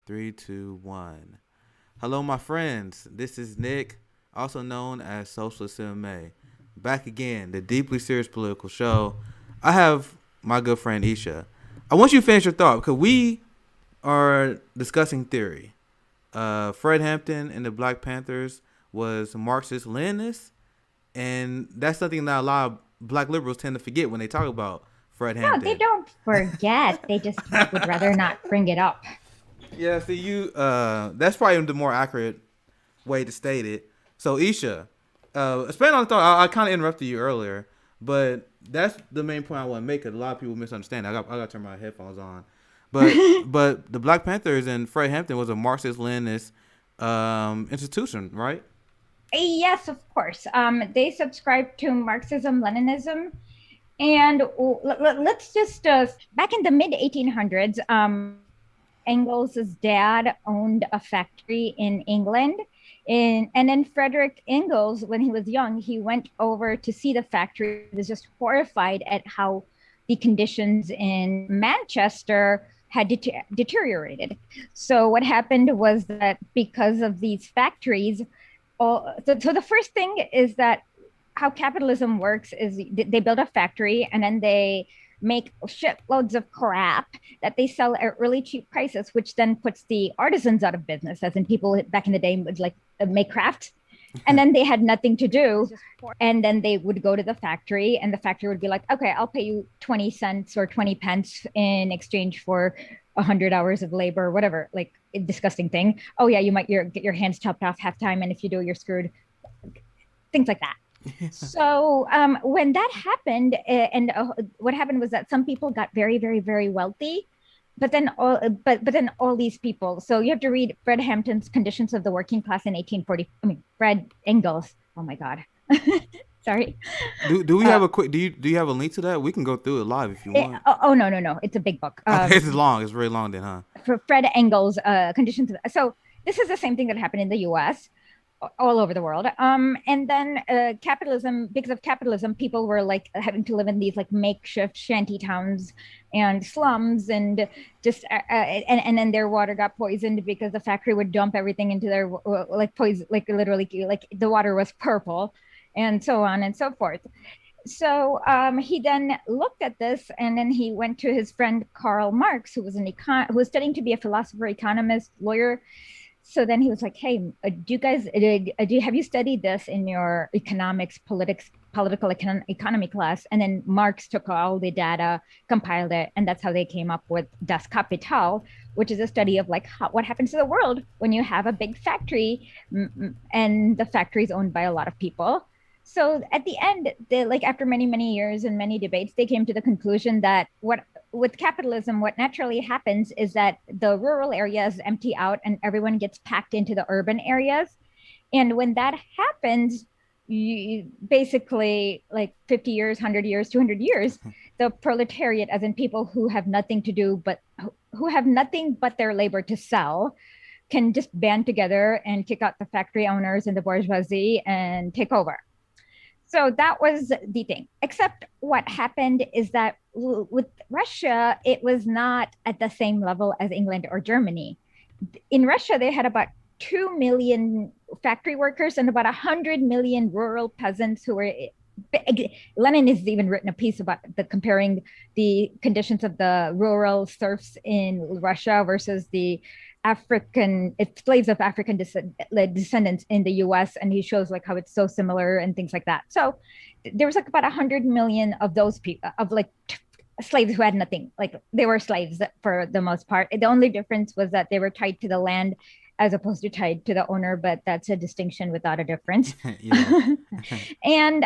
Three, two, one. Hello, my friends. This is Nick, also known as Socialist MMA. Back again, the deeply serious political show. I have my good friend Isha. I want you to finish your thought because we are discussing theory. Fred Hampton and the Black Panthers was Marxist Leninist, and that's something that a lot of black liberals tend to forget when they talk about Fred No, they Hampton. don't forget. They just would rather not bring it up. Yeah, see you. That's probably the more accurate way to state it. So Isha, expand on the thought. I kind of interrupted you earlier, but that's the main point I want to make. Cause a lot of people misunderstand. I got to turn my headphones on. But the Black Panthers and Fred Hampton was a Marxist-Leninist institution, right? Yes, of course. They subscribe to Marxism, Leninism, and let's just back in the mid 1800s, Engels' dad owned a factory in England. And then Frederick Engels, when he was young, he went over to see the factory. He was just horrified at how the conditions in Manchester had deteriorated. So what happened was that because of these factories, so the first thing is that how capitalism works is they build a factory and then they make shitloads of crap that they sell at really cheap prices, which then puts the artisans out of business, as in people back in the day would like make craft. And then they had nothing to do. And then they would go to the factory and the factory would be like, okay, I'll pay you 20 cents or 20 pence in exchange for 100 hours of labor or whatever, like a disgusting thing. Oh yeah, you might get your hands chopped off half time. And if you do, you're screwed. Things like that. So when that happened, and what happened was that some people got very, very, very wealthy, but then all these people. So you have to read Fred Hampton's Conditions of the Working Class in 1840. I mean, Fred Engels. Oh my God, sorry. Do we have a quick? Do you have a link to that? We can go through it live if you want. Oh no, it's a big book. Okay, it's long. It's very long then, huh? For Fred Engels, Conditions. So this is the same thing that happened in the U.S. all over the world. And then capitalism, because of capitalism, people were like having to live in these like makeshift shanty towns and slums, and just and then their water got poisoned because the factory would dump everything into their like poison, like literally like the water was purple, and so on and so forth. So he then looked at this, and then he went to his friend Karl Marx, who was who was studying to be a philosopher, economist, lawyer. So then he was like, "Hey, do you guys have you studied this in your political economy class?" And then Marx took all the data, compiled it, and that's how they came up with Das Kapital, which is a study of like what happens to the world when you have a big factory, and the factory is owned by a lot of people. So at the end, they like after many many years and many debates, they came to the conclusion that what with capitalism, what naturally happens is that the rural areas empty out and everyone gets packed into the urban areas. And when that happens, you basically like 50 years, 100 years, 200 years, the proletariat, as in people who have nothing to do, but who have nothing but their labor to sell, can just band together and kick out the factory owners and the bourgeoisie and take over. So that was the thing. Except what happened is that with Russia, it was not at the same level as England or Germany. In Russia, they had about 2 million factory workers and about 100 million rural peasants who were. Lenin has even written a piece about comparing the conditions of the rural serfs in Russia versus the slaves of African descendants in the US, and he shows like how it's so similar and things like that. So there was like about 100 million of those people, of like slaves who had nothing. Like they were slaves for the most part. The only difference was that they were tied to the land as opposed to tied to the owner, but that's a distinction without a difference. Yeah. And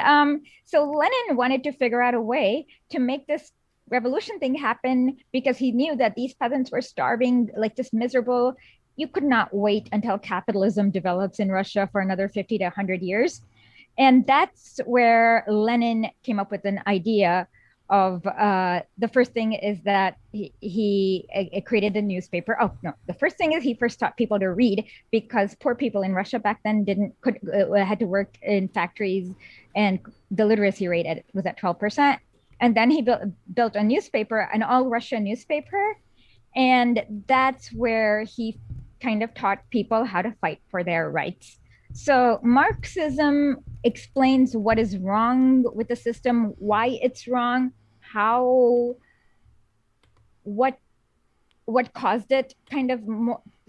so Lenin wanted to figure out a way to make this revolution thing happen because he knew that these peasants were starving, like just miserable. You could not wait until capitalism develops in Russia for another 50 to 100 years. And that's where Lenin came up with an idea of the first thing is that he created a newspaper. Oh no, the first thing is he first taught people to read because poor people in Russia back then had to work in factories, and the literacy rate was at 12%. And then he built a newspaper, an all Russia newspaper, and that's where he kind of taught people how to fight for their rights. So Marxism explains what is wrong with the system, why it's wrong, how what caused it, kind of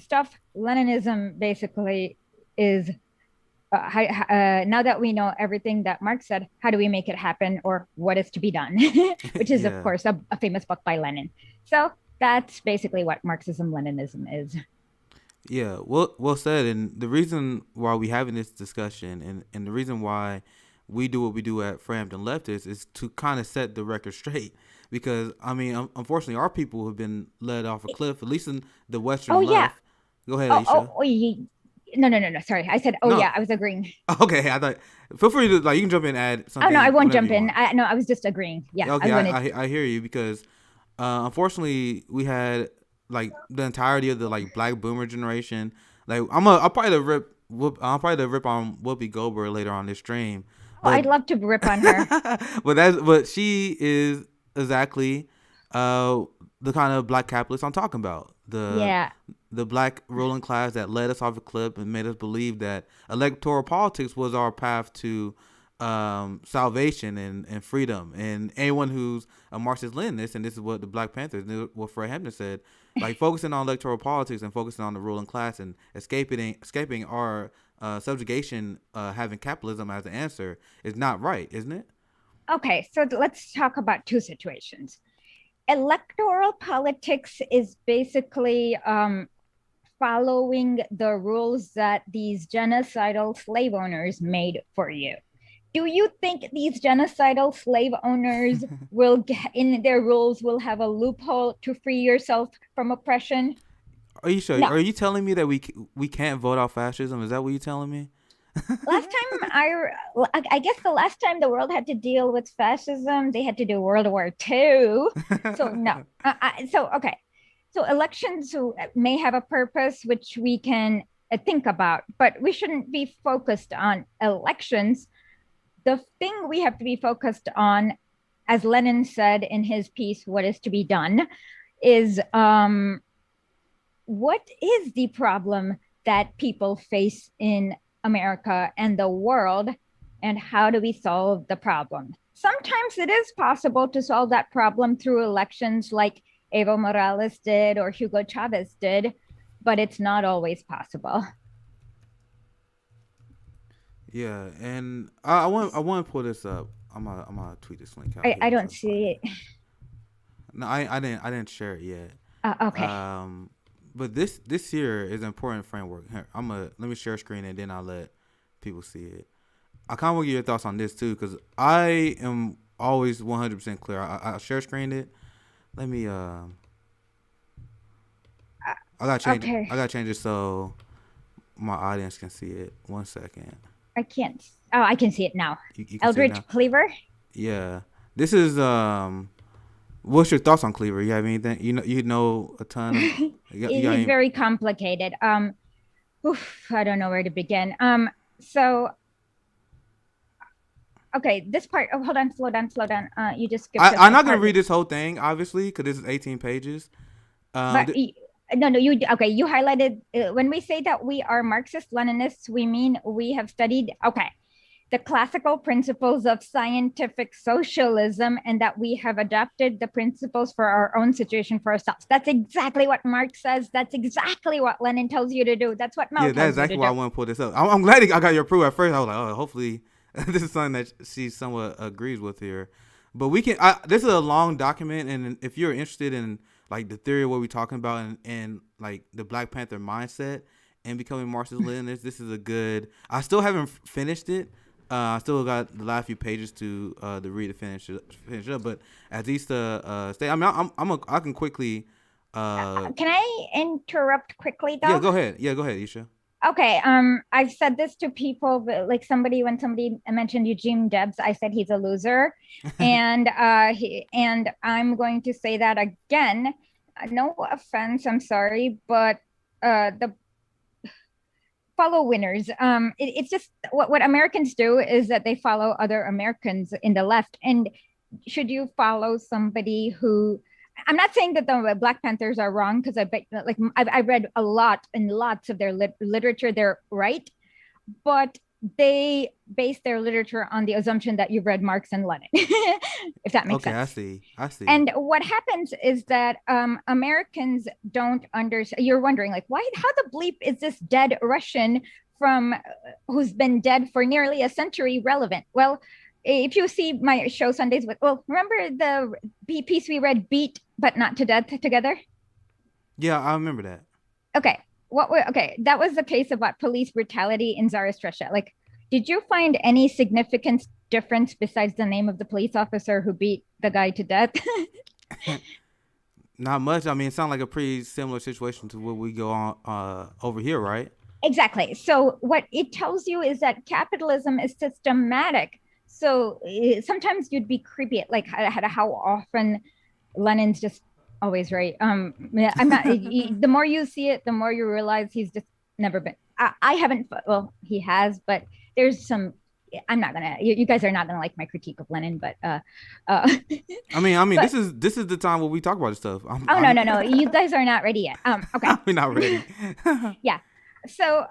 stuff. Leninism basically is now that we know everything that Marx said, how do we make it happen, or what is to be done? Which is, of course, a famous book by Lenin. So that's basically what Marxism-Leninism is. Yeah, well said. And the reason why we having this discussion, and the reason why we do what we do at Hampton Leftists, is to kind of set the record straight. Because I mean, unfortunately, our people have been led off a cliff, at least in the Western left. Yeah. Go ahead, Isha. No. Sorry, I said, no. Yeah, I was agreeing. Okay, I thought. Feel free to you can jump in and add something. Oh no, I won't jump in. I was just agreeing. Yeah. Okay, I hear you, because unfortunately we had the entirety of the Black Boomer generation. I'll probably rip on Whoopi Goldberg later on this stream. I'd love to rip on her. but she is exactly the kind of black capitalist I'm talking about. The black ruling class that led us off a cliff and made us believe that electoral politics was our path to salvation and freedom. And anyone who's a Marxist-Leninist, and this is what the Black Panthers, what Fred Hampton said, focusing on electoral politics and focusing on the ruling class and escaping our subjugation, having capitalism as the answer, is not right, isn't it? Okay, so let's talk about two situations. Electoral politics is basically following the rules that these genocidal slave owners made for you. Do you think these genocidal slave owners in their rules will have a loophole to free yourself from oppression? Are you sure? No. Are you telling me that we can't vote out fascism? Is that what you're telling me? Last time I guess the last time the world had to deal with fascism, they had to do World War II. So no. Okay. So elections may have a purpose which we can think about, but we shouldn't be focused on elections. The thing we have to be focused on, as Lenin said in his piece, What is to be Done, is what is the problem that people face in America and the world, and how do we solve the problem? Sometimes it is possible to solve that problem through elections like Evo Morales did or Hugo Chavez did, but it's not always possible. Yeah, and I want to pull this up. I'm gonna tweet this link out. I don't see it. No, I didn't share it yet. Okay. But this here is an important framework. Here, let me share screen and then I'll let people see it. I kind of want to get your thoughts on this too, because I am always 100% clear. I share screened it. Let me I gotta change it. I gotta change it so my audience can see it. 1 second. I can't. Oh, I can see it now. You Eldridge Cleaver. Yeah, this is What's your thoughts on Cleaver? You have anything? You know a ton. He's very complicated. I don't know where to begin. So, okay, this part. Oh, hold on, slow down. You just skipped. I'm not gonna read this whole thing, obviously, because this is 18 pages. No. You highlighted when we say that we are Marxist-Leninists, we mean we have studied. Okay. The classical principles of scientific socialism, and that we have adapted the principles for our own situation for ourselves. That's exactly what Marx says. That's exactly what Lenin tells you to do. That's what Mao tells you to do. Yeah, that's exactly why I want to pull this up. I'm glad I got your proof. At first, I was like, oh, hopefully this is something that she somewhat agrees with here. But we can. This is a long document, and if you're interested in the theory of what we're talking about and the Black Panther mindset and becoming Marxist-Leninist, this is a good. I still haven't finished it. I still got the last few pages to read to finish it up. But as Issa say, I mean, I can quickly. Can I interrupt quickly though? Yeah, go ahead, Isha. Okay. I've said this to people, but when somebody mentioned Eugene Debs, I said he's a loser, and I'm going to say that again. No offense, I'm sorry, but the follow winners. It's just what Americans do is that they follow other Americans in the left. And should you follow somebody who I'm not saying that the Black Panthers are wrong, because I bet, like, I've read a lot and lots of their literature. They're right, but they base their literature on the assumption that you've read Marx and Lenin, if that makes Okay, I sense. see. I see. And what happens is that Americans don't understand. You're wondering, like, why? How the bleep is this dead Russian from who's been dead for nearly a century relevant? Well, if you see my show Sundays with, well, remember the piece we read, "Beat but Not to Death" together? Yeah, I remember that. Okay, okay? That was the case about police brutality in Tsarist Russia. Like, did you find any significant difference besides the name of the police officer who beat the guy to death? Not much. I mean, it sounds like a pretty similar situation to what we go on over here, right? Exactly. So what it tells you is that capitalism is systematic. So sometimes you'd be creepy at like how often Lenin's just always right. I'm not. The more you see it, the more you realize he's just never been. I haven't. Well, he has, but there's some. I'm not gonna. You guys are not gonna like my critique of Lenin, but I mean, but this is the time where we talk about this stuff. oh no, no, no, you guys are not ready yet. Okay. We're not ready. Yeah. So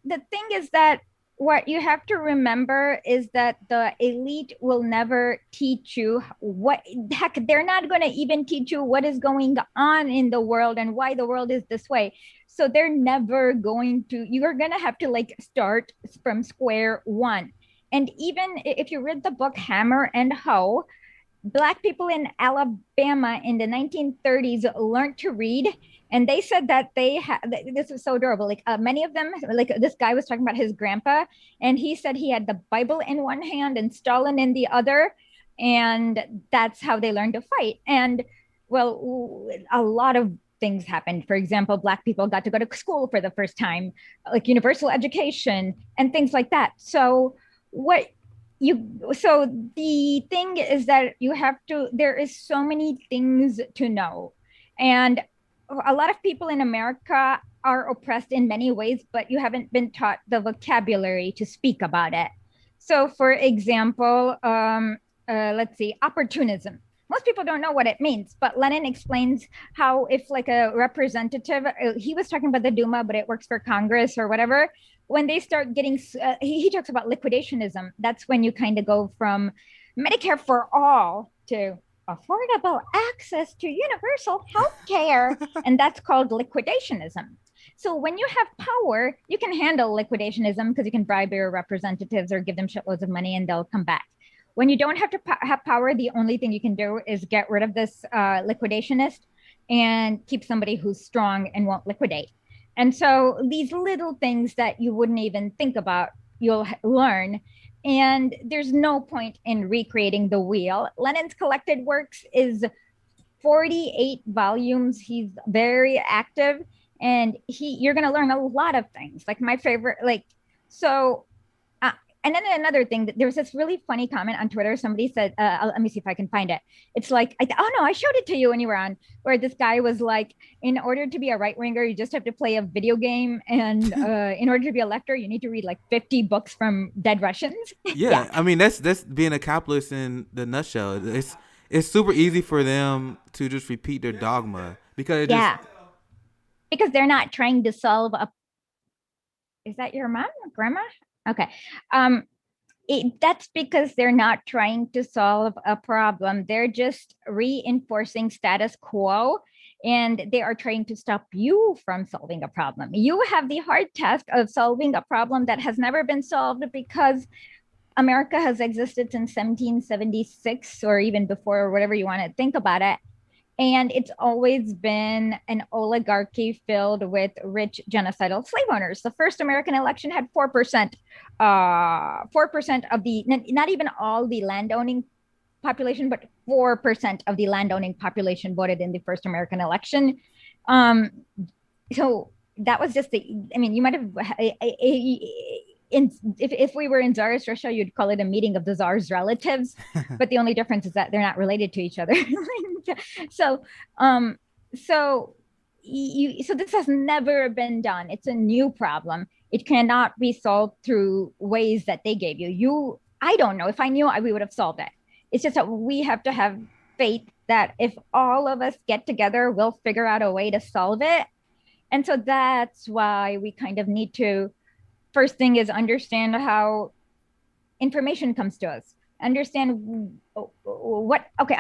the thing is that what you have to remember is that the elite will never teach you what, heck, they're not going to even teach you what is going on in the world and why the world is this way. So they're never going to, you're going to have to like start from square one. And even if you read the book Hammer and Hoe, Black people in Alabama in the 1930s learned to read, and they said that they had, this was so adorable, like many of them, like this guy was talking about his grandpa, and he said he had the Bible in one hand and Stalin in the other, and that's how they learned to fight. And well, a lot of things happened. For example, Black people got to go to school for the first time, like universal education and things like that. So what you, so the thing is that you have to, there is so many things to know, and a lot of people in America are oppressed in many ways, but you haven't been taught the vocabulary to speak about it. So for example, let's see, opportunism, most people don't know what it means, but Lenin explains how if like a representative, he was talking about the Duma, but it works for Congress or whatever, when they start getting, he talks about liquidationism. That's when you kind of go from Medicare for all to affordable access to universal health care. And that's called liquidationism. So when you have power, you can handle liquidationism because you can bribe your representatives or give them shitloads of money and they'll come back. When you don't have to have power, the only thing you can do is get rid of this liquidationist and keep somebody who's strong and won't liquidate. And so these little things that you wouldn't even think about, you'll learn. And there's no point in recreating the wheel. Lenin's collected works is 48 volumes. He's very active, and you're going to learn a lot of things. Like my favorite, like, so and then another thing, there was this really funny comment on Twitter. Somebody said, let me see if I can find it. It's like, oh no, I showed it to you when you were on, where this guy was like, in order to be a right winger, you just have to play a video game. And in order to be a lefter, you need to read like 50 books from dead Russians. Yeah, Yeah. I mean that's being a capitalist in the nutshell. It's super easy for them to just repeat their dogma because it just Yeah. Because they're not trying to solve a, is that your mom or grandma? Okay. Um, that's because they're not trying to solve a problem. They're just reinforcing status quo, and they are trying to stop you from solving a problem. You have the hard task of solving a problem that has never been solved because America has existed since 1776 or even before, or whatever you want to think about it. And it's always been an oligarchy filled with rich genocidal slave owners. The first American election had 4%, 4% of the, not even all the landowning population, but 4% of the landowning population voted in the first American election. Um, so that was just the, I mean, you might have, if we were in Tsarist Russia, you'd call it a meeting of the Tsar's relatives, but the only difference is that they're not related to each other. so, so so this has never been done. It's a new problem. It cannot be solved through ways that they gave you. I don't know. If I knew, we would have solved it. It's just that we have to have faith that if all of us get together, we'll figure out a way to solve it. And so that's why we kind of need to, first thing is understand how information comes to us, understand what, okay,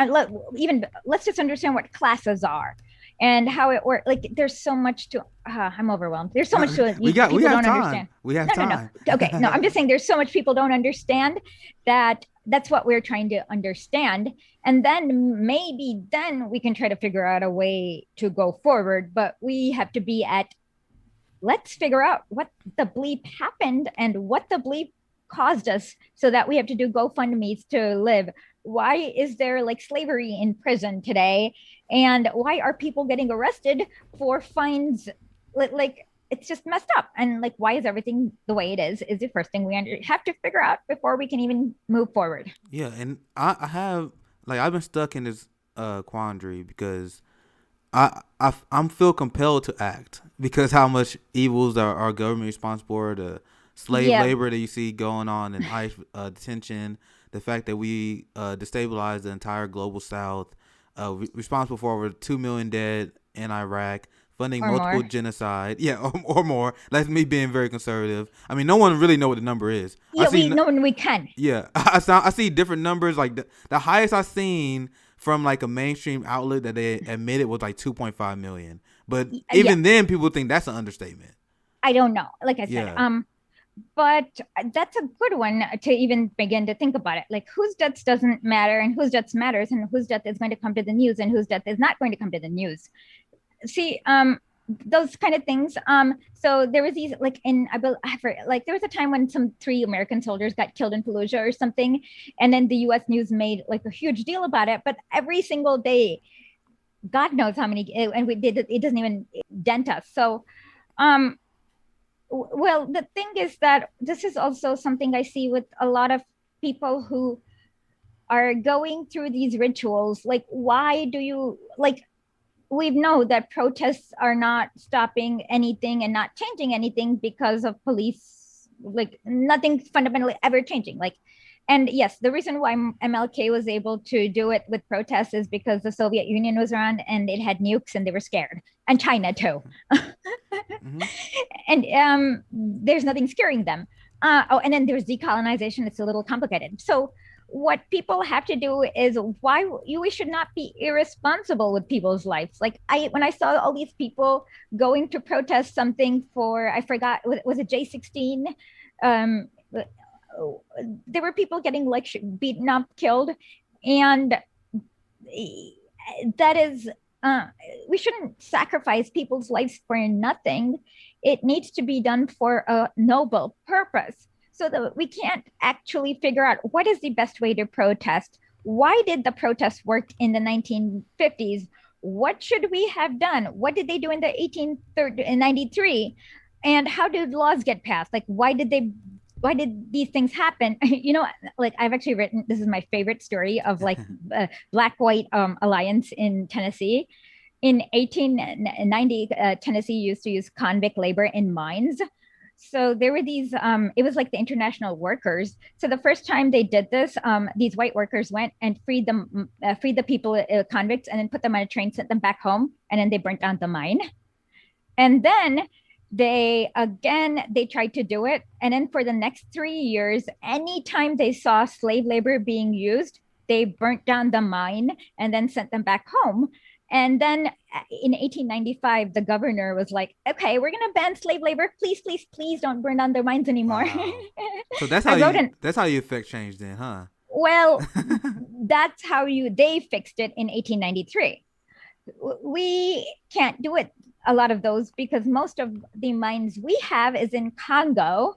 even let's just understand what classes are and how it works. Like there's so much to, I'm overwhelmed. There's so much to we people have don't time. understand. We have time. Okay, no, I'm just saying there's so much people don't understand that that's what we're trying to understand. And then maybe then we can try to figure out a way to go forward. But we have to be at, let's figure out what the bleep happened and what the bleep caused us so that we have to do GoFundMe's to live. Why is there like slavery in prison today? And why are people getting arrested for fines? Like it's just messed up. And like, why is everything the way it is the first thing we have to figure out before we can even move forward. Yeah, and I have like I've been stuck in this quandary because I'm feel compelled to act because how much evils are our government responsible for, the slave labor that you see going on in ICE detention, the fact that we destabilized the entire global South, responsible for over 2 million dead in Iraq, funding Or multiple more. genocide, or more. That's me being very conservative. I mean, no one really know what the number is. Yeah, we know when we can. Yeah, I see different numbers. Like the highest I seen from like a mainstream outlet that they admitted was like 2.5 million. But even then, people think that's an understatement. I don't know. Like I said, but that's a good one to even begin to think about it. Like whose deaths doesn't matter and whose deaths matters and whose death is going to come to the news and whose death is not going to come to the news. See, those kind of things. So there was these like like there was a time when some 3 American soldiers got killed in Fallujah or something, and then the U.S. news made like a huge deal about it. But every single day, God knows how many, and we did it doesn't even dent us. So, well, the thing is that this is also something I see with a lot of people who are going through these rituals. Like, why do you like? We know that protests are not stopping anything and not changing anything because of police, like nothing fundamentally ever changing. Like, and yes, the reason why MLK was able to do it with protests is because the Soviet Union was around and it had nukes and they were scared, and China too. Mm-hmm. And there's nothing scaring them. And then there's decolonization. It's a little complicated. So what people have to do is we should not be irresponsible with people's lives. Like when I saw all these people going to protest something for, I forgot, was it J16? There were people getting like beaten up, killed, and that is, we shouldn't sacrifice people's lives for nothing. It needs to be done for a noble purpose. So that we can't actually figure out what is the best way to protest. Why did the protests work in the 1950s? What should we have done? What did they do in the 1893? And how did laws get passed? Like, why did these things happen? You know, like I've actually written, this is my favorite story of like black-white alliance in Tennessee. In 1890, Tennessee used to use convict labor in mines. So there were these, it was like the international workers. So the first time they did this, these white workers went and freed the people, convicts, and then put them on a train, sent them back home, and then they burnt down the mine. And then they tried to do it. And then for the next 3 years, anytime they saw slave labor being used, they burnt down the mine and then sent them back home. And then in 1895, the governor was like, okay, we're going to ban slave labor. Please, please, please don't burn down their mines anymore. Wow. So that's how you affect change then, huh? Well, that's how they fixed it in 1893. We can't do it, a lot of those, because most of the mines we have is in Congo.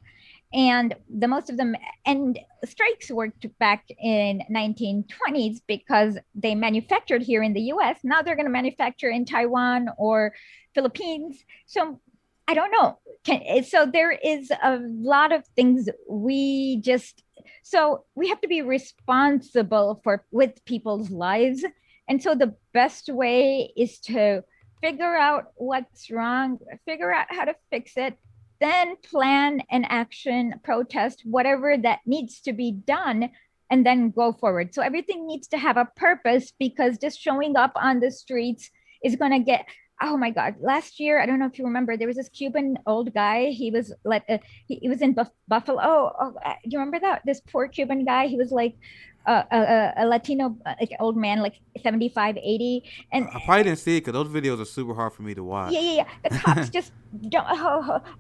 And the most of them, and strikes worked back in 1920s because they manufactured here in the US. Now they're going to manufacture in Taiwan or Philippines. So I don't know. So there is a lot of things so we have to be responsible with people's lives. And so the best way is to figure out what's wrong, figure out how to fix it, then plan an action, protest, whatever that needs to be done, and then go forward. So everything needs to have a purpose, because just showing up on the streets is going to get, oh my God, last year, I don't know if you remember, there was this Cuban old guy. He was like, he was in Buffalo. Do you remember that? This poor Cuban guy. He was like a Latino, like old man, like 75, 80. And I probably didn't see it because those videos are super hard for me to yeah, watch. yeah, yeah. The cops just don't,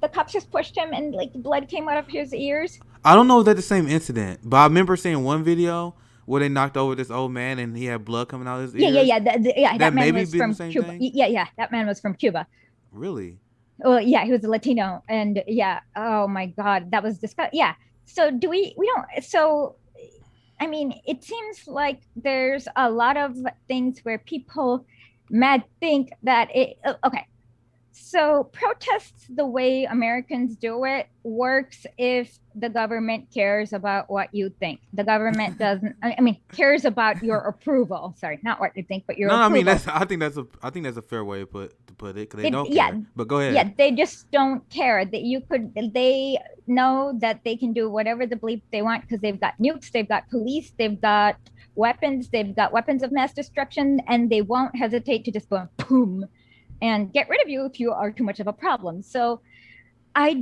the cops just pushed him, and like blood came out of his ears. I don't know if that's the same incident, but I remember seeing one video where they knocked over this old man and he had blood coming out of his Yeah, yeah, ears. yeah. Yeah, That that man maybe was been the from same Cuba. thing. Yeah, yeah, that man was from Cuba. Really? Well, yeah, he was a Latino, and yeah, oh my God, that was disgusting. Yeah. So do we don't, so I mean, it seems like there's a lot of things where people might think that it, okay, so protests, the way Americans do it, works if the government cares about what you think. The government doesn't, I mean, cares about your approval. Sorry, not what you think, but your No, I mean approval. that's. I think that's a fair way to put it because they don't Yeah, care. But go yeah, ahead. they just don't care that you could, they know that they can do whatever the bleep they want, because they've got nukes, they've got police, they've got weapons of mass destruction, and they won't hesitate to just go boom and get rid of you if you are too much of a problem. So I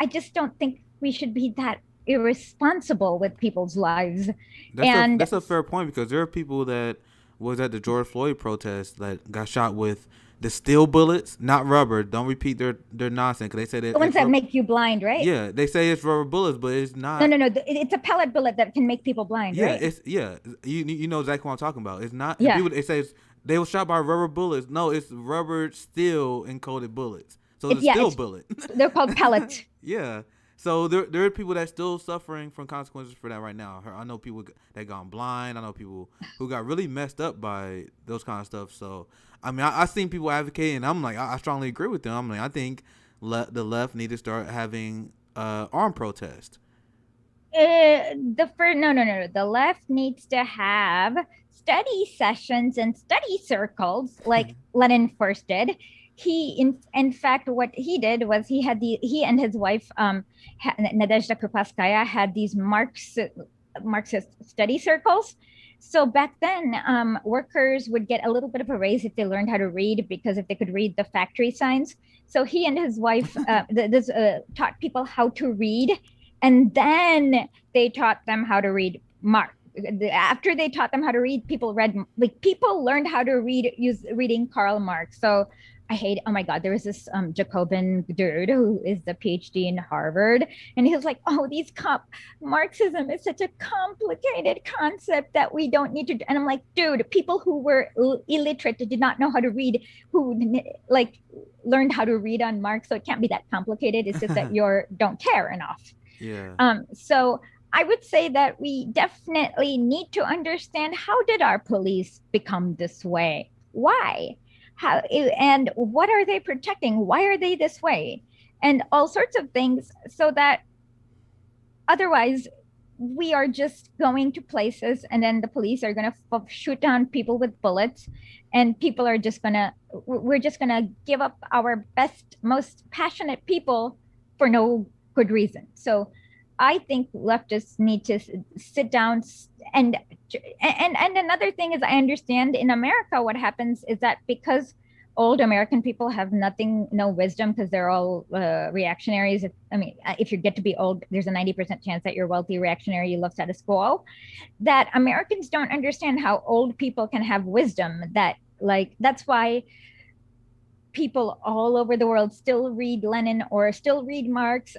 just don't think we should be that irresponsible with people's lives. And That's a fair point because there are people that was at the George Floyd protest that got shot with the steel bullets, not rubber. Don't repeat their nonsense because they said the ones that make you blind, right? yeah, they say it's rubber bullets, but it's No, not. no, no. It's a pellet bullet that can make people blind, Yeah, right? it's yeah. You know exactly what I'm talking about. It's not. And Yeah. people they say they were shot by rubber bullets. No, it's rubber steel encoded bullets. So it's a Yeah, steel it's bullet. they're called pellets. Yeah. So there are people that still suffering from consequences for that right now. I know people that gone blind. I know people who got really messed up by those kind of stuff. So I mean, I seen people advocating. I'm like, I strongly agree with them. I'm like, I think the left need to start having armed protest. The first, no, no, no, no. The left needs to have study sessions and study circles like Lenin first did. In fact, what he did was he and his wife, Nadezhda Krupskaya, had these Marxist study circles. So back then, workers would get a little bit of a raise if they learned how to read, because if they could read the factory signs. So he and his wife taught people how to read, and then they taught them how to read Marx. After they taught them how to read, people learned how to read reading Karl Marx. So I hate, oh my God, there was this Jacobin dude who is the PhD in Harvard. And he was like, oh, Marxism is such a complicated concept that we don't need to. And I'm like, dude, people who were illiterate, did not know how to read, who like learned how to read on Marx. So it can't be that complicated. It's just that you don't care enough. Yeah. So I would say that we definitely need to understand, how did our police become this way? Why? How, and what are they protecting? Why are they this way? And all sorts of things, so that otherwise we are just going to places, and then the police are going to shoot down people with bullets, and people are just we're just going to give up our best, most passionate people for no good reason. So I think leftists need to sit down and another thing is, I understand in America what happens is that because old American people have no wisdom, because they're all reactionaries. I mean, if you get to be old, there's a 90% chance that you're wealthy, reactionary, you love status quo. That Americans don't understand how old people can have wisdom. That's why people all over the world still read Lenin or still read Marx.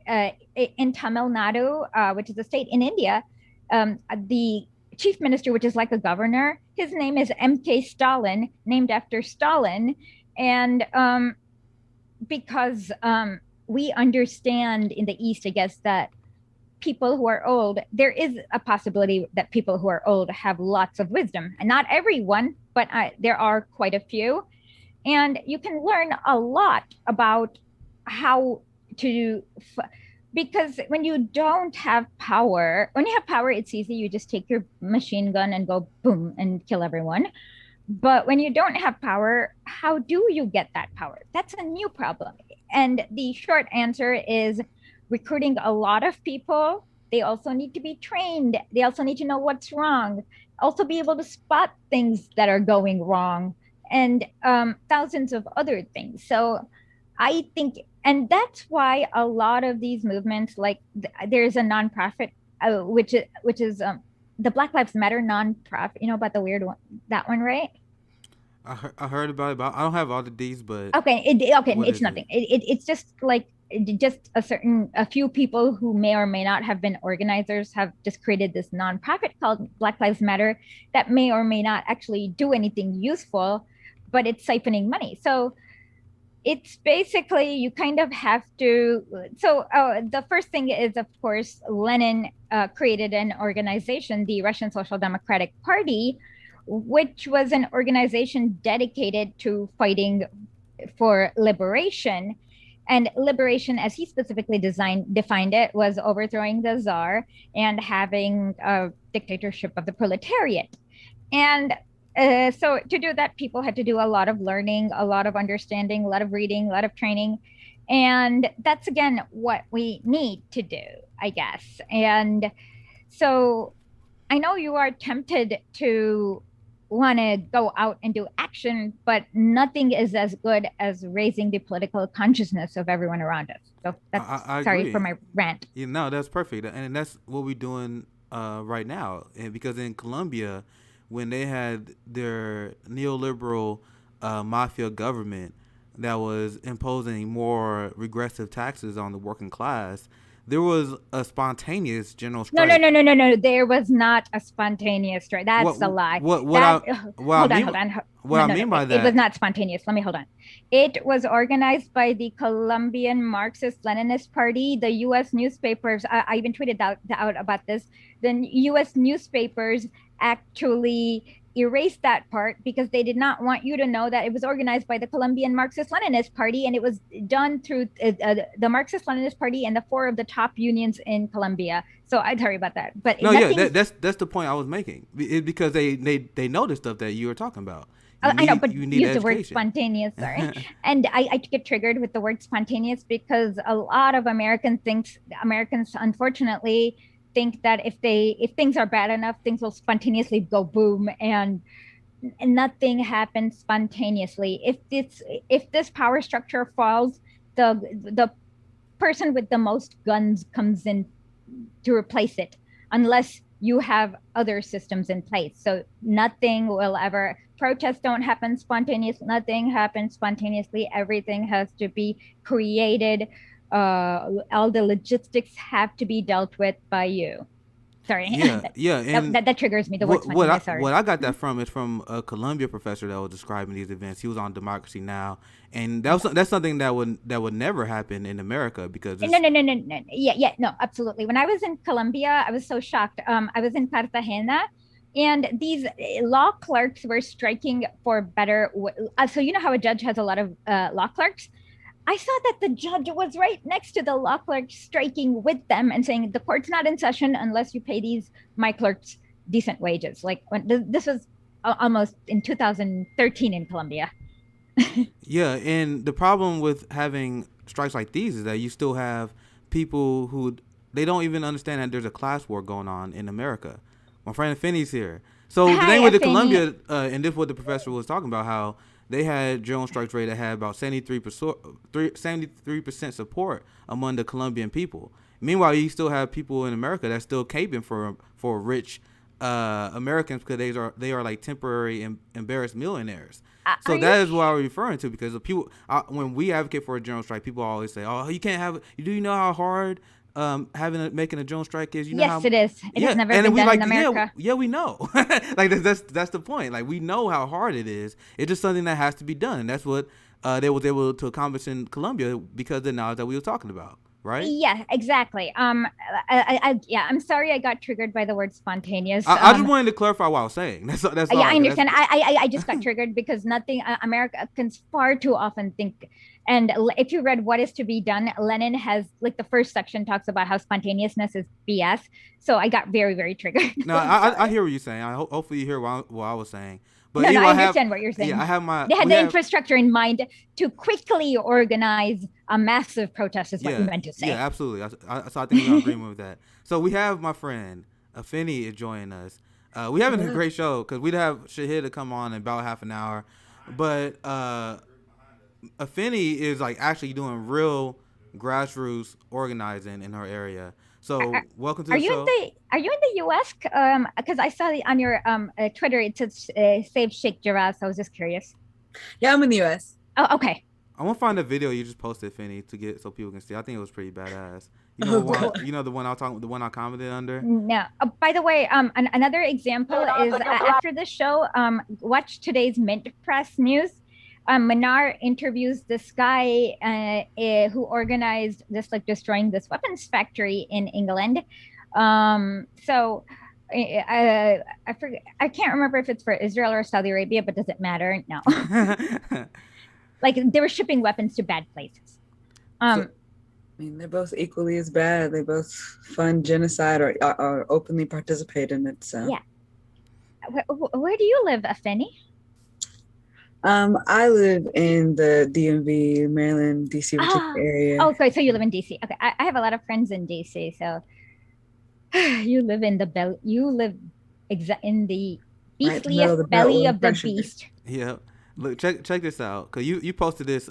In Tamil Nadu, which is a state in India, the chief minister, which is like a governor, his name is M.K. Stalin, named after Stalin. And because we understand in the East, I guess, that people who are old, there is a possibility that people who are old have lots of wisdom. And not everyone, but there are quite a few. And you can learn a lot about how to, because when you don't have power, when you have power, it's easy. You just take your machine gun and go boom and kill everyone. But when you don't have power, how do you get that power? That's a new problem. And the short answer is recruiting a lot of people They also need to be trained. They also need to know what's wrong, also be able to spot things that are going wrong, and thousands of other things. So I think, and that's why a lot of these movements, like there's a nonprofit, which is the Black Lives Matter nonprofit. You know about the weird one, that one, right? I heard about it, but I don't have all the D's. But Okay, what it's is it? nothing. It's just like just a few people who may or may not have been organizers have just created this nonprofit called Black Lives Matter that may or may not actually do anything useful, but it's siphoning money. So it's basically you kind of have to. So the first thing is, of course, Lenin created an organization, the Russian Social Democratic Party, which was an organization dedicated to fighting for liberation. And liberation, as he specifically defined it, was overthrowing the czar and having a dictatorship of the proletariat. And so to do that, people had to do a lot of learning, a lot of understanding, a lot of reading, a lot of training. And that's, again, what we need to do, I guess. And so I know you are tempted to want to go out and do action, but nothing is as good as raising the political consciousness of everyone around us. So that's I sorry for agree. my rant. You know, that's perfect, and that's what we're doing right now. And because in Colombia, when they had their neoliberal mafia government that was imposing more regressive taxes on the working class, there was a spontaneous general No, no, strike. no, no, no, no. There was not a spontaneous strike. What That's a lie. what That I what I hold on, mean hold on. what No, I no, no. mean by It was that. not spontaneous. Let me hold on. It was organized by the Colombian Marxist Leninist Party. The U.S. newspapers. I even tweeted out about this. The U.S. newspapers actually erased that part because they did not want you to know that it was organized by the Colombian Marxist Leninist Party, and it was done through the Marxist Leninist Party and the four of the top unions in Colombia. So I'm sorry about that, but No, yeah, nothing's. that's the point I was making. Because they know the stuff that you were talking about. I know, but You need use the word education. spontaneous. Sorry, and I get triggered with the word spontaneous because a lot of Americans, unfortunately, think that if things are bad enough, things will spontaneously go boom, and nothing happens spontaneously. If this power structure falls, the person with the most guns comes in to replace it, unless you have other systems in place. So nothing will ever. Protests don't happen spontaneously. Nothing happens spontaneously. Everything has to be created. All the logistics have to be dealt with by you. Sorry, Yeah, yeah, that, and that triggers me. The word spontaneous. Sorry. what I got that from is from a Columbia professor that was describing these events. He was on Democracy Now, and that's something that would never happen in America because No, it's no, no, no, no. Yeah, yeah, no, absolutely. When I was in Colombia, I was so shocked. I was in Cartagena, and these law clerks were striking for better. So you know how a judge has a lot of law clerks. I saw that the judge was right next to the law clerks, striking with them and saying the court's not in session unless you pay these my clerks decent wages. Like when this was almost in 2013 in Colombia. yeah, and the problem with having strikes like these is that you still have people who they don't even understand that there's a class war going on in America. My friend Finney's here. So the thing Hi, with the Effing. Columbia, and this is what the professor was talking about, how they had drone strikes rate that had about 73% support among the Colombian people. Meanwhile, you still have people in America that still caping for rich Americans because they are like temporary embarrassed millionaires. Are So you that is what I was referring to because the people when we advocate for a general strike, people always say, "Oh, you can't have it." Do you know how hard making a drone strike is? You know Yes, how it is. It has yeah, never and then been we done in like yeah America. yeah we know like that's the point. Like we know how hard it is. It's just something that has to be done, and that's what they was able to accomplish in Colombia because of the knowledge that we were talking about, right? Yeah, exactly. Yeah, I'm sorry I got triggered by the word spontaneous. I just wanted to clarify what I was saying. That's Yeah, all. I That's understand. I just got triggered because nothing. Americans far too often think. And if you read What Is to Be Done, Lenin has like the first section talks about how spontaneousness is BS. So I got very, very triggered. no, I'm I sorry. hear what you're saying. Hopefully you hear what I was saying. But no, anyway, I understand what you're saying. Yeah, I have my. They had the infrastructure in mind to quickly organize a massive protest, is what you meant to say. Yeah, absolutely. So I think we're in agreement with that. So we have my friend Afeni is joining us. We having a great show because we'd have Shahid to come on in about half an hour, but Afeni is like actually doing real grassroots organizing in her area. So welcome to the show. Are you in the U.S.? Because I saw on your Twitter it says Save Sheikh Jarrah. So I was just curious. Yeah, I'm in the U.S. Oh, okay. I want to find the video you just posted, Finny, to get so people can see. I think it was pretty badass. You know, the one I commented under. No. By the way, another example is after the show. Watch today's Mint Press News. Manar interviews this guy who organized this, like, destroying this weapons factory in England. So I forget. I can't remember if it's for Israel or Saudi Arabia, but does it matter? No. Like, they were shipping weapons to bad places. I mean, they're both equally as bad. They both fund genocide or openly participate in it. So yeah. Where do you live, Afeni? I live in the DMV, Maryland, DC, Virginia area. Oh, so you live in DC. Okay, I have a lot of friends in DC. So you live in the in the beastliest belly of the beast. Yeah, look, check this out, cause you posted this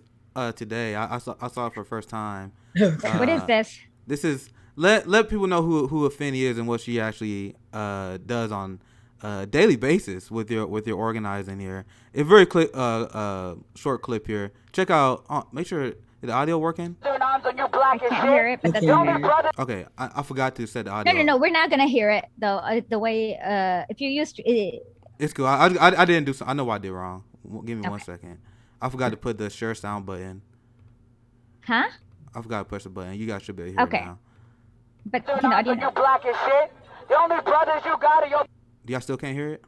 today. I saw it for the first time. What is this? This is let people know who Afeni is and what she actually does on daily basis with your organizing here. It's very short clip here. Check out. Make sure the audio working. I can't hear it, but that's okay. I forgot to set the audio. No. We're not gonna hear it though. The way if you used to, it's cool. I didn't do. I know what I did wrong. Give me 1 second. I forgot to put the share sound button. Huh? I forgot to push the button. You guys should be able to hear it now. But you black as shit. The only brothers you got are your. Do y'all still can't hear it?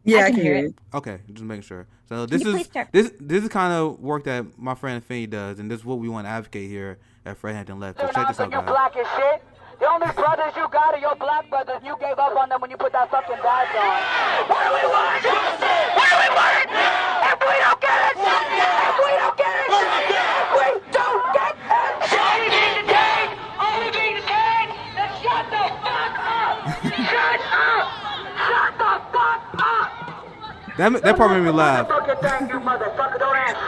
Yeah, I can hear it. Okay, just making sure. So this is kind of work that my friend Finny does, and this is what we want to advocate here at Fred Hampton Leftists. Check this out, guys. Black as shit. The only brothers you got are your black brothers. You gave up on them when you put that fucking badge on. What do we want? What do we want? If we don't get it, if we don't get it, if we don't get it, only being detained, then shut the fuck up. Shut up. Shut the fuck up. That part made me laugh.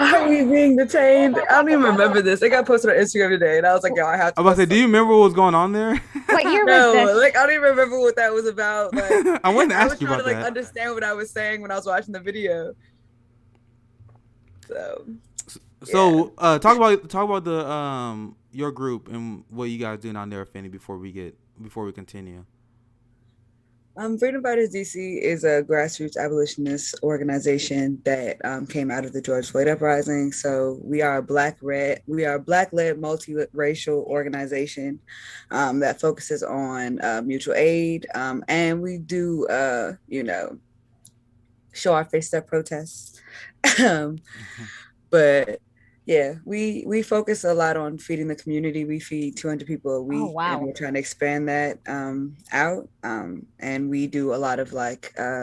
Are we being detained? I don't even remember this. It got posted on Instagram today, and I was like, "Yo, I have to." I was about to say, do you remember what was going on there? What year was this? Like, I don't even remember what that was about. Like, I wanted to ask you about that. I was trying to understand what I was saying when I was watching the video. So talk about the your group and what you guys doing on there, Fanny, before we continue. Freedom Fighters DC is a grassroots abolitionist organization that came out of the George Floyd uprising. So we are a black-led, multiracial organization that focuses on mutual aid, and we do, show our face at protests. But yeah, we focus a lot on feeding the community. We feed 200 people a week. Oh, wow. And we're trying to expand that out. And we do a lot of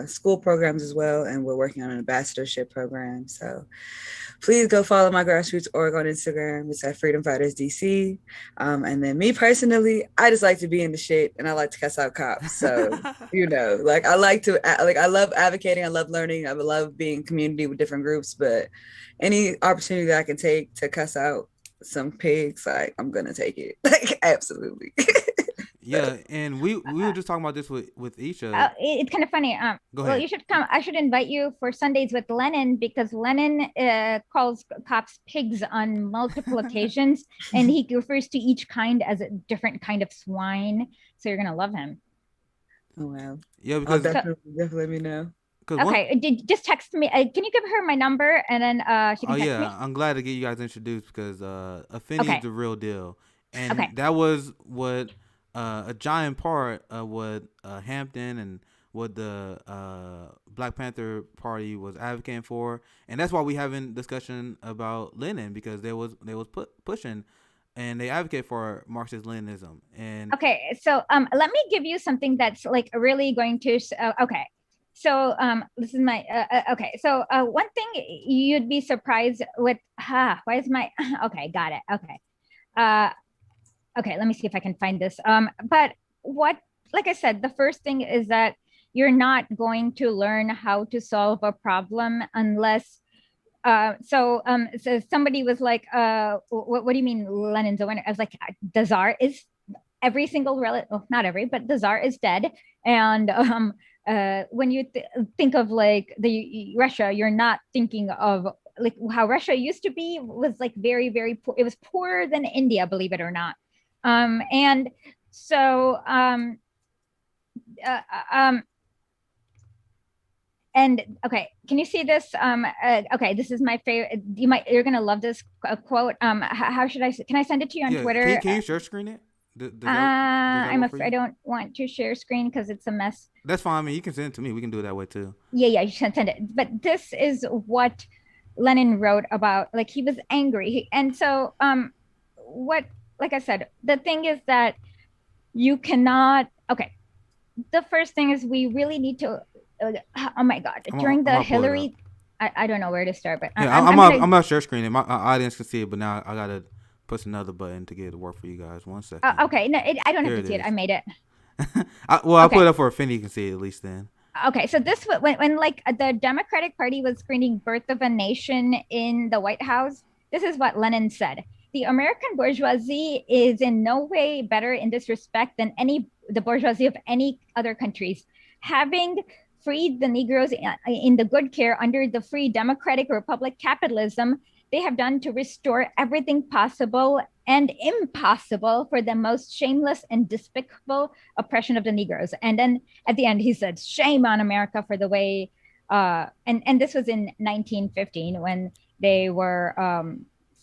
school programs as well. And we're working on an ambassadorship program. So please go follow my grassroots org on Instagram. It's at Freedom Fighters DC. And then me personally, I just like to be in the shit and I like to cuss out cops. So, I love advocating. I love learning. I love being in community with different groups, but any opportunity that I can take to cuss out some pigs, I'm gonna take it. Absolutely. Yeah, and we were just talking about this with Isha. It's kind of funny. Go ahead. Well, you should come. I should invite you for Sundays with Lenin, because Lenin calls cops pigs on multiple occasions, and he refers to each kind as a different kind of swine. So you're gonna love him. Oh wow. Yeah, because definitely let me know. Okay, just text me. Can you give her my number and then she can text me? I'm glad to get you guys introduced because Afeni is the real deal, and that was what a giant part of what Hampton and what the Black Panther Party was advocating for, and that's why we having discussion about Lenin, because they was pushing. And they advocate for Marxist Leninism. And okay, so let me give you something that's like really going to. Okay, So this is my okay. So one thing you'd be surprised with. Why is my okay? Got it. Okay. Okay. Let me see if I can find this. But what, like I said, the first thing is that you're not going to learn how to solve a problem unless. So somebody was like, what do you mean Lenin's a winner? I was like, the Tsar is every single relative, well, not every, but the Tsar is dead. And when you think of like the Russia, you're not thinking of like how Russia used to be, was like very, very poor. It was poorer than India, believe it or not. And so uh, um, and okay, can you see this? Okay, this is my favorite. You're gonna love this quote. How should I? Can I send it to you on Twitter? Can you share screen it? Does I'm afraid I don't want to share screen because it's a mess. That's fine. I mean, you can send it to me. We can do it that way too. Yeah, you should send it. But this is what Lenin wrote about. Like he was angry, and so what? Like I said, the thing is that you cannot. Okay, the first thing is we really need to. Oh my God! During the Hillary, I don't know where to start, but yeah, I'm not share screening. My audience can see it, but now I gotta push another button to get it to work for you guys. 1 second. Okay, no, I don't have to see it. I made it. I'll put it up for Affinity. You can see it at least then. Okay, so this when like the Democratic Party was screening Birth of a Nation in the White House, this is what Lenin said. The American bourgeoisie is in no way better in this respect than the bourgeoisie of any other countries. Having freed the Negroes in the good care under the free democratic republic capitalism, they have done to restore everything possible and impossible for the most shameless and despicable oppression of the Negroes. And then at the end, he said, shame on America for the way, and this was in 1915 when they were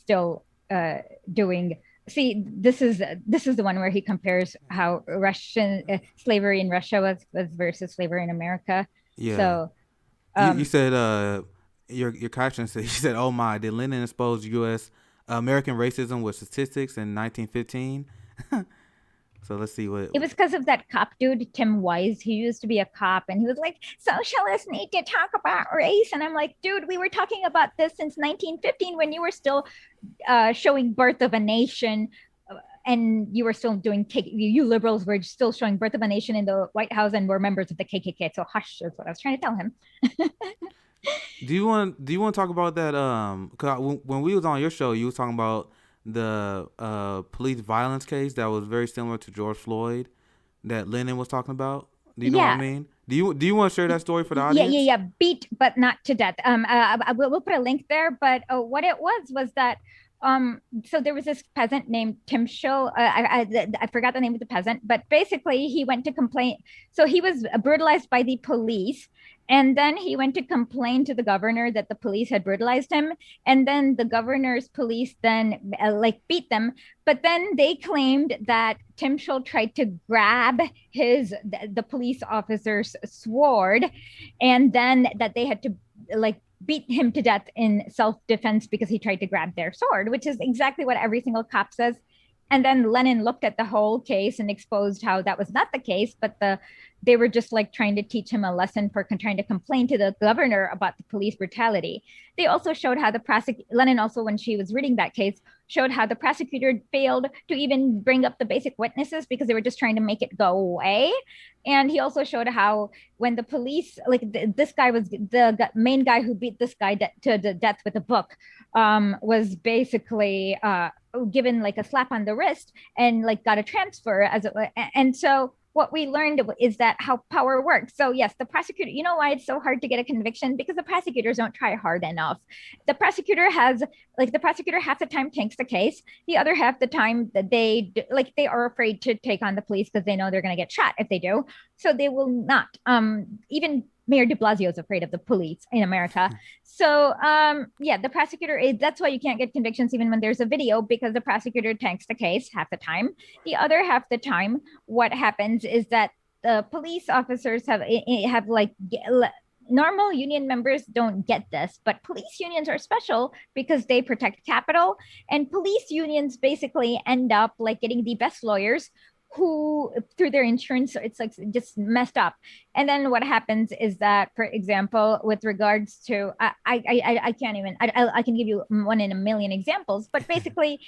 still doing. See, this is the one where he compares how Russian slavery in Russia was versus slavery in America. Yeah. So you said your caption said, you said, "Oh my, did Lenin expose U.S. American racism with statistics in 1915?" So let's see what it was because of that cop dude, Tim Wise. He used to be a cop, and he was like, "Socialists need to talk about race," and I'm like, "Dude, we were talking about this since 1915 when you were still showing Birth of a Nation." And you were still doing you liberals were still showing Birth of a Nation in the White House and were members of the KKK. So hush, is what I was trying to tell him. Do you want to talk about that? Cause when we was on your show, you was talking about the police violence case that was very similar to George Floyd that Lenin was talking about. Do you know what I mean? Do you want to share that story for the audience? Yeah. Beat but not to death. We'll put a link there. But what it was that. So there was this peasant named Timshel. I forgot the name of the peasant, but basically he went to complain. So he was brutalized by the police, and then he went to complain to the governor that the police had brutalized him, and then the governor's police then beat them. But then they claimed that Timshel tried to grab the police officer's sword, and then that they had to beat him to death in self-defense because he tried to grab their sword, which is exactly what every single cop says. And then Lenin looked at the whole case and exposed how that was not the case, but they were just trying to teach him a lesson for trying to complain to the governor about the police brutality. They also showed how Lenin also, when she was reading that case, showed how the prosecutor failed to even bring up the basic witnesses because they were just trying to make it go away. And he also showed how when the police, this guy was the main guy who beat this guy to the death with a book, was basically given a slap on the wrist and got a transfer and so what we learned is that how power works. So yes, the prosecutor, you know why it's so hard to get a conviction? Because the prosecutors don't try hard enough. The prosecutor half the time takes the case. The other half the time that they are afraid to take on the police because they know they're going to get shot if they do. So they will not. Even Mayor de Blasio is afraid of the police in America. So, the prosecutor that's why you can't get convictions even when there's a video, because the prosecutor tanks the case half the time. The other half the time, what happens is that the police officers have normal union members don't get this, but police unions are special because they protect capital, and police unions basically end up getting the best lawyers who through their insurance, it's just messed up. And then what happens is that, for example, with regards to, I can't even, I can give you one in a million examples, but basically,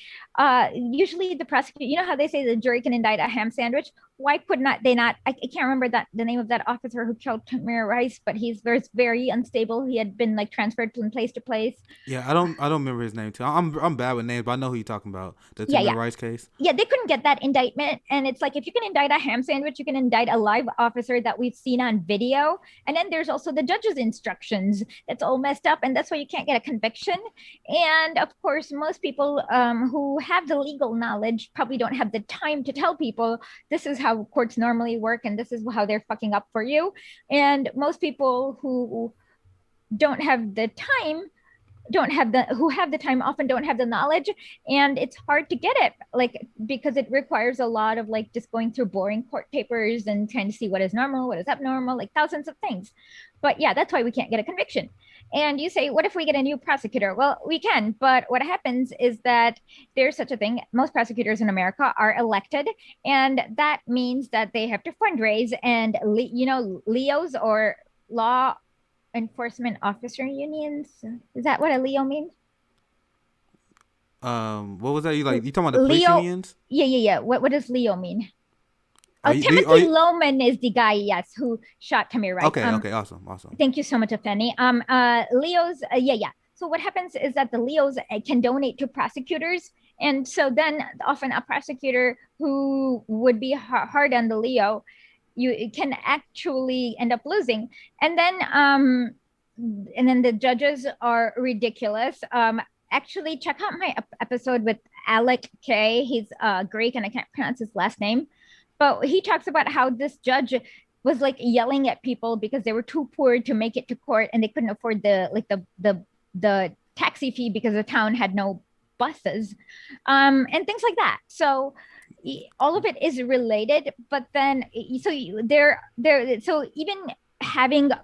usually the prosecutor, you know how they say the jury can indict a ham sandwich? Why could not they not? I can't remember the name of that officer who killed Tamir Rice, but he's very unstable. He had been like transferred from place to place. Yeah, I don't remember his name too. I'm bad with names, but I know who you're talking about. The Timothy Rice case. Yeah, they couldn't get that indictment. And it's like, if you can indict a ham sandwich, you can indict a live officer that we've seen on video. And then there's also the judge's instructions. That's all messed up. And that's why you can't get a conviction. And of course, most people who have the legal knowledge probably don't have the time to tell people this is how courts normally work and this is how they're fucking up for you. And most people who don't have the time who have the time often don't have the knowledge, and it's hard to get it, like, because it requires a lot of like just going through boring court papers and trying to see what is normal, what is abnormal, like thousands of things. But yeah, that's why we can't get a conviction. And you say, what if we get a new prosecutor? Well, we can, but what happens is that there's such a thing. Most prosecutors in America are elected, and that means that they have to fundraise, and leos, or law enforcement officer unions. Is that what a Leo means? What was that? You talking about the police Leo, unions? Yeah. What does Leo mean? Timothy Loman is the guy, yes, who shot Tamir Rice. Okay, awesome. Thank you so much, Afeni. Leos, yeah. So what happens is that the Leos can donate to prosecutors, and so then often a prosecutor who would be hard on the Leo, you can actually end up losing. And then the judges are ridiculous. Actually, check out my episode with Alec K. He's Greek and I can't pronounce his last name, but he talks about how this judge was like yelling at people because they were too poor to make it to court and they couldn't afford the taxi fee because the town had no buses, and things like that. So all of it is related, but then so even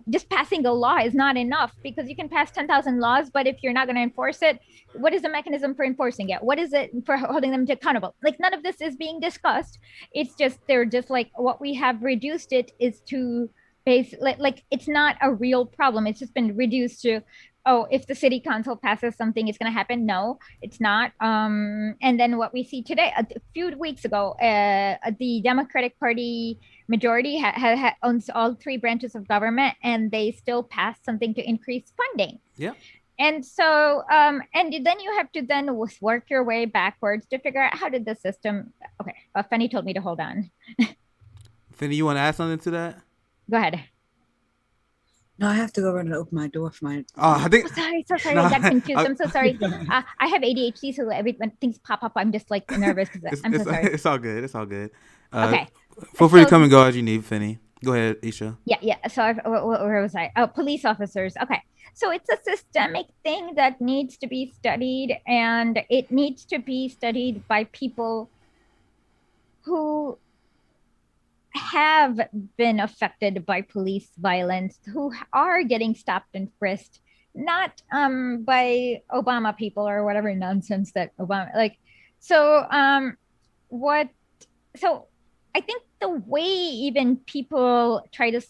just passing a law is not enough, because you can pass 10,000 laws, but if you're not going to enforce it, what is the mechanism for enforcing it? What is it for holding them accountable? Like, none of this is being discussed. It's just, they're just like, what we have reduced it is to like it's not a real problem. It's just been reduced to, oh, if the city council passes something, it's going to happen. No, it's not. And then what we see today, a few weeks ago, the Democratic Party majority owns all three branches of government, and they still passed something to increase funding. Yeah. And so, and then you have to then work your way backwards to figure out how did the system. Okay, Fanny told me to hold on. Fanny, you want to add something to that? Go ahead. No, I have to go run and open my door for my. Oh, I think. So sorry. I got confused. I'm so sorry. I have ADHD, so when things pop up, I'm just like nervous. I'm so sorry. It's all good. Okay. Feel free to come and go as you need, Fanny. Go ahead, Isha. Yeah. So where was I? Oh, police officers. Okay. So it's a systemic thing that needs to be studied, and it needs to be studied by people who have been affected by police violence, who are getting stopped and frisked, not by Obama people or whatever nonsense that Obama like. So so I think the way even people try to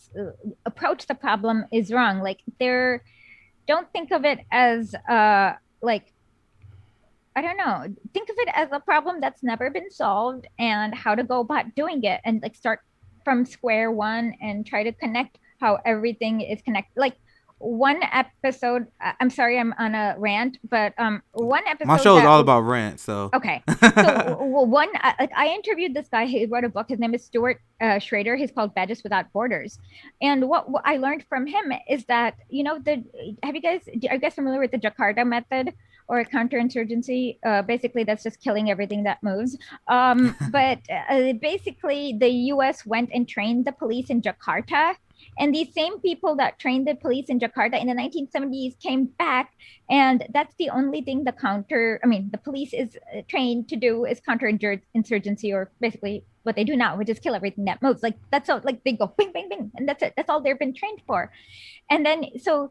approach the problem is wrong. Like, don't think of it as like, I don't know, think of it as a problem that's never been solved and how to go about doing it, and like start from square one and try to connect how everything is connected. Like, one episode, I'm sorry, I'm on a rant, but one episode. My show is all about rants, so. Okay. So I interviewed this guy who wrote a book. His name is Stuart Schrader. He's called Badges Without Borders. And what I learned from him is that, are you guys familiar with the Jakarta method or counterinsurgency? Basically, that's just killing everything that moves. But basically, the U.S. went and trained the police in Jakarta. And these same people that trained the police in Jakarta in the 1970s came back, and that's the only thing the police is trained to do is counterinsurgency, or basically what they do now, which is kill everything that moves. Like, that's all. Like, they go bing, bing, bing, and that's it. That's all they've been trained for. And then so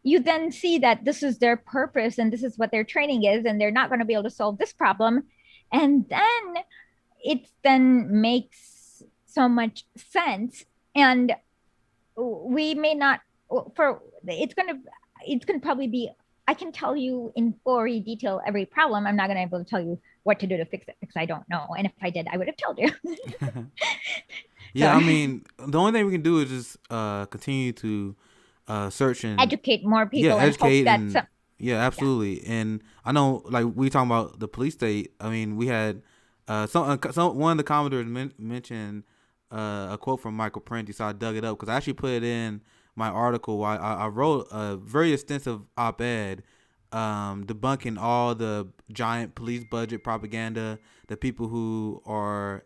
you then see that this is their purpose and this is what their training is, and they're not going to be able to solve this problem. And then it then makes so much sense. And we may not for it's gonna probably be. I can tell you in gory detail every problem. I'm not gonna be able to tell you what to do to fix it because I don't know. And if I did, I would have told you. Yeah, I mean, the only thing we can do is just continue to search and educate more people yeah, and educate hope and that yeah, absolutely. And I know, like we talking about the police state. I mean, we had some one of the commentators mentioned a quote from Michael Prenti, so I dug it up because I actually put it in my article. I wrote a very extensive op-ed debunking all the giant police budget propaganda, the people who are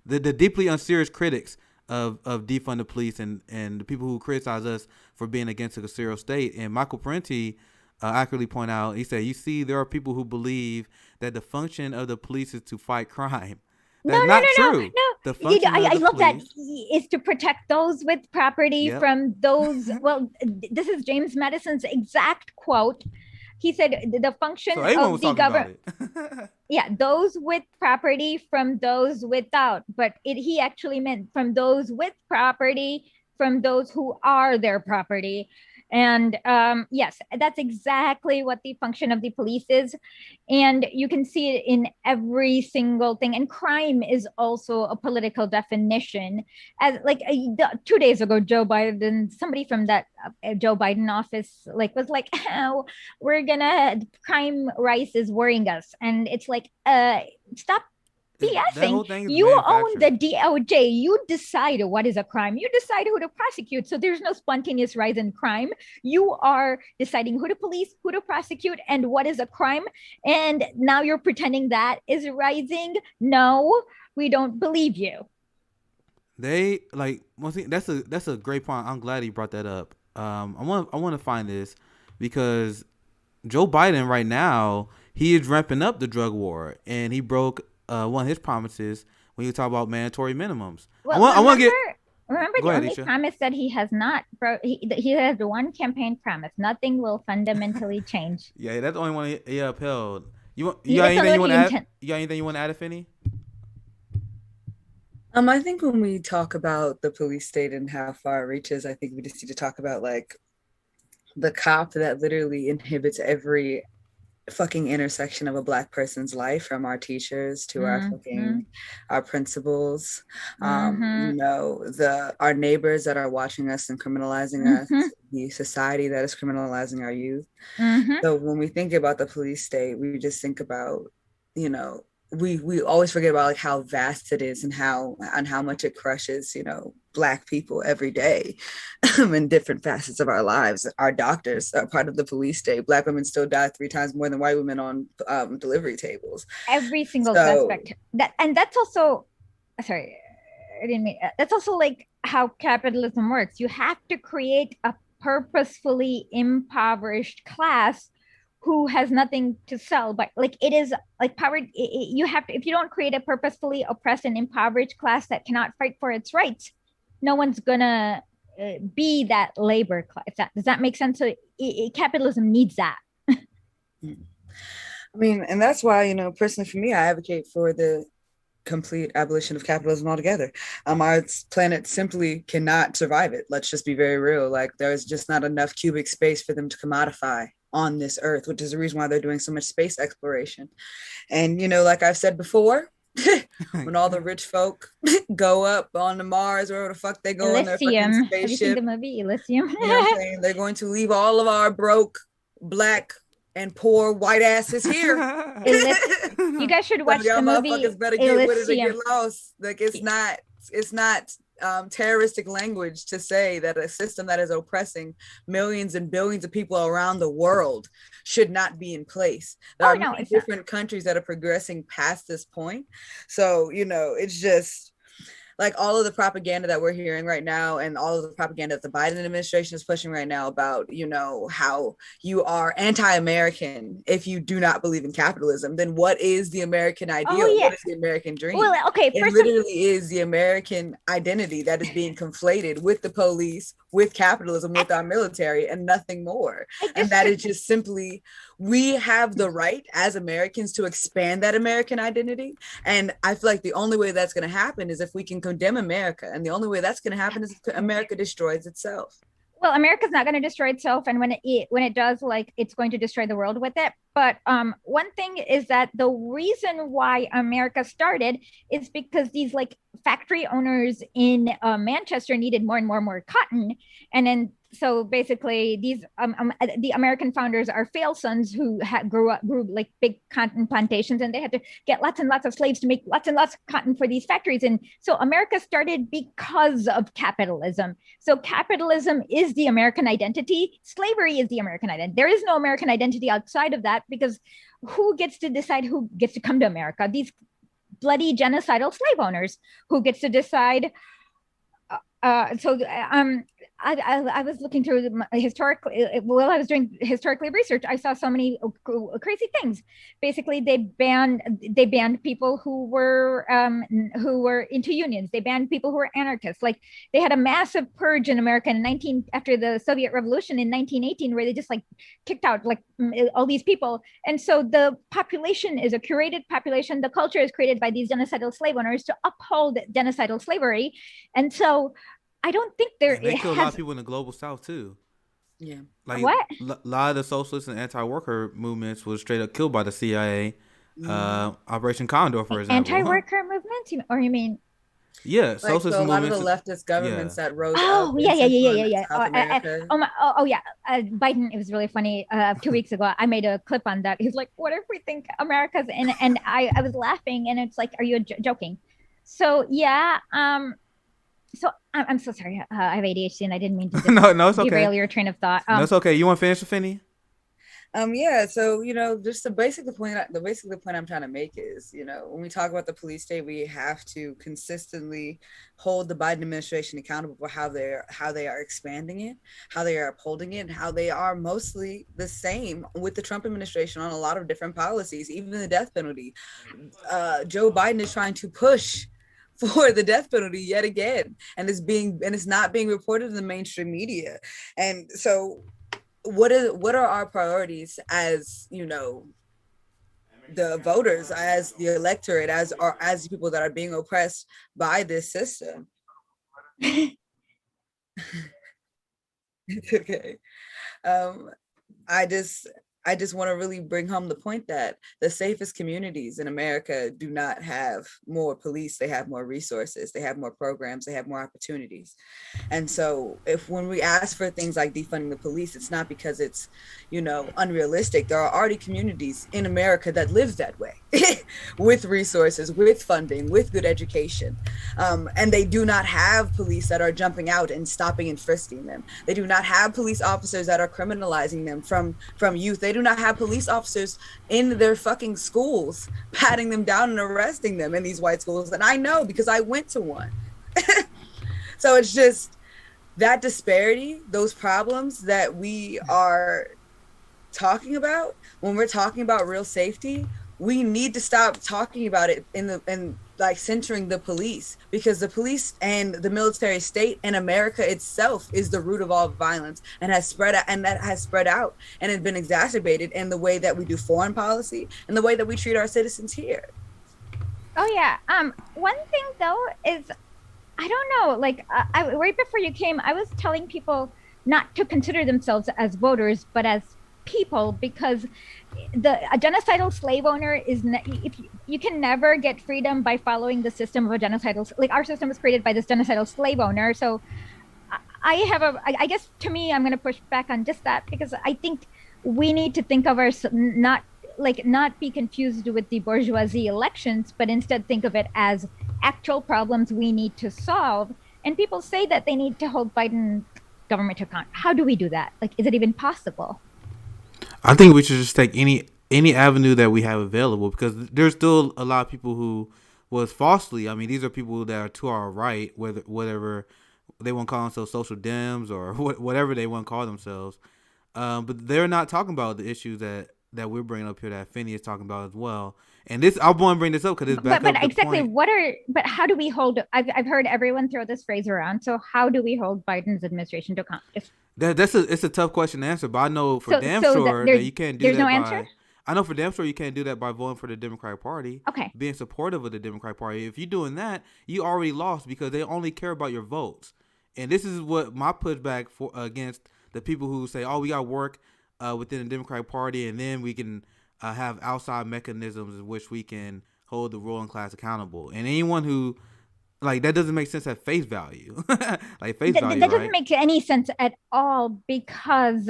the deeply unserious critics of defund the police and the people who criticize us for being against a serial state. And Michael Parenti accurately point out, he said, you see, there are people who believe that the function of the police is to fight crime. That's not true. No. The function I love that police is to protect those with property from those. Well, this is James Madison's exact quote. He said the function of the government. Yeah, those with property from those without. But he actually meant from those with property, from those who are their property. And yes, that's exactly what the function of the police is. And you can see it in every single thing. And crime is also a political definition. As like 2 days ago, Joe Biden, somebody from that Joe Biden office, like was like, oh, crime rise is worrying us. And it's like, stop BSing. You own the DOJ. You decide what is a crime. You decide who to prosecute. So there's no spontaneous rise in crime. You are deciding who to police, who to prosecute, and what is a crime. And now you're pretending that is rising. No, we don't believe you. They like one thing. That's a great point. I'm glad he brought that up. I want to find this because Joe Biden right now, he is ramping up the drug war, and he broke one of his promises when you talk about mandatory minimums. Well, remember the only promise that he has not he has the one campaign promise. Nothing will fundamentally change. Yeah, that's the only one he upheld. You got anything you want to add? You got anything you want to add, Finney? I think when we talk about the police state and how far it reaches, I think we just need to talk about like the cop that literally inhibits every fucking intersection of a Black person's life, from our teachers to our principals, you know, our neighbors that are watching us and criminalizing us, the society that is criminalizing our youth. So when we think about the police state, we just think about, you know, we always forget about like how vast it is and how much it crushes, you know, Black people every day in different facets of our lives. Our doctors are part of the police state. Black women still die 3 times more than white women on delivery tables. Every single aspect. That's also, sorry, I didn't mean. That's also like how capitalism works. You have to create a purposefully impoverished class who has nothing to sell, but like it is like poverty. You have to, if you don't create a purposefully oppressed and impoverished class that cannot fight for its rights, no one's gonna be that labor class. Does that make sense? So capitalism needs that. I mean, and that's why, you know, personally for me, I advocate for the complete abolition of capitalism altogether. Our planet simply cannot survive it. Let's just be very real. Like there's just not enough cubic space for them to commodify on this earth, which is the reason why they're doing so much space exploration. And, you know, like I've said before, when all the rich folk go up on the Mars, wherever the fuck they go in their fucking spaceship. Have you seen the movie Elysium? You know what I'm saying? They're going to leave all of our broke, Black, and poor white asses here. You guys should watch the movie motherfuckers better get with it or get lost. Like it's not terroristic language to say that a system that is oppressing millions and billions of people around the world should not be in place. There are many different countries that are progressing past this point. So, you know, it's just like all of the propaganda that we're hearing right now and all of the propaganda that the Biden administration is pushing right now about, you know, how you are anti-American if you do not believe in capitalism, then what is the American ideal? What is the American dream? Well, okay, it literally is the American identity that is being conflated with the police, with capitalism, with our military, and nothing more. And that is just simply, we have the right as Americans to expand that American identity. And I feel like the only way that's going to happen is if we can condemn America. And the only way that's going to happen is if America destroys itself. Well, America's not going to destroy itself, and when it does, like, it's going to destroy the world with it. But one thing is that the reason why America started is because these like factory owners in Manchester needed more and more cotton, and then so basically these the American founders are fail sons who grew like big cotton plantations, and they had to get lots and lots of slaves to make lots and lots of cotton for these factories. And so America started because of capitalism. So capitalism is the American identity. Slavery is the American identity. There is no American identity outside of that, because who gets to decide who gets to come to America? These bloody genocidal slave owners. Who gets to decide? I was looking through while I was doing historically research. I saw so many crazy things. Basically, they banned people who were into unions. They banned people who were anarchists. Like, they had a massive purge in America after the Soviet Revolution in 1918, where they just like kicked out like all these people. And so the population is a curated population. The culture is created by these genocidal slave owners to uphold genocidal slavery. And so I don't think they kill a lot of people in the global south too. Yeah. Like what? A lot of the socialist and anti-worker movements was straight up killed by the CIA. Operation Condor, for example. Anti-worker movements, or you mean? Yeah, like, socialist so a lot of movements. the leftist governments that rose up. Oh yeah. South America. Biden. It was really funny. 2 weeks ago, I made a clip on that. He's like, "What if we think America's in?" And I was laughing, and it's like, "Are you joking?" So yeah. So I'm so sorry. I have ADHD, and I didn't mean to no, it's okay. derail your train of thought. No, it's okay. You want to finish, Finney? Yeah. So, just the basic point I'm trying to make is, when we talk about the police state, we have to consistently hold the Biden administration accountable for how they are expanding it, how they are upholding it, and how they are mostly the same with the Trump administration on a lot of different policies, even the death penalty. Joe Biden is trying to push for the death penalty yet again, and it's not being reported in the mainstream media. And so what are our priorities as the voters, as the electorate, as people that are being oppressed by this system? It's okay. I just want to really bring home the point that the safest communities in America do not have more police. They have more resources. They have more programs. They have more opportunities. And so when we ask for things like defunding the police, it's not because it's, unrealistic. There are already communities in America that live that way with resources, with funding, with good education. And they do not have police that are jumping out and stopping and frisking them. They do not have police officers that are criminalizing them from youth. They do not have police officers in their fucking schools patting them down and arresting them in these white schools. And I know because I went to one. So it's just that disparity, those problems that we are talking about when we're talking about real safety. We need to stop talking about it in centering the police, because the police and the military state and America itself is the root of all violence, and has spread out, and has and has been exacerbated in the way that we do foreign policy and the way that we treat our citizens here. Oh yeah. One thing though is, I don't know, like right before you came, I was telling people not to consider themselves as voters, but as people, because a genocidal slave owner is if you can never get freedom by following the system of a genocidal, like our system was created by this genocidal slave owner. So I guess to me, I'm going to push back on just that, because I think we need to think of ourselves not be confused with the bourgeoisie elections, but instead think of it as actual problems we need to solve. And people say that they need to hold Biden government to account. How do we do that? Like, is it even possible? I think we should just take any avenue that we have available, because there's still a lot of people who was falsely. I mean, these are people that are to our right, whatever they want to call themselves, social dems or whatever they want to call themselves. But they're not talking about the issues that we're bringing up here that Finney is talking about as well. And this, I want to bring this up because it's back up the exactly point. But how do we hold? I've heard everyone throw this phrase around. So how do we hold Biden's administration to account? It's a tough question to answer, but I know for damn sure that you can't do that. There's no answer. I know for damn sure you can't do that by voting for the Democratic Party. Okay. Being supportive of the Democratic Party. If you're doing that, you already lost because they only care about your votes. And this is what my pushback for against the people who say, "Oh, we got to work within the Democratic Party, and then we can have outside mechanisms in which we can hold the ruling class accountable." And anyone who like that doesn't make sense at face value. Like face value, that doesn't right? make any sense at all because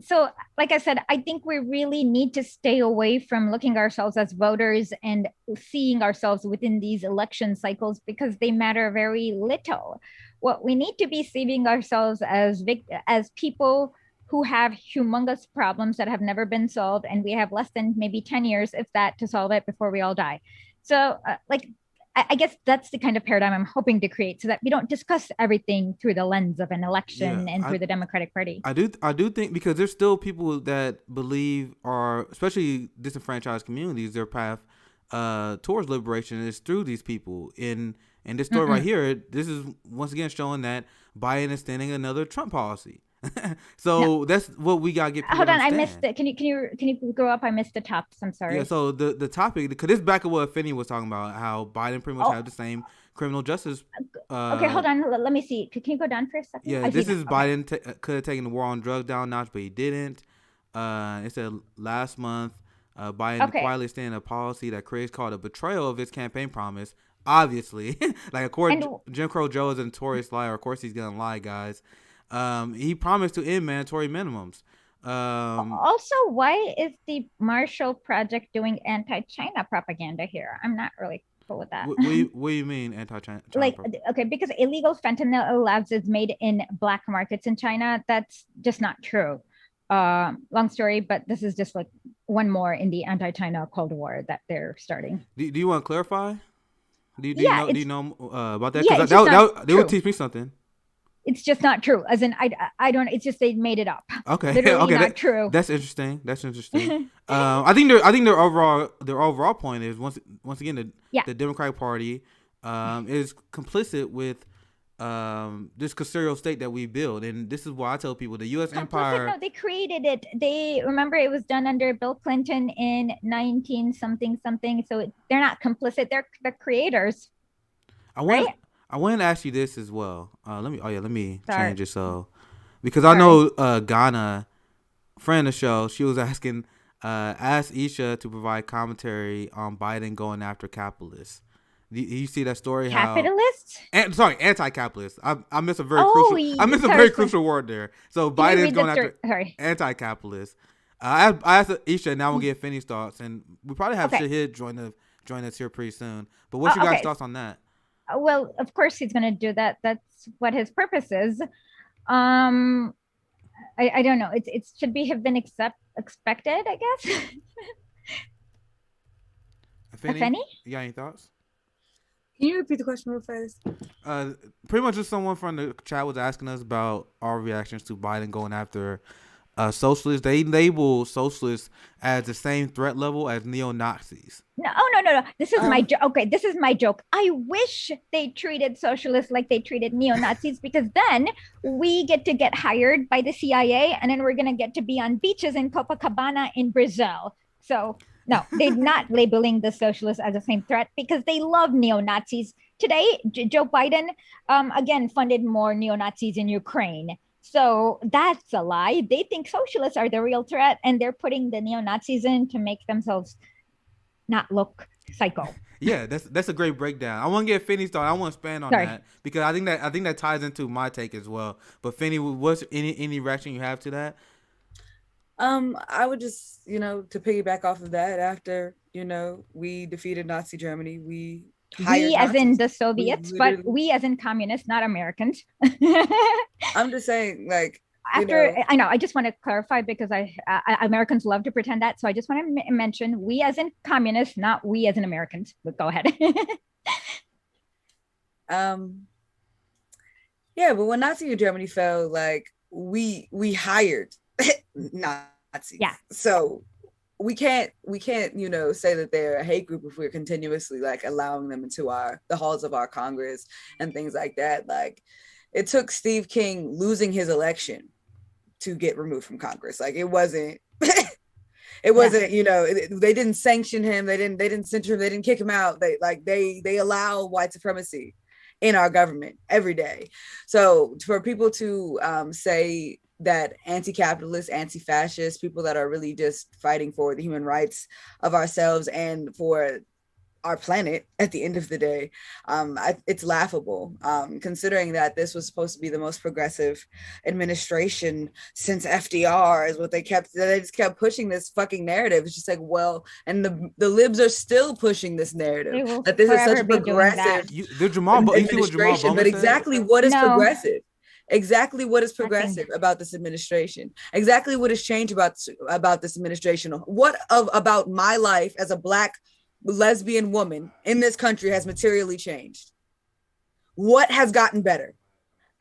so like I said, I think we really need to stay away from looking ourselves as voters and seeing ourselves within these election cycles because they matter very little. What we need to be seeing ourselves as people who have humongous problems that have never been solved, and we have less than maybe 10 years, if that, to solve it before we all die. So I guess that's the kind of paradigm I'm hoping to create so that we don't discuss everything through the lens of an election and through the Democratic Party. I do think because there's still people that believe, or especially disenfranchised communities, their path towards liberation is through these people. In this story right here, this is once again showing that Biden is standing another Trump policy. So that's what we gotta get. Hold on, I missed it. Can you go up? I missed the tops. I'm sorry. Yeah. So the topic, because this back of what Finney was talking about, how Biden pretty much have the same criminal justice. Okay, hold on. Let me see. Can you go down for a second? Yeah, this is Biden could have taken the war on drugs down a notch, but he didn't. It said last month, Biden quietly extended a policy that critics called a betrayal of his campaign promise. Obviously, like according Jim Crow Joe is a notorious liar. Of course, he's gonna lie, guys. He promised to end mandatory minimums. Also, why is the Marshall Project doing anti-China propaganda here? I'm not really cool with that. What do you mean anti-China? Like, okay, because illegal fentanyl labs is made in black markets in China. That's just not true. Long story, but this is just like one more in the anti-China Cold War that they're starting. Do you want to clarify? Do you know about that? Yeah, Because they would teach me something. It's just not true. As in, I don't. It's just they made it up. Okay, literally not true. That's interesting. I think their overall point is once again the Democratic Party is complicit with this custodial state that we build, and this is why I tell people the U.S. empire. No, they created it. They remember it was done under Bill Clinton in 19 something. So they're not complicit. They're the creators. I want to ask you this as well. Let me change it so, because I know Ghana, friend of the show, she was asking, asked Isha to provide commentary on Biden going after capitalists. Do you see that story? Capitalists? Anti-capitalist. I missed a very crucial word there. So Biden's going after anti-capitalists. I asked Isha, and now we'll get Finney's thoughts, and we probably have Shahid join us here pretty soon. But what's your guys' thoughts on that? Well, of course he's going to do that. That's what his purpose is. I don't know. It should have been expected, I guess. Fanny? You got any thoughts? Can you repeat the question real fast? Pretty much just someone from the chat was asking us about our reactions to Biden going after socialists. They label socialists as the same threat level as neo-Nazis. No. This is my joke. Okay, this is my joke. I wish they treated socialists like they treated neo-Nazis, because then we get to get hired by the CIA, and then we're going to get to be on beaches in Copacabana in Brazil. So no, they're not labeling the socialists as the same threat because they love neo-Nazis. Today, Joe Biden, again, funded more neo-Nazis in Ukraine. So that's a lie. They think socialists are the real threat, and they're putting the neo-Nazis in to make themselves not look psycho. Yeah, that's a great breakdown. I want to get Finney's thought. I want to expand on that because I think that ties into my take as well. But Finney, what's any reaction you have to that? I would just, to piggyback off of that, after, we defeated Nazi Germany, we as in the Soviets, but we as in communists, not Americans. I'm just saying, like, I know, I just want to clarify because Americans love to pretend that. So I just want to mention we as in communists, not we as in Americans. But go ahead. Yeah, but when Nazi Germany fell, like we hired Nazis. Yeah. So we can't, say that they're a hate group if we're continuously like allowing them into the halls of our Congress and things like that. Like, it took Steve King losing his election to get removed from Congress. Like, it wasn't It wasn't, you know, they didn't sanction him. They didn't censor him. They didn't kick him out. They allow white supremacy in our government every day. So for people to say that anti-capitalist, anti-fascist, people that are really just fighting for the human rights of ourselves and for our planet at the end of the day, it's laughable, considering that this was supposed to be the most progressive administration since FDR is what they just kept pushing this fucking narrative. It's just like, well, and the libs are still pushing this narrative that this is such a progressive administration, but exactly what is progressive? Exactly what is progressive about this administration? Exactly what has changed about this administration? What about my life as a Black lesbian woman in this country has materially changed? What has gotten better?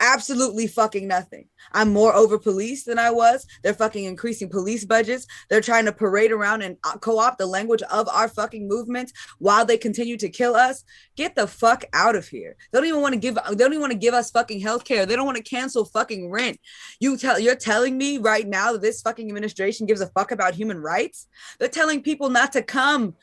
Absolutely fucking nothing. I'm more over policed than I was. They're fucking increasing police budgets. They're trying to parade around and co-opt the language of our fucking movement while they continue to kill us. Get the fuck out of here. They don't even want to give us fucking healthcare. They don't want to cancel fucking rent. You're telling me right now that this fucking administration gives a fuck about human rights? They're telling people not to come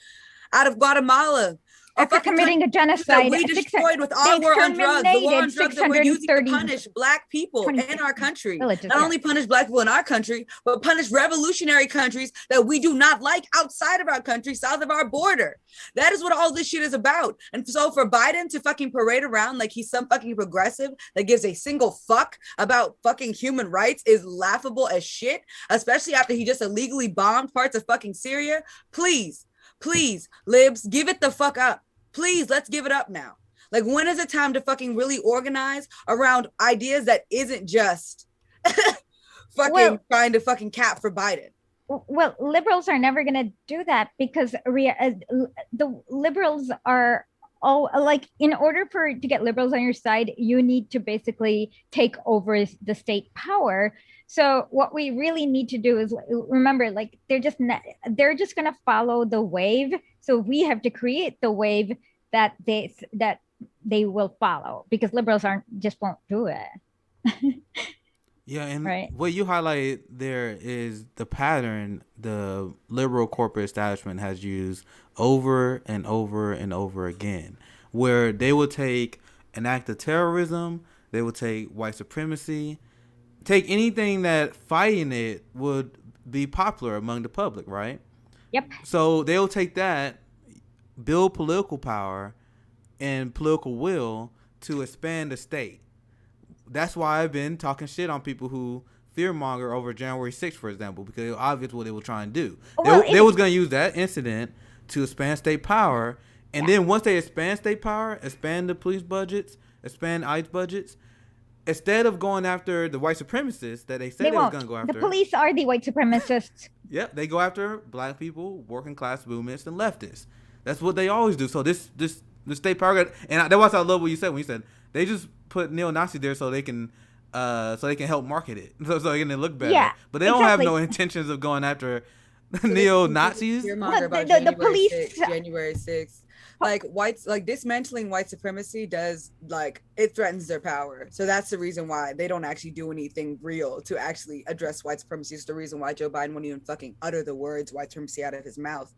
out of Guatemala. After committing a genocide that we destroyed with our war on drugs, the war on drugs that we're using to punish Black people in our country. Not only punish Black people in our country, but punish revolutionary countries that we do not like outside of our country, south of our border. That is what all this shit is about. And so for Biden to fucking parade around like he's some fucking progressive that gives a single fuck about fucking human rights is laughable as shit, especially after he just illegally bombed parts of fucking Syria. Please, libs, give it the fuck up. Please, let's give it up now. Like, when is it time to fucking really organize around ideas that isn't just trying to fucking cap for Biden? Well, liberals are never going to do that because the liberals are all like, in order to get liberals on your side, you need to basically take over the state power. So what we really need to do is remember, like, they're just going to follow the wave. So we have to create the wave that they will follow, because liberals won't do it. Yeah, and what you highlight there is the pattern the liberal corporate establishment has used over and over and over again, where they will take an act of terrorism, they will take white supremacy, take anything that fighting it would be popular among the public, right? Yep. So they'll take that, build political power and political will to expand the state. That's why I've been talking shit on people who fearmonger over January 6th, for example, because it was obvious what they were trying to do. They was going to use that incident to expand state power. And then once they expand state power, expand the police budgets, expand ICE budgets, instead of going after the white supremacists that they said they was going to go after. The police are the white supremacists. Yep, they go after Black people, working class movements, and leftists. That's what they always do. So the state power, and that's why I love what you said when you said they just put neo-Nazi there so they can help market it, so they can look better. Yeah, but they don't have no intentions of going after neo-Nazis. The police, January 6th. Like whites, like dismantling white supremacy does, like, it threatens their power. So that's the reason why they don't actually do anything real to actually address white supremacy. It's the reason why Joe Biden won't even fucking utter the words white supremacy out of his mouth.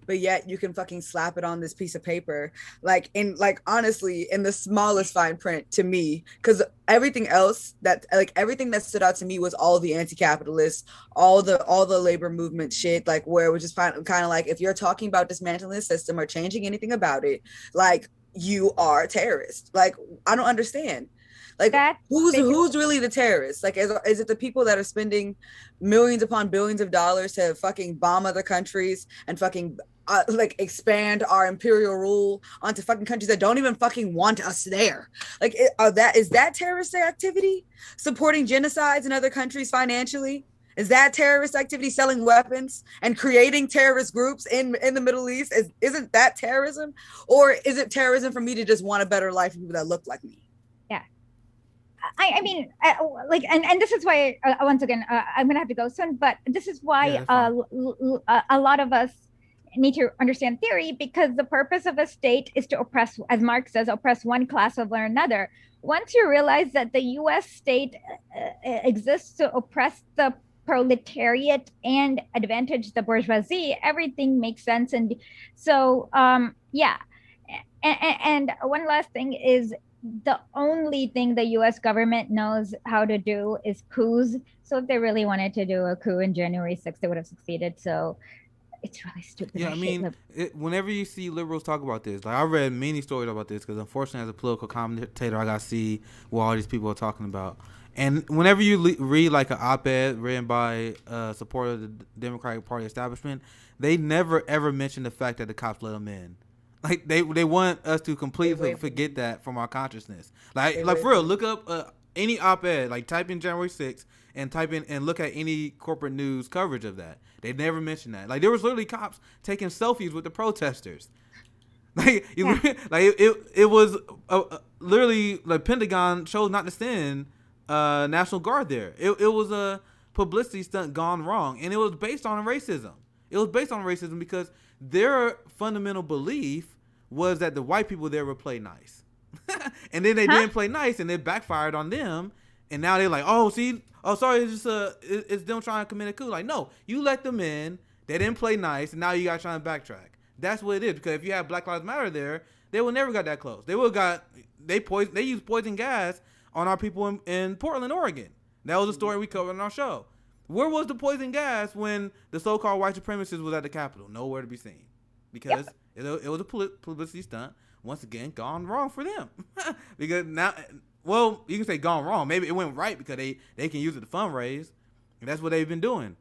But yet you can fucking slap it on this piece of paper, honestly, in the smallest fine print to me, because everything else everything that stood out to me was all the anti-capitalists, all the labor movement shit, like, where it was just kind of like, if you're talking about dismantling the system or changing anything about it, like, you are a terrorist. Like, I don't understand. Like, who's really the terrorists? Like, is it the people that are spending millions upon billions of dollars to fucking bomb other countries and fucking expand our imperial rule onto fucking countries that don't even fucking want us there? Like, is that terrorist activity? Supporting genocides in other countries financially? Is that terrorist activity? Selling weapons and creating terrorist groups in the Middle East? Isn't that terrorism? Or is it terrorism for me to just want a better life for people that look like me? Yeah. I mean, and this is why, once again, I'm going to have to go soon, but this is why a lot of us need to understand theory, because the purpose of a state is to oppress, as Marx says, oppress one class over another. Once you realize that the U.S. state exists to oppress the proletariat and advantage the bourgeoisie, everything makes sense. And so, yeah. And one last thing is, the only thing the US government knows how to do is coups. So if they really wanted to do a coup in January 6th, they would have succeeded. So it's really stupid. Yeah, I mean, whenever you see liberals talk about this, like I read many stories about this because unfortunately, as a political commentator, I got to see what all these people are talking about. And whenever you read like an op-ed written by a supporter of the Democratic Party establishment, they never ever mention the fact that the cops let them in. Like they want us to completely forget that from our consciousness. Like for real, look up any op-ed, like type in January 6th and type in and look at any corporate news coverage of that. They never mentioned that. Like there was literally cops taking selfies with the protesters. Like it was literally like Pentagon chose not to send National Guard there. It was a publicity stunt gone wrong, and it was based on racism. It was based on racism because their fundamental belief was that the white people there would play nice. And then they didn't play nice, and it backfired on them. And now they're like, sorry, it's them trying to commit a coup. Like, no, you let them in. They didn't play nice, and now you got trying to backtrack. That's what it is. Because if you had Black Lives Matter there, they would never got that close. They would have got they used poison gas on our people in Portland, Oregon. That was a story we covered on our show. Where was the poison gas when the so-called white supremacists was at the Capitol? Nowhere to be seen. Because it was a publicity stunt. Once again, gone wrong for them. Because now, well, you can say gone wrong. Maybe it went right because they can use it to fundraise. And that's what they've been doing.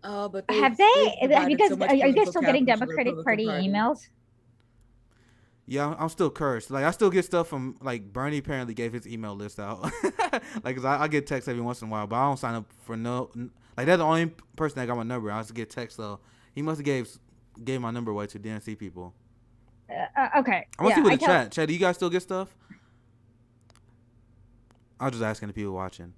Oh, but have you guys? Are you guys still getting Democratic Party emails? Yeah, I'm still cursed. Like I still get stuff from like Bernie apparently gave his email list out. Like 'cause I get texts every once in a while, but I don't sign up for no. Like that's the only person that got my number. I just get texts, so he must have gave my number away to DNC people. Okay. I want to see what the chat. Chat, do you guys still get stuff? I was just asking the people watching.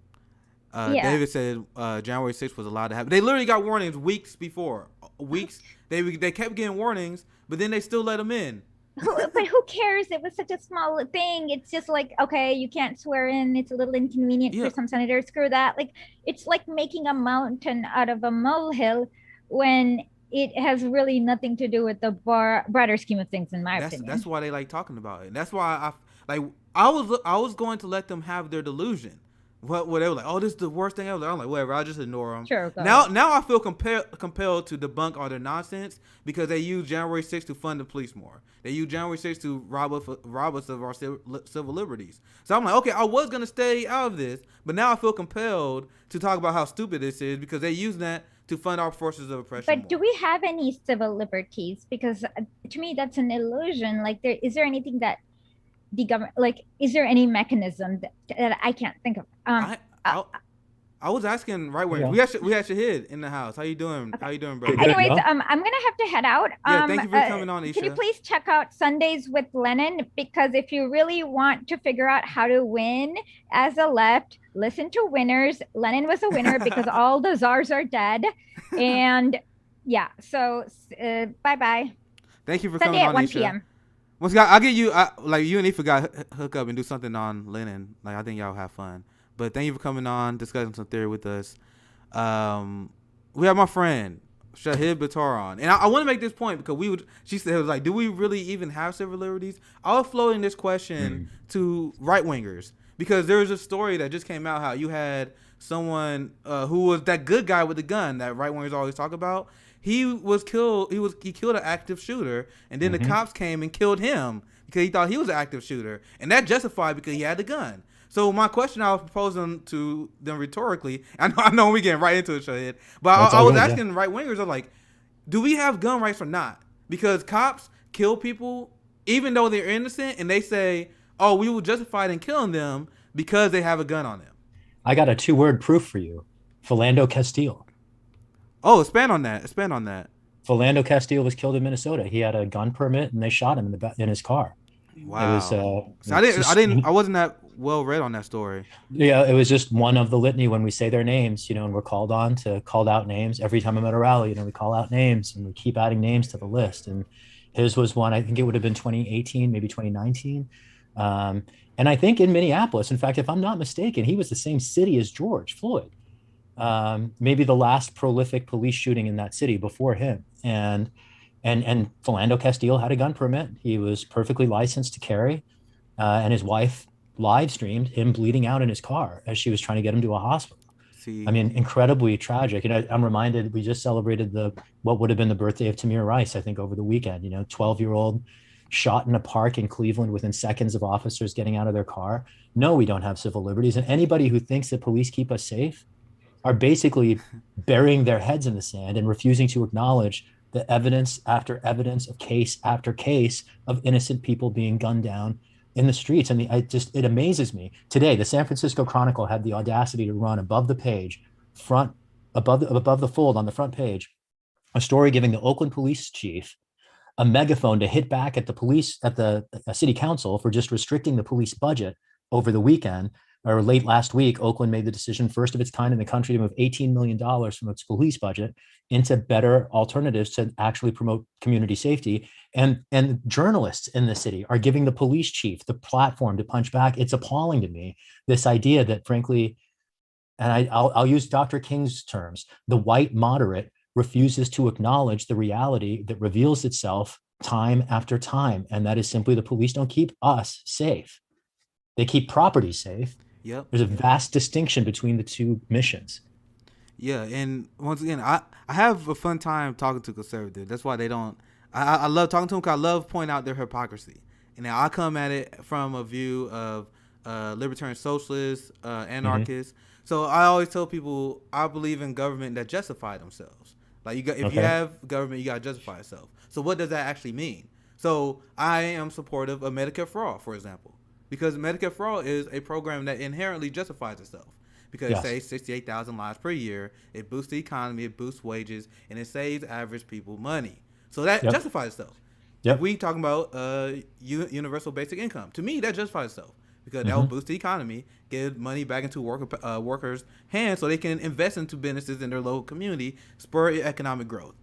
David said January 6th was allowed to happen. They literally got warnings weeks before. They kept getting warnings, but then they still let them in. But who cares? It was such a small thing. It's just like, okay, you can't swear in. It's a little inconvenient for some senators. Screw that. Like, it's like making a mountain out of a molehill when it has really nothing to do with the broader scheme of things, in my opinion. That's why they like talking about it. And that's why I was going to let them have their delusion. What they were like, oh, this is the worst thing ever. I'm like, whatever, I'll just ignore them. Sure. Now I feel compelled to debunk all their nonsense because they use January 6th to fund the police more. They use January 6th to rob us of our civil liberties. So I'm like, okay, I was gonna stay out of this, but now I feel compelled to talk about how stupid this is because they use that to fund our forces of oppression. But more. Do we have any civil liberties? Because to me, that's an illusion. Like, is there anything that the government, like, is there any mechanism that I can't think of? I was asking right wing. Yeah. We had Shahid in the house. How you doing? Okay. How you doing, bro? Anyways, I'm gonna have to head out. Yeah, thank you for coming on, Isha. Can you please check out Sundays with Lenin? Because if you really want to figure out how to win as a left, listen to winners. Lenin was a winner because all the czars are dead. And yeah, so bye-bye. Thank you for Sunday coming on, at 1 Isha. p.m. Once again, I'll get you, like you and Ifa got hook up and do something on Lenin. Like I think y'all have fun. But thank you for coming on, discussing some theory with us. We have my friend Shahid Buttar on, and I want to make this point because she said, it was like, do we really even have civil liberties? I was floating this question to right wingers because there was a story that just came out how you had someone who was that good guy with the gun that right wingers always talk about. He was killed. He killed an active shooter, and then the cops came and killed him because he thought he was an active shooter, and that justified because he had the gun. So my question I was proposing to them rhetorically, I know we getting right into it, Shahid, but I was asking right wingers, like, do we have gun rights or not? Because cops kill people even though they're innocent, and they say, oh, we were justified in killing them because they have a gun on them. I got a 2-word proof for you. Philando Castile. Oh, expand on that. Philando Castile was killed in Minnesota. He had a gun permit, and they shot him in his car. Wow. It was, so I wasn't that well read on that story. Yeah, it was just one of the litany when we say their names, and we're called out names. Every time I'm at a rally, we call out names and we keep adding names to the list. And his was one, I think it would have been 2018, maybe 2019. And I think in Minneapolis, in fact, if I'm not mistaken, he was the same city as George Floyd. maybe the last prolific police shooting in that city before him. And Philando Castile had a gun permit. He was perfectly licensed to carry, and his wife live streamed him bleeding out in his car as she was trying to get him to a hospital. See, I mean, incredibly tragic. I'm reminded we just celebrated what would have been the birthday of Tamir Rice, I think, over the weekend. 12-year-old shot in a park in Cleveland within seconds of officers getting out of their car. No, we don't have civil liberties. And anybody who thinks that police keep us safe are basically burying their heads in the sand and refusing to acknowledge the evidence after evidence of case after case of innocent people being gunned down in the streets. And it amazes me. Today, the San Francisco Chronicle had the audacity to run above the page, above the fold on the front page, a story giving the Oakland police chief a megaphone to hit back at the city council for just restricting the police budget over the weekend. Or late last week, Oakland made the decision, first of its kind in the country, to move $18 million from its police budget into better alternatives to actually promote community safety. And journalists in the city are giving the police chief the platform to punch back. It's appalling to me, this idea that, frankly, and I'll use Dr. King's terms, the white moderate refuses to acknowledge the reality that reveals itself time after time. And that is simply the police don't keep us safe. They keep property safe. Yep. There's a vast distinction between the two missions. Yeah, and once again, I have a fun time talking to conservatives. That's why they don't. I love talking to them because I love pointing out their hypocrisy. And now I come at it from a view of libertarian socialists, anarchists. Mm-hmm. So I always tell people I believe in government that justify themselves. Like if you have government, you got to justify yourself. So what does that actually mean? So I am supportive of Medicare for All, for example. Because Medicare for All is a program that inherently justifies itself. Because it saves 68,000 lives per year, it boosts the economy, it boosts wages, and it saves average people money. So that justifies itself. Yep. If we talking about universal basic income, to me that justifies itself. Because that will boost the economy, get money back into workers' hands so they can invest into businesses in their local community, spur economic growth.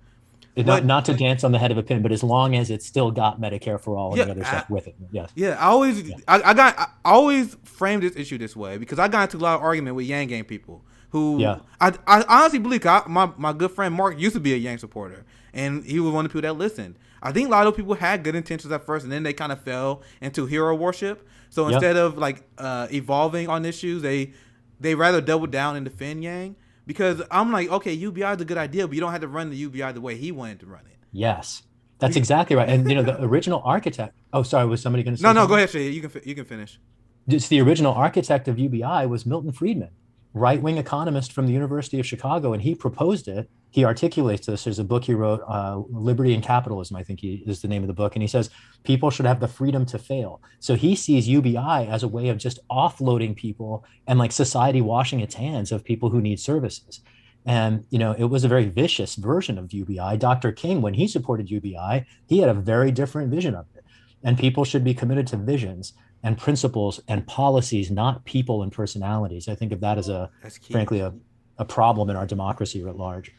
Not to dance on the head of a pin, but as long as it's still got Medicare for All and the other stuff with it. Yes. Yeah, I always framed this issue this way because I got into a lot of argument with Yang Gang people who I honestly believe my good friend Mark used to be a Yang supporter and he was one of the people that listened. I think a lot of people had good intentions at first and then they kind of fell into hero worship. So instead of evolving on issues, they rather double down and defend Yang. Because I'm like, okay, UBI is a good idea, but you don't have to run the UBI the way he wanted to run it. Yes, that's exactly right. And the original architect. Oh, sorry, was somebody going to say? No, something? Go ahead, Shahid. You can finish. Just the original architect of UBI was Milton Friedman, right-wing economist from the University of Chicago, and he proposed it. He articulates this. There's a book he wrote, Liberty and Capitalism, I think is the name of the book. And he says people should have the freedom to fail. So he sees UBI as a way of just offloading people and like society washing its hands of people who need services. And, it was a very vicious version of UBI. Dr. King, when he supported UBI, he had a very different vision of it. And people should be committed to visions and principles and policies, not people and personalities. I think of that as frankly, a problem in our democracy at large.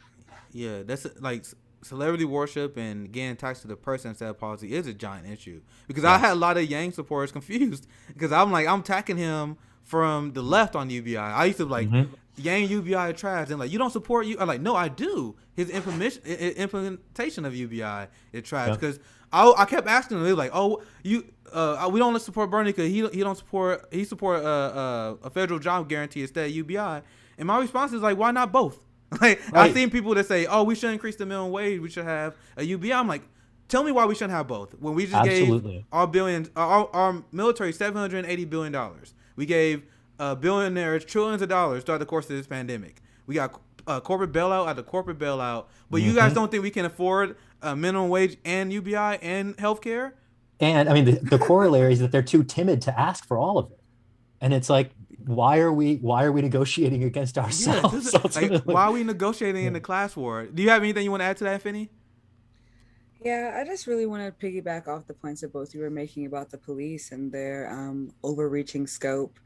Yeah, that's like celebrity worship and getting attached to the person instead of policy is a giant issue. Because I had a lot of Yang supporters confused because I'm attacking him from the left on UBI. I used to Yang UBI trash and you don't support you. I'm like, no, I do. His implementation of UBI is trash because I kept asking them. They were like, oh, we don't support Bernie because he support a federal job guarantee instead of UBI. And my response is why not both? I've seen people that say, oh, we should increase the minimum wage. We should have a UBI. I'm like, tell me why we shouldn't have both. When we just gave our military $780 billion. We gave billionaires trillions of dollars throughout the course of this pandemic. We got corporate bailout after corporate bailout. But you guys don't think we can afford a minimum wage and UBI and healthcare? And I mean, the corollary is that they're too timid to ask for all of it. And it's like, why are we negotiating against ourselves? Why are we negotiating in the class war? Do you have anything you want to add to that, Finney? Yeah, I just really want to piggyback off the points that both you were making about the police and their overreaching scope.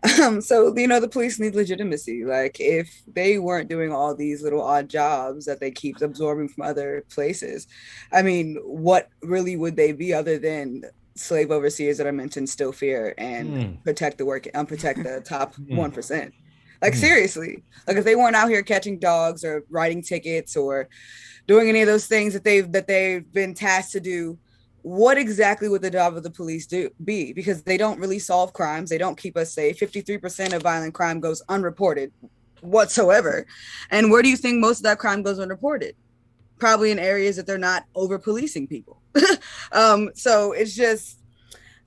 So, the police need legitimacy. If they weren't doing all these little odd jobs that they keep absorbing from other places, I mean, what really would they be other than slave overseers that I mentioned, still fear and protect the top 1%. Like seriously, like if they weren't out here catching dogs or writing tickets or doing any of those things that they've been tasked to do, what exactly would the job of the police be? Because they don't really solve crimes. They don't keep us safe. 53% of violent crime goes unreported whatsoever. And where do you think most of that crime goes unreported? Probably in areas that they're not over policing people. So it's just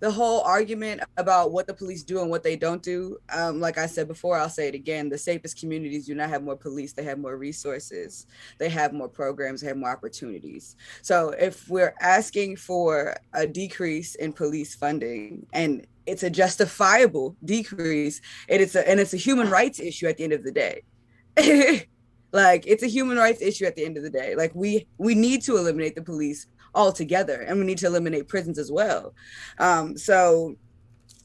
the whole argument about what the police do and what they don't do. Like I said before, I'll say it again, the safest communities do not have more police. They have more resources. They have more programs. They have more opportunities. So if we're asking for a decrease in police funding, and it's a justifiable decrease, it's a human rights issue at the end of the day. Like, it's a human rights issue at the end of the day. Like, we need to eliminate the police altogether, and we need to eliminate prisons as well. So,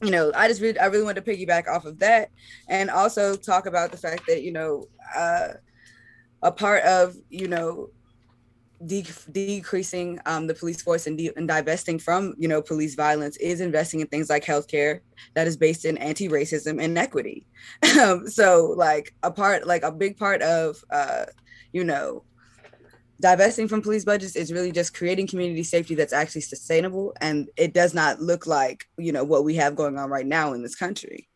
you know, I really wanted to piggyback off of that, and also talk about the fact that, you know, a part of, you know, decreasing the police force and divesting from, you know, police violence is investing in things like healthcare that is based in anti-racism and equity. So like a big part of you know, divesting from police budgets is really just creating community safety that's actually sustainable, and it does not look like, you know, what we have going on right now in this country.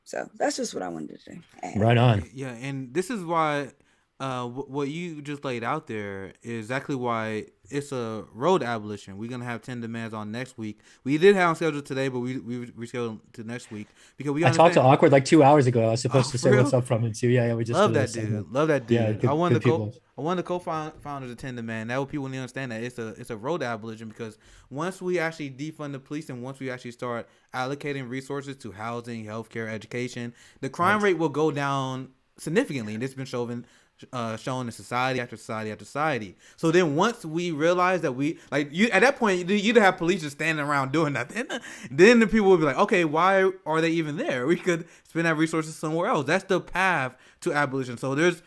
So that's just what I wanted to add. Right on. Yeah, and this is why what you just laid out there is exactly why it's a road abolition. We're gonna have 10 demands on next week. We did have on schedule today, but we rescheduled to next week because I talked to Awkward like 2 hours ago. I was supposed to say what's up from him too. Yeah, we just love that dude. Love that dude. Yeah, good, I wanted good the co-founders of 10 Demand. That way people need to understand that it's a road abolition, because once we actually defund the police and once we actually start allocating resources to housing, healthcare, education, the crime rate will go down significantly, and it's been shown in society after society after society. So then once we realize that at that point you'd have police just standing around doing nothing, then the people will be like, okay, why are they even there? We could spend that resources somewhere else. That's the path to abolition. So there's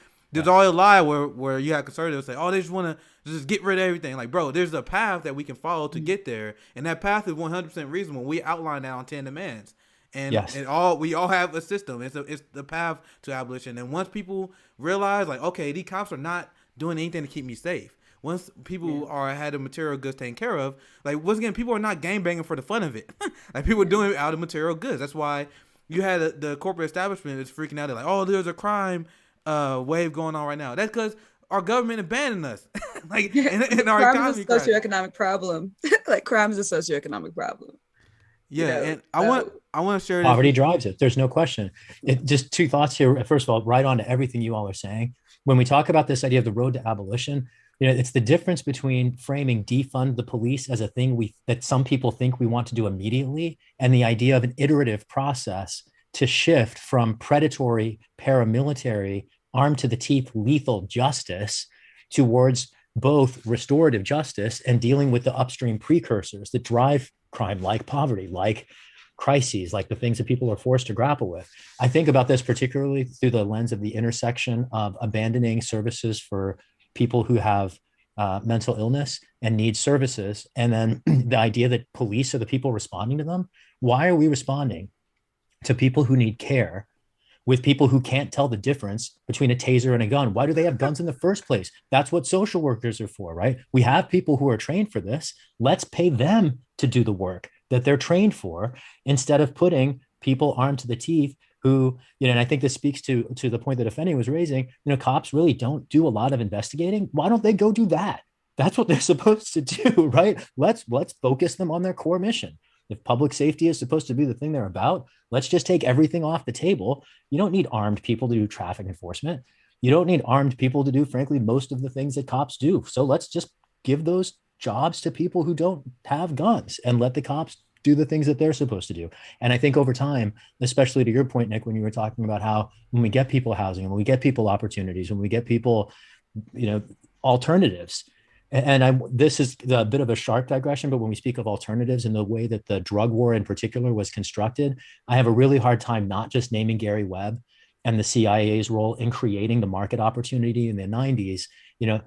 all a lie where you have conservatives say, oh, they just want to just get rid of everything. Like, bro, there's a path that we can follow to get there, and that path is 100% reasonable. We outline that on 10 demands. And, we all have a system. It's the path to abolition. And once people realize, like, okay, these cops are not doing anything to keep me safe. Once people had the material goods taken care of, like, once again, people are not gangbanging for the fun of it. Like, people are doing it out of material goods. That's why you had the corporate establishment is freaking out. They're like, oh, there's a crime wave going on right now. That's because our government abandoned us. Like, and our economy. Crime is a socioeconomic problem. Like, crime is a socioeconomic problem. Yeah, and I want to share. Poverty drives it. There's no question. Just two thoughts here. First of all, right on to everything you all are saying. When we talk about this idea of the road to abolition, you know, it's the difference between framing defund the police as a thing that some people think we want to do immediately, and the idea of an iterative process to shift from predatory, paramilitary, armed to the teeth, lethal justice towards both restorative justice and dealing with the upstream precursors that drive crime, like poverty, like crises, like the things that people are forced to grapple with. I think about this particularly through the lens of the intersection of abandoning services for people who have mental illness and need services, and then the idea that police are the people responding to them. Why are we responding to people who need care with people who can't tell the difference between a taser and a gun? Why do they have guns in the first place? That's what social workers are for, right? We have people who are trained for this. Let's pay them to do the work that they're trained for, instead of putting people armed to the teeth who, you know, and I think this speaks to the point that Effendi was raising, you know, cops really don't do a lot of investigating. Why don't they go do that? That's what they're supposed to do, right? Let's focus them on their core mission. If public safety is supposed to be the thing they're about, let's just take everything off the table. You don't need armed people to do traffic enforcement. You don't need armed people to do, frankly, most of the things that cops do. So let's just give those jobs to people who don't have guns and let the cops do the things that they're supposed to do. And I think over time, especially to your point, Nick, when you were talking about how when we get people housing, when we get people opportunities, when we get people, you know, alternatives, and this is a bit of a sharp digression, but when we speak of alternatives and the way that the drug war in particular was constructed, I have a really hard time not just naming Gary Webb and the CIA's role in creating the market opportunity in the 90s. You know,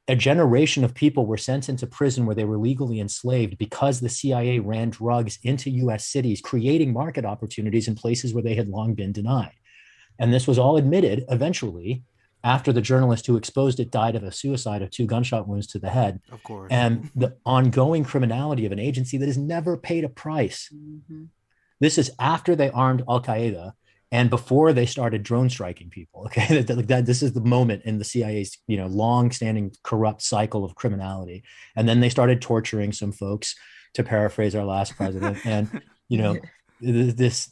a generation of people were sent into prison where they were legally enslaved because the CIA ran drugs into US cities, creating market opportunities in places where they had long been denied. And this was all admitted eventually after the journalist who exposed it died of a suicide of 2 gunshot wounds to the head. Of course. And the ongoing criminality of an agency that has never paid a price. Mm-hmm. This is after they armed Al-Qaeda and before they started drone striking people. Okay, this is the moment in the CIA's long-standing corrupt cycle of criminality. And then they started torturing some folks, to paraphrase our last president. And this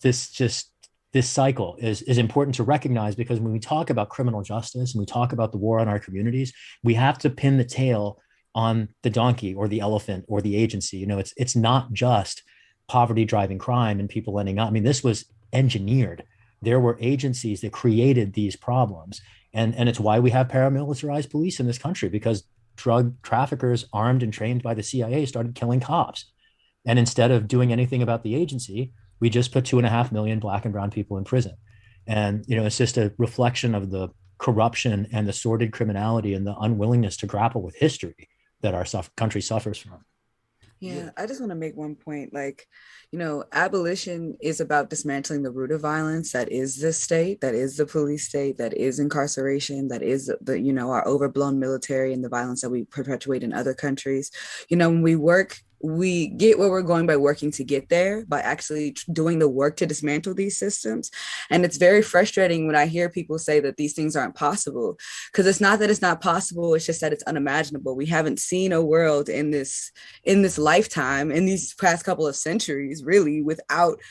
cycle is important to recognize, because when we talk about criminal justice and we talk about the war on our communities, we have to pin the tail on the donkey or the elephant or the agency. It's not just poverty driving crime and people ending up. I mean, this was engineered. There were agencies that created these problems. And it's why we have paramilitarized police in this country, because drug traffickers armed and trained by the CIA started killing cops. And instead of doing anything about the agency, we just put 2.5 million Black and brown people in prison. And, it's just a reflection of the corruption and the sordid criminality and the unwillingness to grapple with history that our country suffers from. Yeah, I just want to make one point. Abolition is about dismantling the root of violence that is the state, that is the police state, that is incarceration, that is our overblown military and the violence that we perpetuate in other countries. When we work, we get where we're going by working to get there, by actually doing the work to dismantle these systems. And it's very frustrating when I hear people say that these things aren't possible, because it's not that it's not possible, it's just that it's unimaginable. We haven't seen a world in this lifetime, in these past couple of centuries, really, without,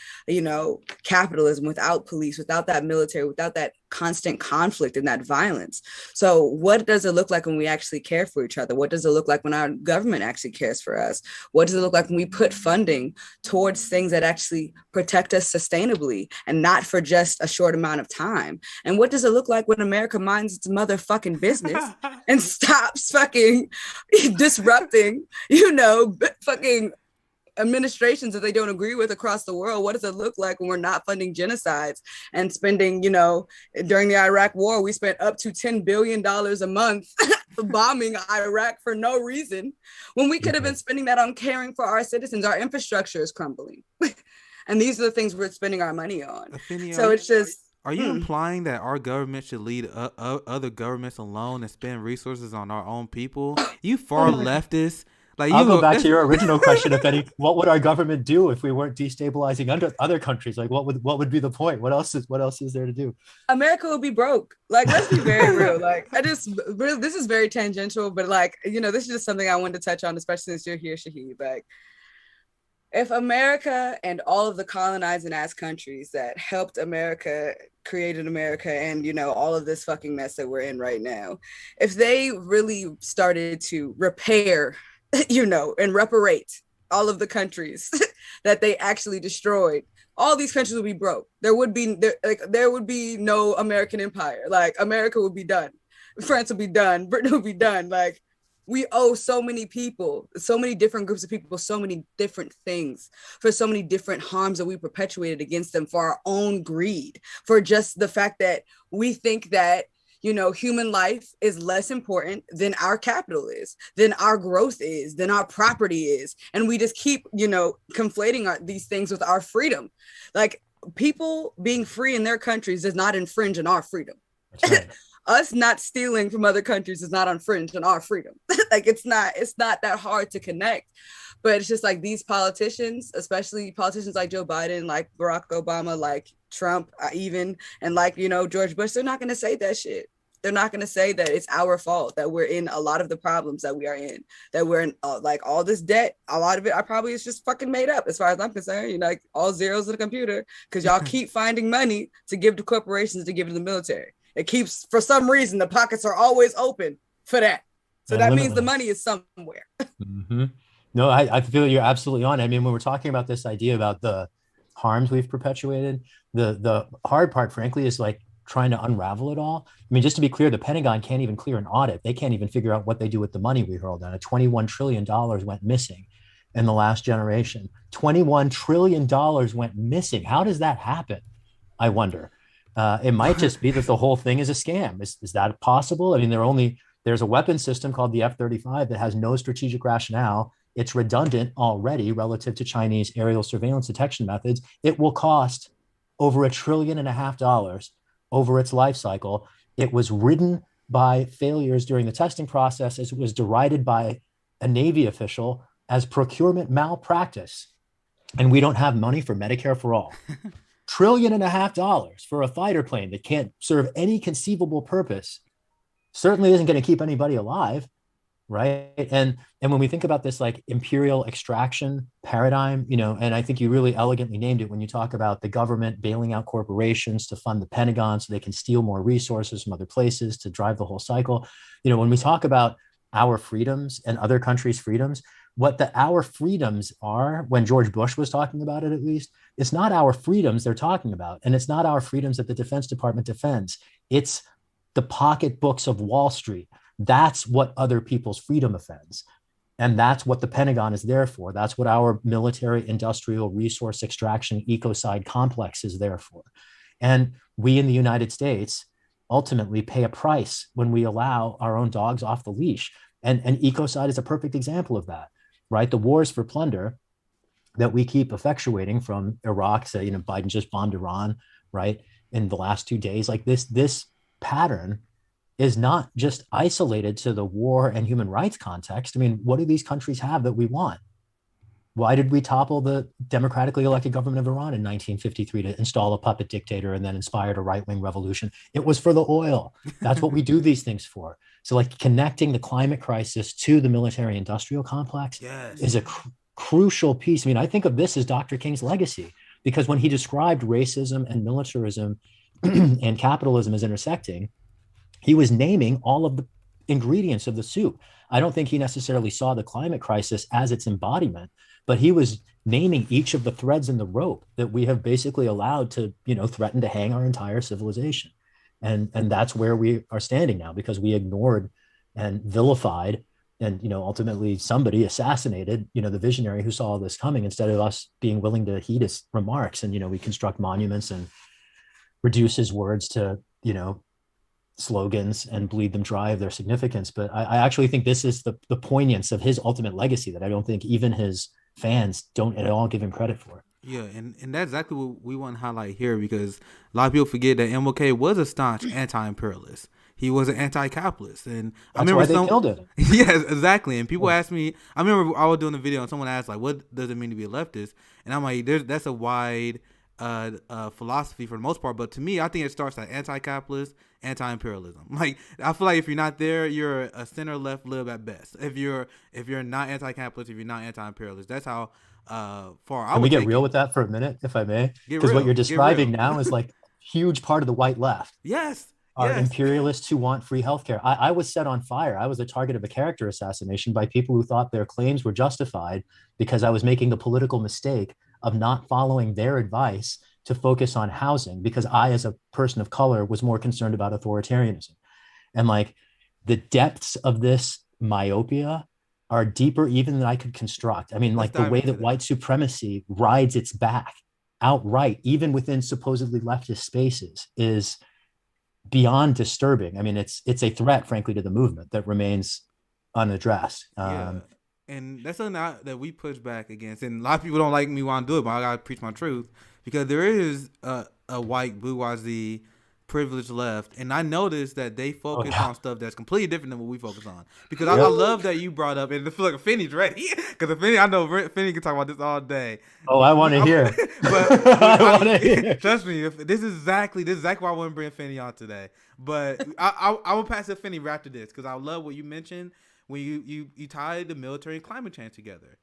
capitalism, without police, without that military, without that constant conflict and that violence. So what does it look like when we actually care for each other? What does it look like when our government actually cares for us? What does it look like when we put funding towards things that actually protect us sustainably and not for just a short amount of time? And what does it look like when America minds its motherfucking business and stops fucking disrupting, fucking administrations that they don't agree with across the world? What does it look like when we're not funding genocides and spending, during the Iraq war, we spent up to $10 billion a month bombing Iraq for no reason, when we could have been spending that on caring for our citizens? Our infrastructure is crumbling. And these are the things we're spending our money on. Afeni, so it's just... Are you implying that our government should lead other governments alone and spend resources on our own people? You far leftist. I'll go back to your original question, if any. What would our government do if we weren't destabilizing other countries? What would be the point? What else is there to do? America would be broke. Let's be very real. This is very tangential, but this is just something I wanted to touch on, especially since you're here, Shahid. If America and all of the colonizing ass countries that helped America, created America, and all of this fucking mess that we're in right now, if they really started to repair and reparate all of the countries that they actually destroyed, all these countries would be broke. There would be no American empire. America would be done. France would be done. Britain would be done. We owe so many people, so many different groups of people, so many different things, for so many different harms that we perpetuated against them, for our own greed, for just the fact that we think that human life is less important than our capital is, than our growth is, than our property is. And we just keep, conflating these things with our freedom. People being free in their countries does not infringe on our freedom. That's right. Us not stealing from other countries does not infringe on our freedom. It's not that hard to connect. But it's just these politicians, especially politicians like Joe Biden, like Barack Obama, like Trump, even, and George Bush, they're not going to say that shit. They're not going to say that it's our fault that we're in a lot of the problems that we are in, that we're in all this debt. A lot of it, I probably is just fucking made up as far as I'm concerned, all zeros in the computer, because y'all keep finding money to give to corporations, to give to the military. It keeps, for some reason, the pockets are always open for that. So that means the money is somewhere. Mm-hmm. No, I feel you're absolutely on. I mean, when we're talking about this idea about the harms we've perpetuated, the hard part, frankly, is trying to unravel it all. I mean, just to be clear, the Pentagon can't even clear an audit. They can't even figure out what they do with the money we hurled down. $21 trillion went missing in the last generation. $21 trillion went missing. How does that happen? I wonder. It might just be that the whole thing is a scam. Is that possible? I mean, there's a weapon system called the F-35 that has no strategic rationale. It's redundant already relative to Chinese aerial surveillance detection methods. It will cost over $1.5 trillion over its life cycle. It was ridden by failures during the testing process, as it was derided by a Navy official as procurement malpractice. And we don't have money for Medicare for all. $1.5 trillion for a fighter plane that can't serve any conceivable purpose certainly isn't going to keep anybody alive, right? And when we think about this like imperial extraction paradigm, and I think you really elegantly named it when you talk about the government bailing out corporations to fund the Pentagon so they can steal more resources from other places to drive the whole cycle. When we talk about our freedoms and other countries' freedoms, what our freedoms are, when George Bush was talking about it, at least, it's not our freedoms they're talking about. And it's not our freedoms that the Defense Department defends. It's the pocketbooks of Wall Street. That's what other people's freedom offends. And that's what the Pentagon is there for. That's what our military industrial resource extraction ecocide complex is there for. And we in the United States ultimately pay a price when we allow our own dogs off the leash. And ecocide is a perfect example of that, right? The wars for plunder that we keep effectuating from Iraq to, Biden just bombed Iran, right? In the last 2 days, like this pattern is not just isolated to the war and human rights context. I mean, what do these countries have that we want? Why did we topple the democratically elected government of Iran in 1953 to install a puppet dictator and then inspired a right-wing revolution? It was for the oil. That's what we do these things for. So like connecting the climate crisis to the military industrial complex is a crucial piece. I mean, I think of this as Dr. King's legacy, because when he described racism and militarism and capitalism as intersecting, he was naming all of the ingredients of the soup. I don't think he necessarily saw the climate crisis as its embodiment, but he was naming each of the threads in the rope that we have basically allowed to, threaten to hang our entire civilization. And that's where we are standing now, because we ignored and vilified and, ultimately somebody assassinated, the visionary who saw all this coming, instead of us being willing to heed his remarks. And, we construct monuments and reduce his words to, slogans and bleed them dry of their significance. But I actually think this is the poignance of his ultimate legacy that I don't think even his fans don't at all give him credit for. Yeah, and that's exactly what we want to highlight here, because a lot of people forget that MLK was a staunch anti-imperialist. He was an anti-capitalist, and I remember why they killed it. Yes, exactly. And people asked me. I remember I was doing a video, and someone asked, like, "What does it mean to be a leftist?" And I'm like, "That's a wide philosophy for the most part, but to me, I think it starts at anti-capitalist, anti-imperialism. Like, I feel like if you're not there, you're a center-left lib at best. If you're not anti-capitalist, if you're not anti-imperialist, that's how far I would. Can we get real with that for a minute, if I may? Because what you're describing now is like huge part of the white left. Yes. Are imperialists who want free healthcare. I was set on fire. I was the target of a character assassination by people who thought their claims were justified because I was making the political mistake of not following their advice to focus on housing, because I, as a person of color, was more concerned about authoritarianism. And like the depths of this myopia are deeper even than I could construct. I mean, like the way that white supremacy rides its back outright, even within supposedly leftist spaces, is beyond disturbing. I mean, it's a threat, frankly, to the movement that remains unaddressed. And that's something that we push back against. And a lot of people don't like me when I do it, but I gotta preach my truth, because there is a white bourgeoisie privileged left, and I noticed that they focus on stuff that's completely different than what we focus on. Because I love that you brought up, and I feel like Finney's ready, because I know Finney can talk about this all day. Oh, I want to hear. But I want to hear. Trust me, this is exactly why I want to bring Finney on today. But I will pass it to Finney after this, because I love what you mentioned when you tie the military and climate change together.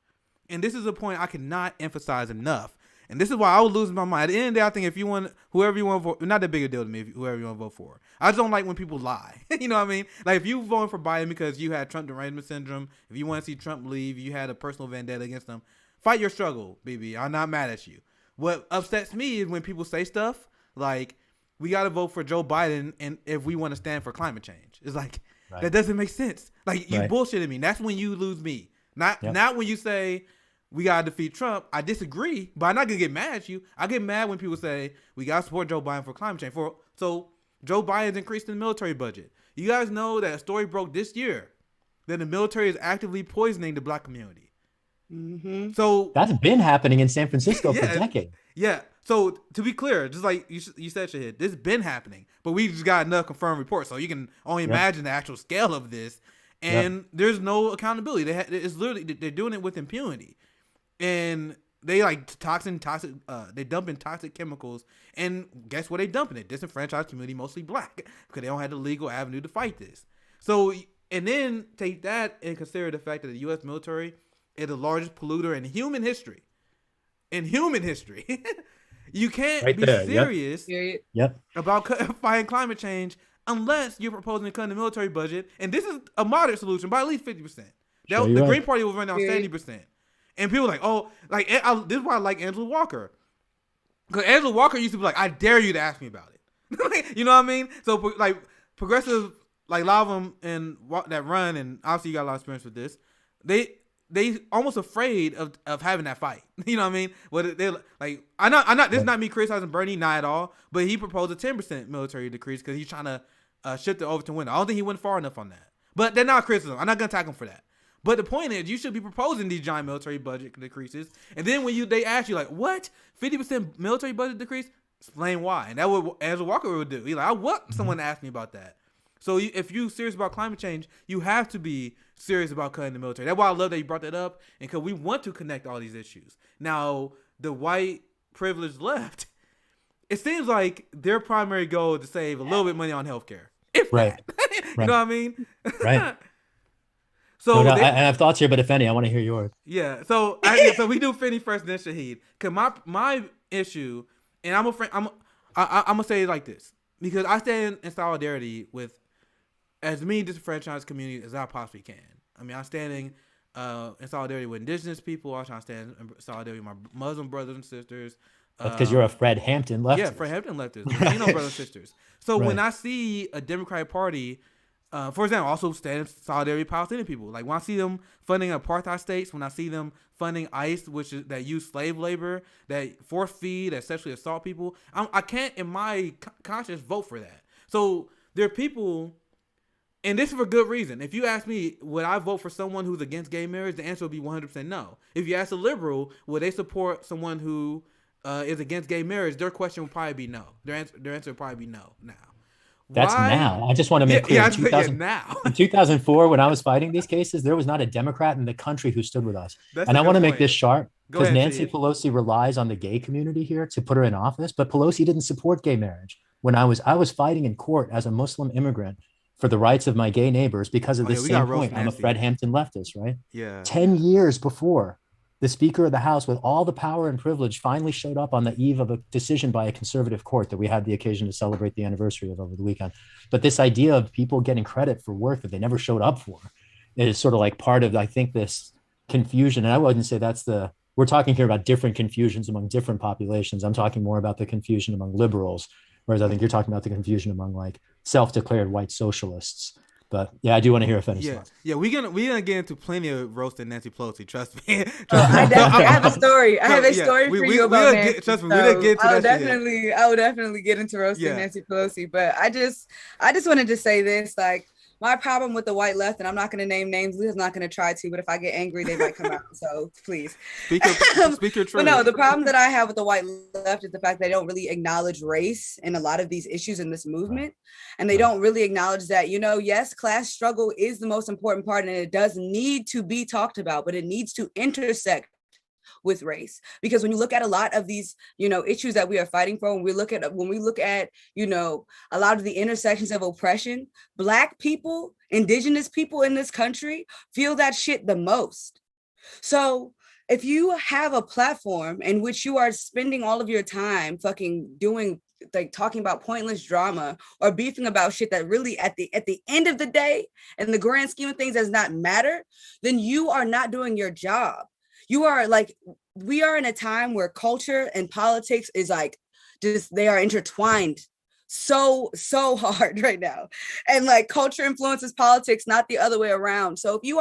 And this is a point I cannot emphasize enough. And this is why I was losing my mind. At the end of the day, I think if you want, whoever you want to vote, not that big a deal to me, whoever you want to vote for. I just don't like when people lie. You know what I mean? Like, if you voting for Biden because you had Trump derangement syndrome, if you want to see Trump leave, you had a personal vendetta against him, fight your struggle, BB. I'm not mad at you. What upsets me is when people say stuff like, we got to vote for Joe Biden and if we want to stand for climate change. It's like, that doesn't make sense. Like, you bullshitting me. That's when you lose me. Not when you say, we got to defeat Trump. I disagree, but I'm not going to get mad at you. I get mad when people say, we got to support Joe Biden for climate change. So Joe Biden's increased the military budget. You guys know that a story broke this year that the military is actively poisoning the black community. Mm-hmm. So that's been happening in San Francisco for decades. Yeah. So to be clear, just like you said, Shahid, this has been happening, but we just got enough confirmed reports, so you can only imagine the actual scale of this. And there's no accountability. It's literally they're doing it with impunity, and they like toxic. They dumping toxic chemicals, and guess where they dumping it? Disenfranchised community, mostly black, because they don't have the legal avenue to fight this. So, and then take that and consider the fact that the U.S. military is the largest polluter in human history. You can't be serious about fighting climate change unless you're proposing to cut the military budget. And this is a moderate solution by at least 50%. The Green Party will run down 70%. And people are like, oh, like this is why I like Angela Walker. Because Angela Walker used to be like, I dare you to ask me about it. You know what I mean? So like progressive, like a lot of them and that run, and obviously you got a lot of experience with this, they almost afraid of having that fight. You know what I mean? What they like? I'm not. This is not me criticizing Bernie, not at all. But he proposed a 10% military decrease because he's trying to shift it over to winter. I don't think he went far enough on that. But they're not criticism. I'm not gonna attack him for that. But the point is, you should be proposing these giant military budget decreases. And then when they ask you like, what 50% military budget decrease? Explain why. And that what Angela Walker would do. He's like, I want someone to ask me about that. So if you're serious about climate change, you have to be serious about cutting the military. That's why I love that you brought that up, and because we want to connect all these issues. Now, the white privileged left, it seems like their primary goal is to save a little bit of money on healthcare. If that. You know what I mean? Right. So and I have thoughts here, but if any, I want to hear yours. Yeah. So so we do Finney first, then Shahid. Because my issue, and I'm gonna say it like this, because I stand in solidarity with as many disenfranchised communities as I possibly can. I mean, I'm standing in solidarity with indigenous people. I stand in solidarity with my Muslim brothers and sisters. That's because you're a Fred Hampton leftist. Yeah, Fred Hampton leftist. Latino brothers and sisters. So when I see a Democratic Party, for example, also stand in solidarity with Palestinian people. Like when I see them funding apartheid states, when I see them funding ICE, that use slave labor, that force feed, that sexually assault people, I can't in my conscience vote for that. So there are people. And this is for good reason. If you ask me, would I vote for someone who's against gay marriage? The answer would be 100% no. If you ask a liberal, would they support someone who is against gay marriage? Their question would probably be no. Their answer would probably be no now. That's now. I just want to make clear. Now. In 2004, when I was fighting these cases, there was not a Democrat in the country who stood with us. And I want to make this sharp because Nancy Pelosi relies on the gay community here to put her in office. But Pelosi didn't support gay marriage. When I was fighting in court as a Muslim immigrant for the rights of my gay neighbors because of this same point. I'm a Fred Hampton leftist, right? Yeah. 10 years before the Speaker of the House with all the power and privilege finally showed up on the eve of a decision by a conservative court that we had the occasion to celebrate the anniversary of over the weekend. But this idea of people getting credit for work that they never showed up for is sort of like part of, I think, this confusion. And I wouldn't say we're talking here about different confusions among different populations. I'm talking more about the confusion among liberals, whereas I think you're talking about the confusion among like self-declared white socialists. But yeah, I do want to hear if any. Yeah, we're gonna get into plenty of roasting Nancy Pelosi. Trust me. I have a story. I have a story for you about Nancy. Trust me, we didn't get to I will definitely get into roasting Nancy Pelosi. But I just wanted to say this, like, my problem with the white left, and I'm not going to name names. Leah's not going to try to, but if I get angry, they might come out. So please. Speak your truth. But no, the problem that I have with the white left is the fact that they don't really acknowledge race in a lot of these issues in this movement. And they don't really acknowledge that, yes, class struggle is the most important part, and it does need to be talked about, but it needs to intersect with race. Because when you look at a lot of these, issues that we are fighting for, when we look at, a lot of the intersections of oppression, Black people, indigenous people in this country feel that shit the most. So if you have a platform in which you are spending all of your time fucking doing, like, talking about pointless drama or beefing about shit that really at the end of the day, in the grand scheme of things, does not matter, then you are not doing your job. You are like, we are in a time where culture and politics is like, they are intertwined so hard right now. And like, culture influences politics, not the other way around. So if you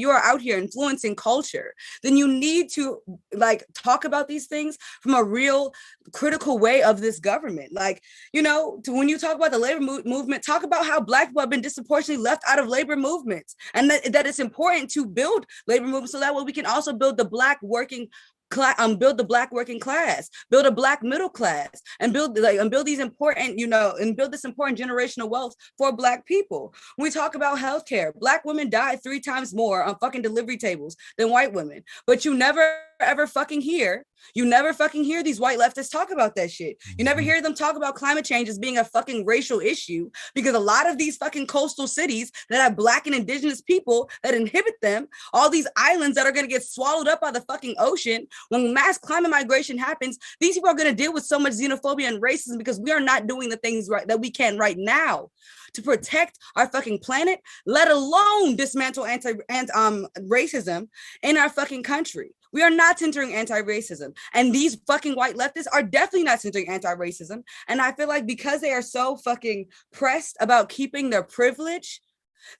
are out here influencing culture, then you need to like talk about these things from a real critical way of this government. Like, when you talk about the labor movement, talk about how Black people have been disproportionately left out of labor movements, and that it's important to build labor movements so that way we can also build the Black working build the black working class, build a black middle class, and build these important, and build this important generational wealth for black people. When we talk about healthcare, black women die 3 times more on fucking delivery tables than white women, but you never ever fucking hear these white leftists talk about that shit. You never hear them talk about climate change as being a fucking racial issue, because a lot of these fucking coastal cities that have black and indigenous people that inhabit them, all these islands that are going to get swallowed up by the fucking ocean, when mass climate migration happens, these people are going to deal with so much xenophobia and racism because we are not doing the things right that we can right now to protect our fucking planet, let alone dismantle racism in our fucking country. We are not centering anti-racism. And these fucking white leftists are definitely not centering anti-racism. And I feel like because they are so fucking pressed about keeping their privilege,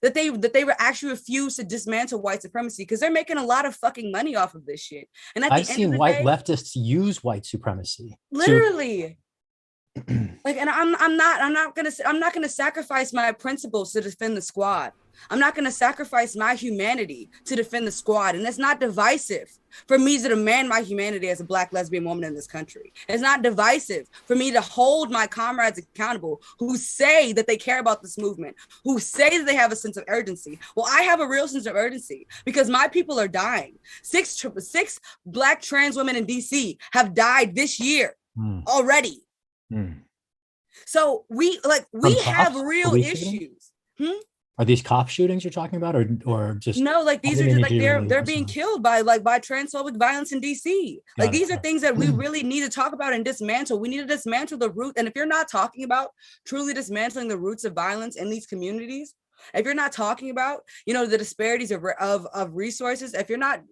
that they were actually refuse to dismantle white supremacy, because they're making a lot of fucking money off of this shit. And I've seen white leftists use white supremacy. Literally. Like, and I'm not gonna sacrifice my principles to defend the squad. I'm not gonna sacrifice my humanity to defend the squad. And it's not divisive for me to demand my humanity as a black lesbian woman in this country. It's not divisive for me to hold my comrades accountable who say that they care about this movement, who say that they have a sense of urgency. Well, I have a real sense of urgency because my people are dying. Six black trans women in DC have died this year already. So we have real issues. Are these cop shootings you're talking about, or just no? Like these are just like they're being killed by transphobic violence in DC. Like these are things that we really need to talk about and dismantle. We need to dismantle the root. And if you're not talking about truly dismantling the roots of violence in these communities, if you're not talking about the disparities of resources, if you're not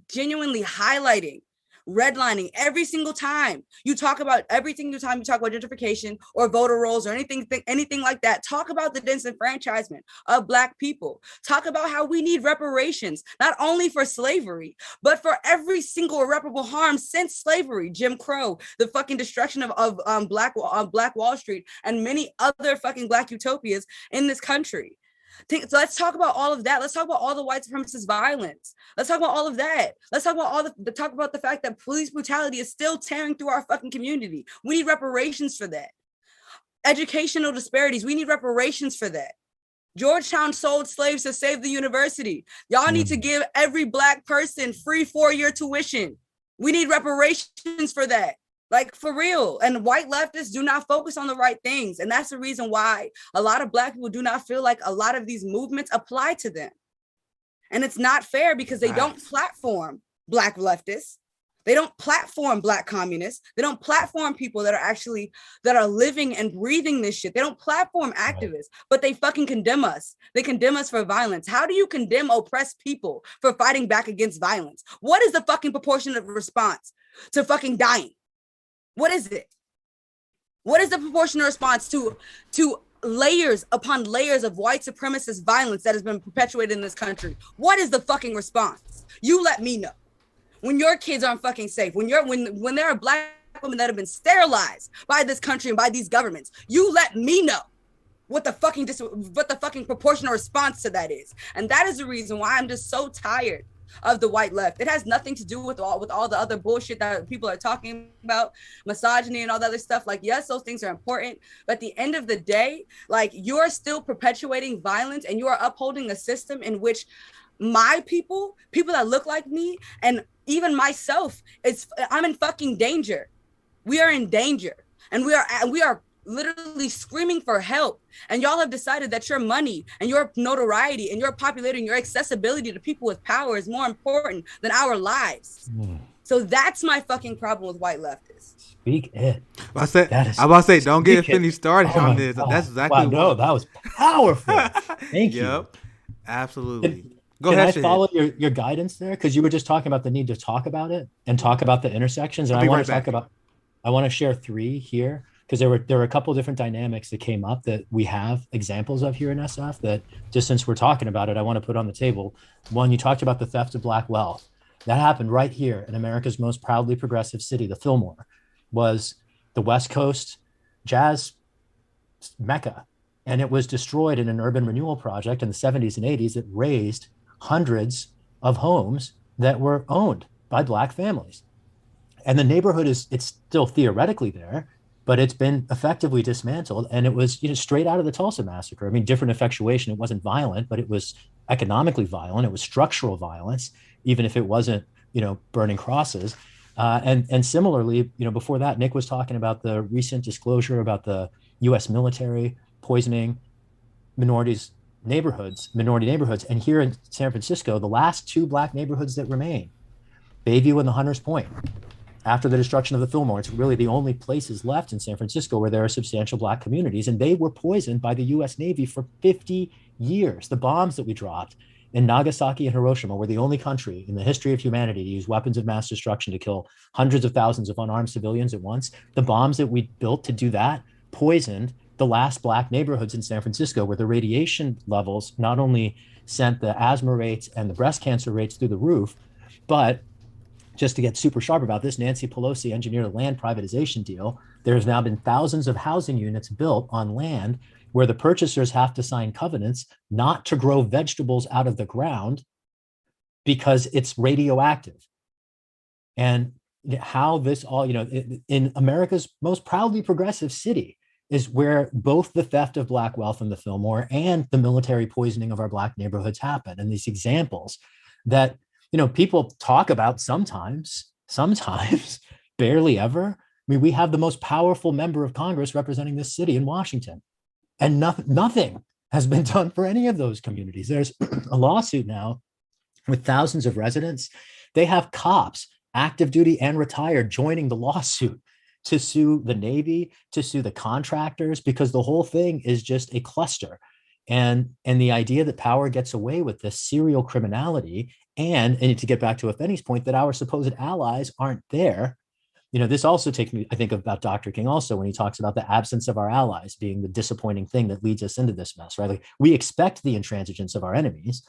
genuinely highlighting, redlining every single time you talk about gentrification or voter rolls or anything like that, talk about the disenfranchisement of black people. Talk about how we need reparations, not only for slavery, but for every single irreparable harm since slavery, Jim Crow, the fucking destruction of Black Wall Street, and many other fucking black utopias in this country. So let's talk about all of that. Let's talk about all the white supremacist violence. Let's talk about all of that. Let's talk about talk about the fact that police brutality is still tearing through our fucking community. We need reparations for that. Educational disparities. We need reparations for that. Georgetown sold slaves to save the university. Y'all need to give every black person free 4-year tuition. We need reparations for that. Like, for real. And white leftists do not focus on the right things. And that's the reason why a lot of black people do not feel like a lot of these movements apply to them. And it's not fair because they don't platform black leftists. They don't platform black communists. They don't platform people that are living and breathing this shit. They don't platform activists, but they fucking condemn us. They condemn us for violence. How do you condemn oppressed people for fighting back against violence? What is the fucking proportionate response to fucking dying? What is it? What is the proportional response to layers upon layers of white supremacist violence that has been perpetuated in this country? What is the fucking response? You let me know. When your kids aren't fucking safe, when there are black women that have been sterilized by this country and by these governments, you let me know what the fucking proportional response to that is. And that is the reason why I'm just so tired of the white left. It has nothing to do with all the other bullshit that people are talking about, misogyny and all the other stuff. Like, yes, those things are important, but at the end of the day, like, you're still perpetuating violence and you are upholding a system in which my people that look like me, and even myself, I'm in fucking danger. We are in danger, and we are literally screaming for help. And y'all have decided that your money and your notoriety and your popularity and your accessibility to people with power is more important than our lives. So that's my fucking problem with white leftists. Speak it. I'm about to say, don't get finished started on this. God. That's exactly no, that was powerful. Thank you. Yep, absolutely. Can I follow your guidance there? Because you were just talking about the need to talk about it and talk about the intersections. And I want to share 3 here, because there were a couple of different dynamics that came up that we have examples of here in SF that, just since we're talking about it, I want to put on the table. One, you talked about the theft of black wealth. That happened right here in America's most proudly progressive city. The Fillmore was the West Coast jazz mecca, and it was destroyed in an urban renewal project in the 70s and 80s that razed hundreds of homes that were owned by black families. And the neighborhood it's still theoretically there, but it's been effectively dismantled. And it was, straight out of the Tulsa massacre. I mean, different effectuation. It wasn't violent, but it was economically violent. It was structural violence, even if it wasn't, burning crosses. And similarly, before that, Nick was talking about the recent disclosure about the U.S. military poisoning minority neighborhoods. And here in San Francisco, the last two Black neighborhoods that remain, Bayview and the Hunters Point, after the destruction of the Fillmore, it's really the only places left in San Francisco where there are substantial Black communities. And they were poisoned by the US Navy for 50 years. The bombs that we dropped in Nagasaki and Hiroshima were the only country in the history of humanity to use weapons of mass destruction to kill hundreds of thousands of unarmed civilians at once. The bombs that we built to do that poisoned the last Black neighborhoods in San Francisco, where the radiation levels not only sent the asthma rates and the breast cancer rates through the roof, but just to get super sharp about this, Nancy Pelosi engineered a land privatization deal. There has now been thousands of housing units built on land where the purchasers have to sign covenants not to grow vegetables out of the ground because it's radioactive. And how this all, in America's most proudly progressive city is where both the theft of Black wealth in the Fillmore and the military poisoning of our Black neighborhoods happen. And these examples that people talk about sometimes, barely ever. I mean, we have the most powerful member of Congress representing this city in Washington, and nothing has been done for any of those communities. There's a lawsuit now with thousands of residents. They have cops, active duty and retired, joining the lawsuit to sue the Navy, to sue the contractors, because the whole thing is just a cluster. And the idea that power gets away with this serial criminality, and to get back to Afeni's point, that our supposed allies aren't there. This also takes me, I think, about Dr. King also, when he talks about the absence of our allies being the disappointing thing that leads us into this mess, right? Like, we expect the intransigence of our enemies,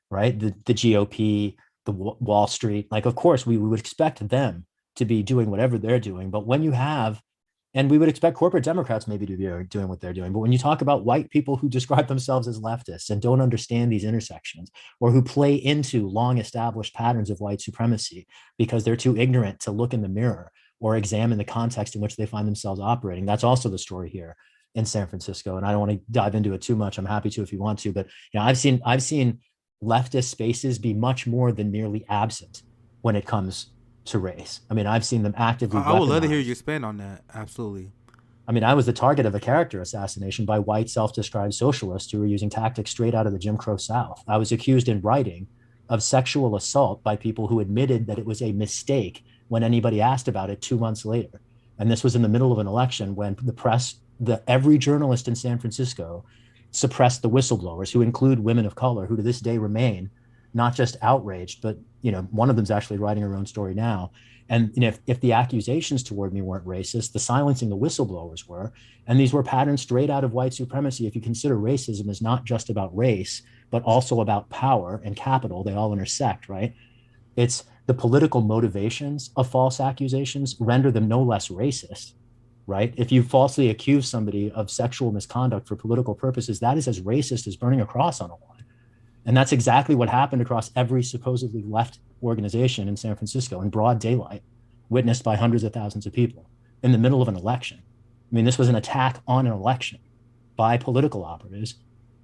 right? The GOP, the Wall Street, like, of course, we would expect them to be doing whatever they're doing. But when you have, and we would expect corporate Democrats maybe to be doing what they're doing. But when you talk about white people who describe themselves as leftists and don't understand these intersections, or who play into long established patterns of white supremacy because they're too ignorant to look in the mirror or examine the context in which they find themselves operating, that's also the story here in San Francisco. And I don't want to dive into it too much. I'm happy to if you want to. But I've seen leftist spaces be much more than merely absent when it comes to race. I mean, I've seen them actively. I would love to hear you expand on that. Absolutely. I mean, I was the target of a character assassination by white self-described socialists who were using tactics straight out of the Jim Crow South. I was accused in writing of sexual assault by people who admitted that it was a mistake when anybody asked about it 2 months later. And this was in the middle of an election when the press, every journalist in San Francisco suppressed the whistleblowers, who include women of color, who to this day remain not just outraged, but one of them's actually writing her own story now. And if the accusations toward me weren't racist, the silencing the whistleblowers were. And these were patterns straight out of white supremacy. If you consider racism as not just about race, but also about power and capital, they all intersect, right? It's the political motivations of false accusations render them no less racist, right? If you falsely accuse somebody of sexual misconduct for political purposes, that is as racist as burning a cross on a wall. And that's exactly what happened across every supposedly left organization in San Francisco in broad daylight, witnessed by hundreds of thousands of people in the middle of an election. I mean, this was an attack on an election by political operatives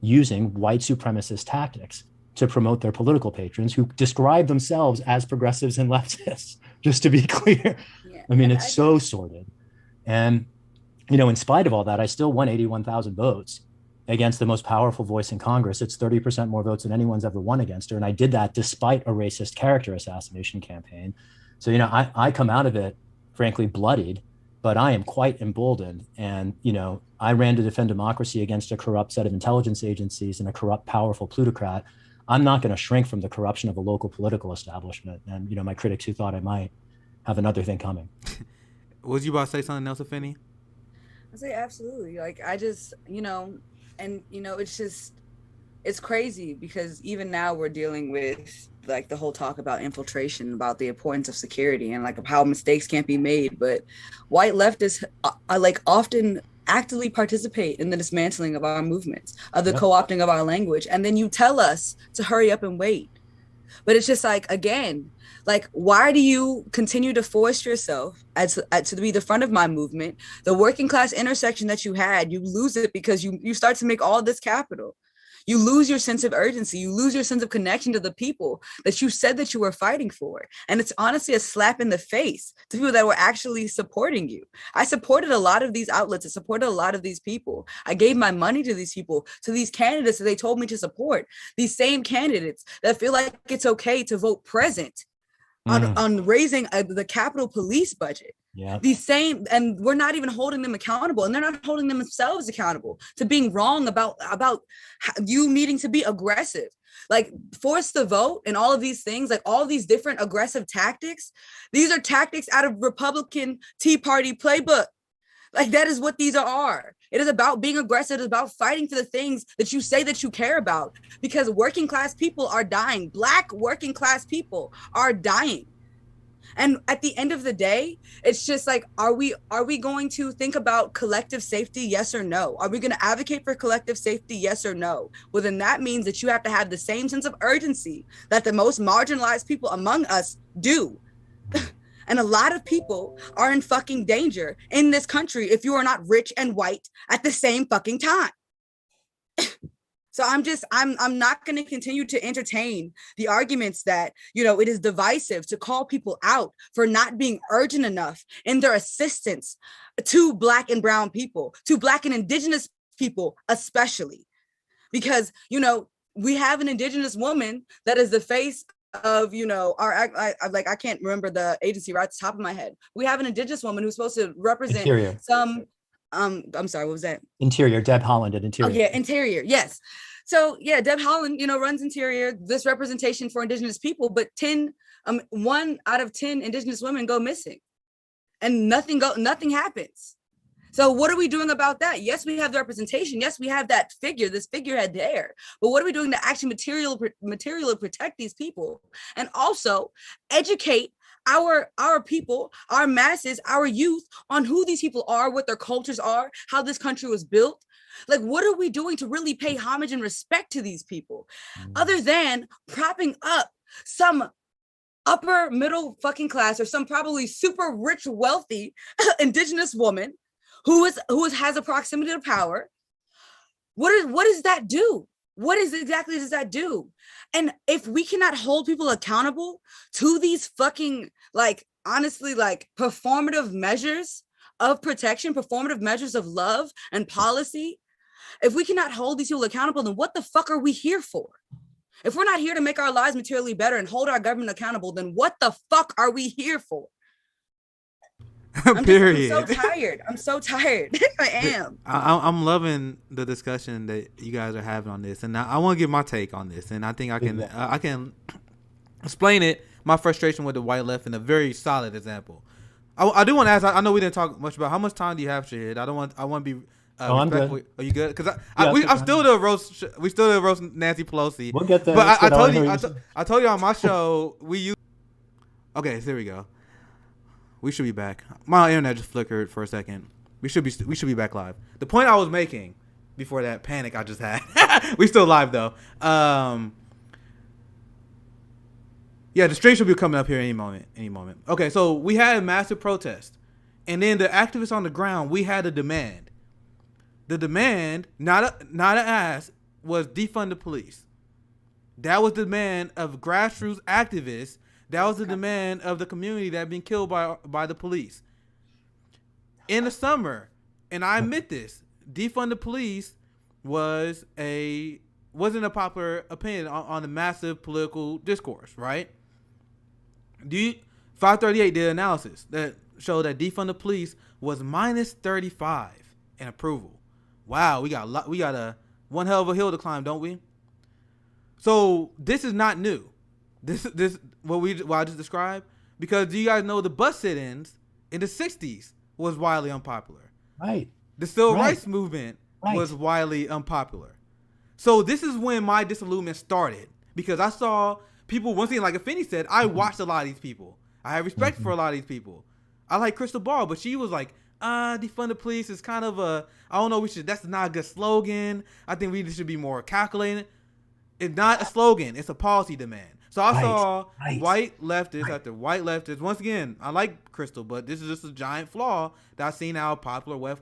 using white supremacist tactics to promote their political patrons, who describe themselves as progressives and leftists, just to be clear. Yeah, I mean, it's so sordid. And, in spite of all that, I still won 81,000 votes against the most powerful voice in Congress. It's 30% more votes than anyone's ever won against her. And I did that despite a racist character assassination campaign. So, I come out of it, frankly, bloodied, but I am quite emboldened. And, I ran to defend democracy against a corrupt set of intelligence agencies and a corrupt, powerful plutocrat. I'm not going to shrink from the corruption of a local political establishment. And, my critics who thought I might have another thing coming. Was you about to say something else, Afeni? I say absolutely. Like, I just, and it's crazy because even now we're dealing with like the whole talk about infiltration, about the importance of security and like how mistakes can't be made. But white leftists are like often actively participate in the dismantling of our movements, of the co-opting of our language. And then you tell us to hurry up and wait. But it's just like, again, like, why do you continue to force yourself to be the front of my movement? The working class intersection that you had, you lose it because you start to make all this capital. You lose your sense of urgency. You lose your sense of connection to the people that you said that you were fighting for. And it's honestly a slap in the face to people that were actually supporting you. I supported a lot of these outlets. I supported a lot of these people. I gave my money to these people, to these candidates that they told me to support. These same candidates that feel like it's okay to vote present on raising the Capitol Police budget. Yeah. These same, and we're not even holding them accountable, and they're not holding themselves accountable to being wrong about you needing to be aggressive, like force the vote and all of these things, like all these different aggressive tactics. These are tactics out of Republican Tea Party playbook. Like, that is what these are. It is about being aggressive. It's about fighting for the things that you say that you care about, because working class people are dying. Black working class people are dying. And at the end of the day, it's just like, are we going to think about collective safety? Yes or no? Are we going to advocate for collective safety? Yes or no? Well, then that means that you have to have the same sense of urgency that the most marginalized people among us do. And a lot of people are in fucking danger in this country if you are not rich and white at the same fucking time. So I'm not going to continue to entertain the arguments that, it is divisive to call people out for not being urgent enough in their assistance to Black and brown people, to Black and Indigenous people, especially. Because, we have an Indigenous woman that is the face of, I can't remember the agency right at the top of my head. We have an Indigenous woman who's supposed to represent Interior. I'm sorry, what was that? Interior, Deb Holland at Interior. Oh yeah, Interior, yes. So yeah, Deb Holland, runs Interior, this representation for Indigenous people, but 1 out of 10 Indigenous women go missing, and nothing happens. So what are we doing about that? Yes, we have the representation. Yes, we have that figure, this figurehead there. But what are we doing to actually materially protect these people, and also educate our people, our masses, our youth on who these people are, what their cultures are, how this country was built? Like, what are we doing to really pay homage and respect to these people, other than propping up some upper middle fucking class or some probably super rich, wealthy Indigenous woman who has a proximity to power? What does that do? What exactly does that do? And if we cannot hold people accountable to these fucking, honestly, performative measures of protection, performative measures of love and policy, if we cannot hold these people accountable, then what the fuck are we here for? If we're not here to make our lives materially better and hold our government accountable, then what the fuck are we here for? Period. I'm so tired. I am. I'm loving the discussion that you guys are having on this, and I want to give my take on this, and I think I can explain it. My frustration with the white left in a very solid example. I do want to ask. I know we didn't talk much about how much time do you have, Shahid? I want to be. I'm good. Are you good? Because I'm still the roast. We still the roast Nancy Pelosi. We'll get there. But I told you on my show we use. Okay, so there we go. We should be back. My internet just flickered for a second. We should be back live. The point I was making before that panic I just had. We still live though. Yeah, the stream should be coming up here any moment. Okay, so we had a massive protest, and then the activists on the ground, we had a demand. The demand, not an ask, was defund the police. That was the demand of grassroots activists. That was the demand of the community that had been killed by the police. In the summer, and I admit this, defund the police wasn't a popular opinion on the massive political discourse, right? 538 did analysis that showed that defund the police was minus 35 in approval. Wow, we got a one hell of a hill to climb, don't we? So this is not new. This what I just described, because do you guys know the bus sit-ins in the 60s was widely unpopular? Right. The civil rights movement was widely unpopular. So this is when my disillusionment started, because I saw people, once again, like Afeni said, I watched a lot of these people. I have respect for a lot of these people. I like Crystal Ball, but she was like, defund the police is kind of I don't know, that's not a good slogan. I think we should be more calculated. It's not a slogan, it's a policy demand. So I Right, saw right, white leftists right. after white leftists. Once again, I like Crystal, but this is just a giant flaw that I've seen now popular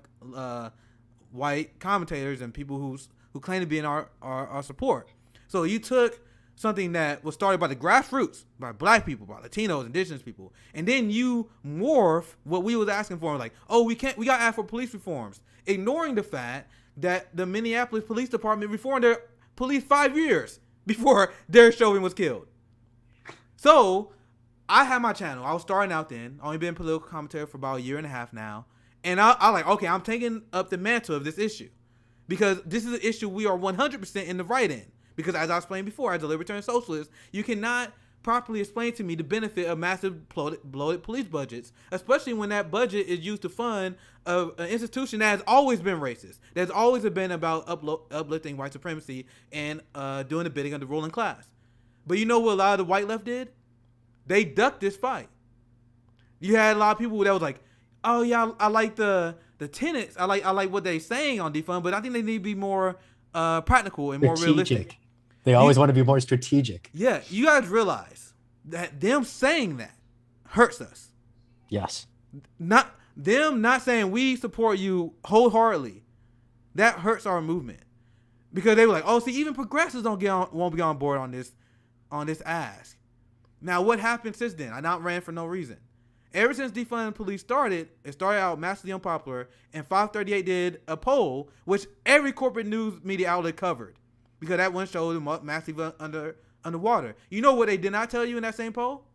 white commentators and people who claim to be in our support. So you took something that was started by the grassroots, by black people, by Latinos, indigenous people, and then you morph what we was asking for, like, oh, we got to ask for police reforms, ignoring the fact that the Minneapolis Police Department reformed their police 5 years before Derek Chauvin was killed. So I had my channel. I was starting out then. Only been political commentator for about a year and a half now. And I like, okay, I'm taking up the mantle of this issue because this is an issue we are 100% in the right in. Because as I explained before, as a libertarian socialist, you cannot properly explain to me the benefit of massive bloated police budgets, especially when that budget is used to fund an institution that has always been racist, that's always been about uplifting white supremacy and doing the bidding of the ruling class. But you know what a lot of the white left did? They ducked this fight. You had a lot of people that was like, oh yeah, I like the tenets, I like what they're saying on defund, but I think they need to be more practical and more realistic. They always want to be more strategic. Yeah, you guys realize that them saying that hurts us. Yes. Not saying we support you wholeheartedly. That hurts our movement. Because they were like, oh, see, even progressives won't be on board on this ask. Now, what happened since then? I not ran for no reason. Ever since defunding police started, it started out massively unpopular, and 538 did a poll, which every corporate news media outlet covered. Because that one showed them massively underwater. You know what they did not tell you in that same poll?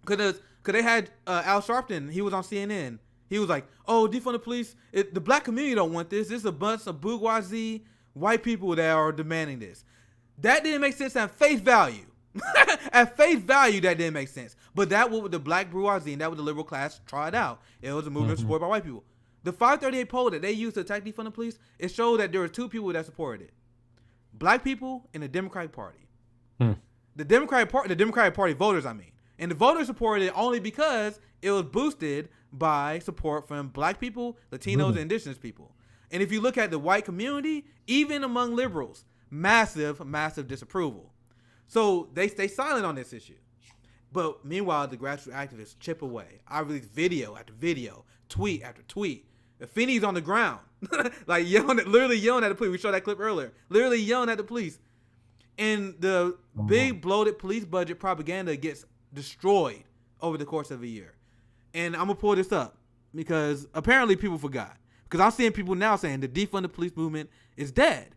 Because they had Al Sharpton. He was on CNN. He was like, oh, defund the police. The black community don't want this. This is a bunch of bourgeoisie white people that are demanding this. That didn't make sense at face value. At face value, that didn't make sense. But that was what the black bourgeoisie and that was the liberal class tried out. It was a movement supported by white people. The 538 poll that they used to attack defund the police, it showed that there were two people that supported it. Black people and the Democratic Party. The Democratic Party voters, I mean. And the voters supported it only because it was boosted by support from black people, Latinos, and indigenous people. And if you look at the white community, even among liberals, massive disapproval. So they stay silent on this issue. But meanwhile, the grassroots activists chip away. I release video after video, tweet after tweet. Finney's on the ground, like literally yelling at the police. We showed that clip earlier. Literally yelling at the police. And the big bloated police budget propaganda gets destroyed over the course of a year. And I'm going to pull this up because apparently people forgot. Because I'm seeing people now saying the defund the police movement is dead.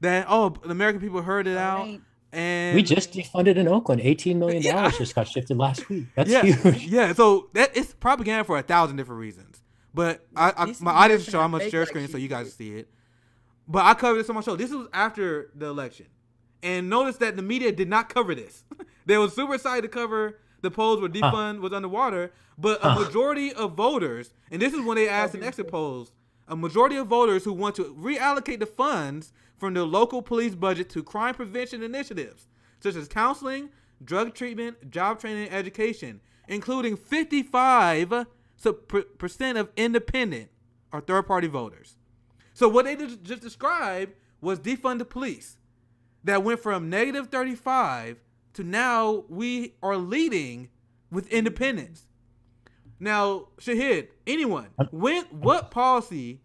That, the American people heard it out. And we just defunded in Oakland. $18 million just got shifted last week. That's huge. Yeah, so it's propaganda for 1,000 different reasons. But my audience show I'm gonna share screen so you guys see it. But I covered this on my show. This was after the election, and notice that the media did not cover this. They were super excited to cover the polls where defund was underwater, but a majority of voters, and this is when they asked in exit polls, a majority of voters who want to reallocate the funds from the local police budget to crime prevention initiatives such as counseling, drug treatment, job training, and education, including 55% of independent or third-party voters. So what they just described was defund the police that went from negative 35 to now we are leading with independence. Now, Shahid, anyone, what policy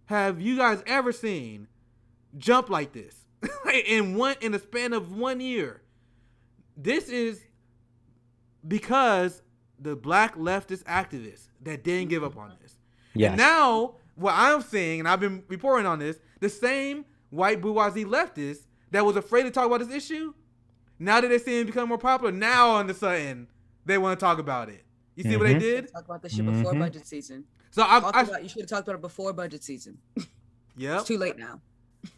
have you guys ever seen jump like this in the span of 1 year? This is because the black leftist activists that didn't give up on this. Yes. And now what I'm seeing, and I've been reporting on this, the same white bourgeoisie leftists that was afraid to talk about this issue, now that they're seeing it become more popular, now all of a sudden they want to talk about it. You see what they did? Talk about this shit before budget season. So you should have talked about it before budget season. Yeah, it's too late now.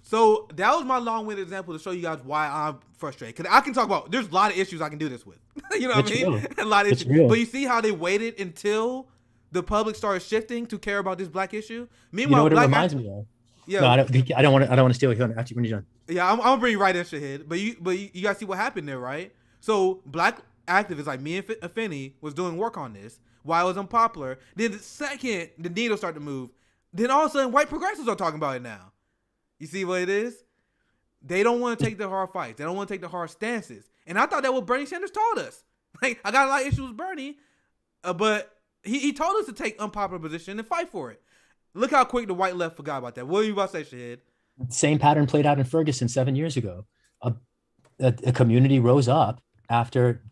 So that was my long-winded example to show you guys why I'm frustrated. Because I can talk about, there's a lot of issues I can do this with. You know what I mean? A lot of issues. Real. But you see how they waited until the public started shifting to care about this black issue? Meanwhile, you know what it reminds me of? Yeah. No, I don't want to steal your actually when you're done. Yeah, I'm gonna bring you right in, Shahid. But you guys see what happened there, right? So black activists like me and Finney was doing work on this while it was unpopular. Then the second the needle started to move, then all of a sudden white progressives are talking about it now. You see what it is? They don't want to take the hard fights. They don't want to take the hard stances. And I thought that what Bernie Sanders told us. Like, I got a lot of issues with Bernie, but he told us to take unpopular position and fight for it. Look how quick the white left forgot about that. What were you about to say, Shahid? Same pattern played out in Ferguson 7 years ago. A community rose up after